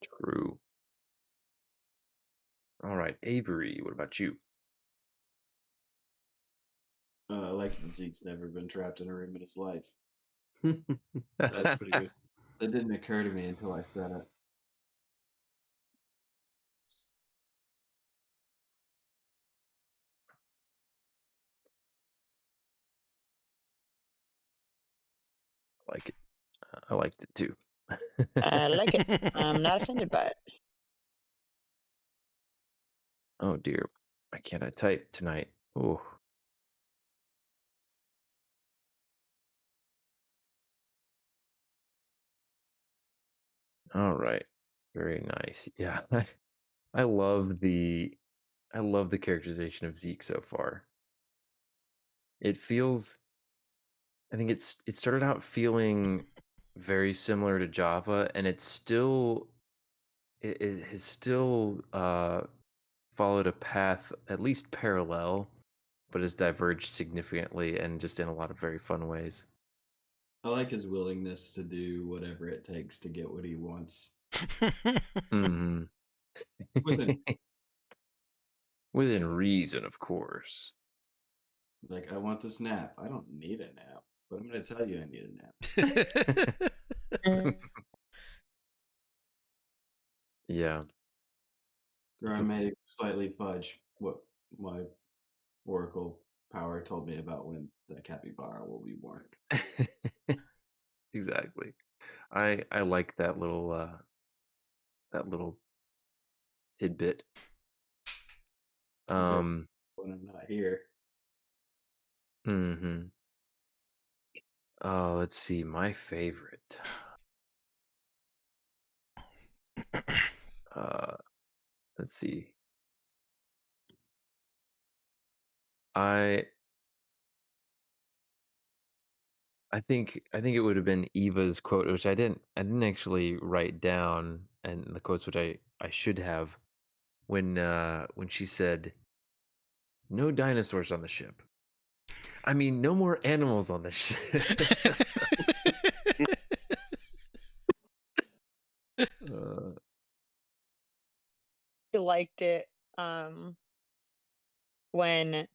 S1: True. All right, Avery, what about you?
S5: I like that Zeke's never been trapped in a room in his life. That's pretty good. That didn't occur to me until I said it.
S1: Like it. I liked it too.
S4: I like it. I'm not offended by it.
S1: Oh dear. Why can't I type tonight? Oh. All right. Very nice. Yeah. I love the characterization of Zeke so far. It feels I think it started out feeling very similar to Java, and it has still followed a path at least parallel, but has diverged significantly and just in a lot of very fun ways.
S5: I like his willingness to do whatever it takes to get what he wants.
S1: Hmm.
S5: Within,
S1: Within reason, of course.
S5: like, I want this nap. I don't need a nap, but I'm going to tell you I need a nap.
S1: Yeah.
S5: Or
S1: It's
S5: I
S1: a-
S5: may slightly fudge what my oracle power told me about when the capybara will be born.
S1: Exactly. I like that little tidbit.
S5: When I'm not here.
S1: Mm-hmm. Oh, let's see. My favorite. Let's see. I think it would have been Eva's quote, which I didn't actually write down, and the quotes which I should have, when she said, "No dinosaurs on the ship." I mean, no more animals on the ship.
S4: I liked it when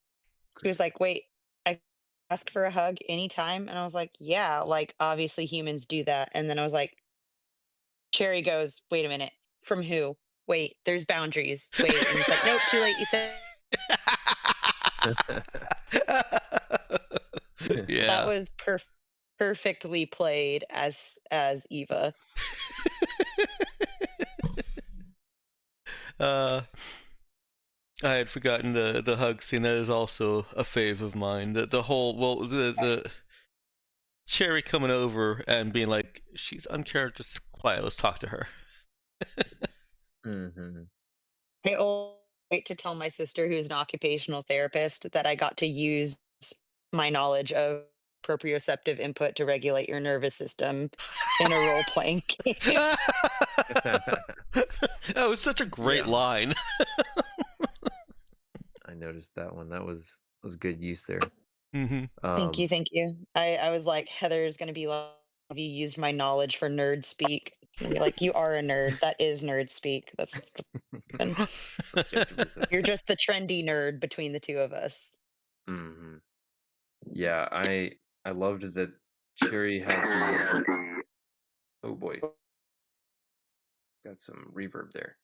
S4: she was like, "Wait, I ask for a hug anytime," and I was like, "Yeah, like obviously humans do that." And then I was like, Cherry goes, "Wait a minute, from who? Wait, there's boundaries. Wait," and it's like, "Nope, too late. You said." That
S3: Yeah.
S4: was perfectly played as Eva.
S3: I had forgotten the hug scene. That is also a fave of mine. The whole the Cherry coming over and being like, she's uncharacteristic quiet. Let's talk to her.
S1: Mm-hmm.
S4: I always wait to tell my sister, who's an occupational therapist, that I got to use my knowledge of proprioceptive input to regulate your nervous system in a role playing game.
S3: That was such a great
S1: Yeah.
S3: line.
S1: I noticed that one. That was good use there.
S3: Mm-hmm.
S4: Thank you. I was like, Heather's gonna be like, "Have you used my knowledge for nerd speak?" And be like, "You are a nerd. That is nerd speak. That's and
S1: Objectively so.
S4: you're just the trendy nerd between the two of us."
S1: Mm-hmm. Yeah, I loved that Cherry had the. Oh boy, got some reverb there.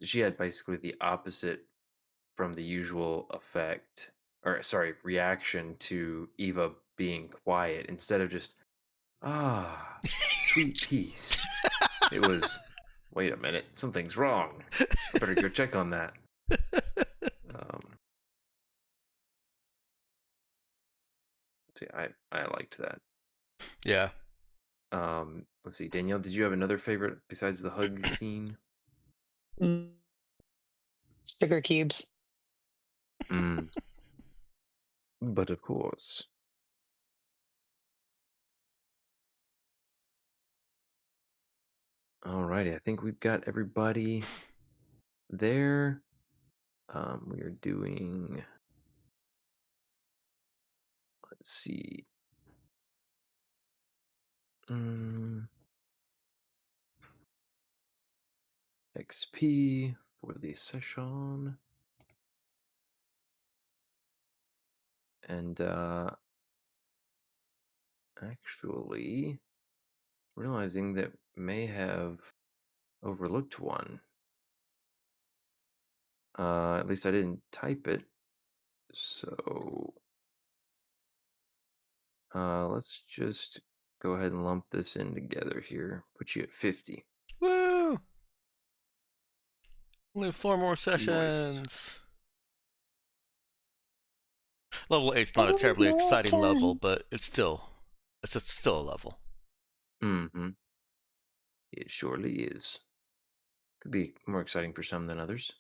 S1: She had basically the opposite from the usual effect, or sorry, reaction to Eva being quiet. Instead of just sweet peace, it was wait a minute, something's wrong. I better go check on that. See, I liked that.
S3: Yeah.
S1: Let's see, Danielle, did you have another favorite besides the hug scene?
S4: Sticker cubes.
S1: Mm. But of course. Alrighty, I think we've got everybody there. We are doing. Let's see. XP for the session. And actually realizing that may have overlooked one. At least I didn't type it. So let's just go ahead and lump this in together here. Put you at 50.
S3: Woo! Only 4 more
S1: Nice.
S3: sessions. Level 8's not a terribly exciting level, but it's still a level.
S1: Mm-hmm. It surely is. Could be more exciting for some than others.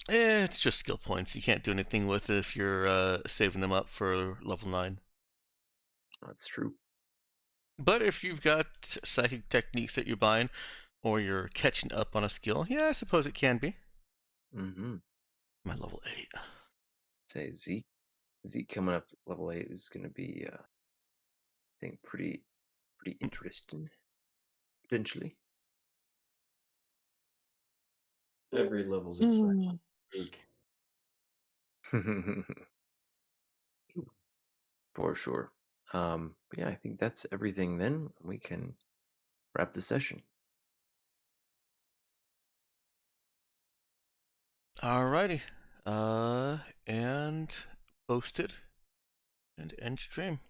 S3: It's just skill points. You can't do anything with it if you're saving them up for level 9.
S1: That's true.
S3: But if you've got psychic techniques that you're buying, or you're catching up on a skill, yeah, I suppose it can be.
S1: Mm-hmm.
S3: My level 8.
S1: Say Zeke coming up level 8 is going to be, I think, pretty interesting, potentially.
S5: Every level's exciting. Big.
S1: For sure. But yeah, I think that's everything then. We can wrap the session.
S3: Alrighty. And posted and end stream.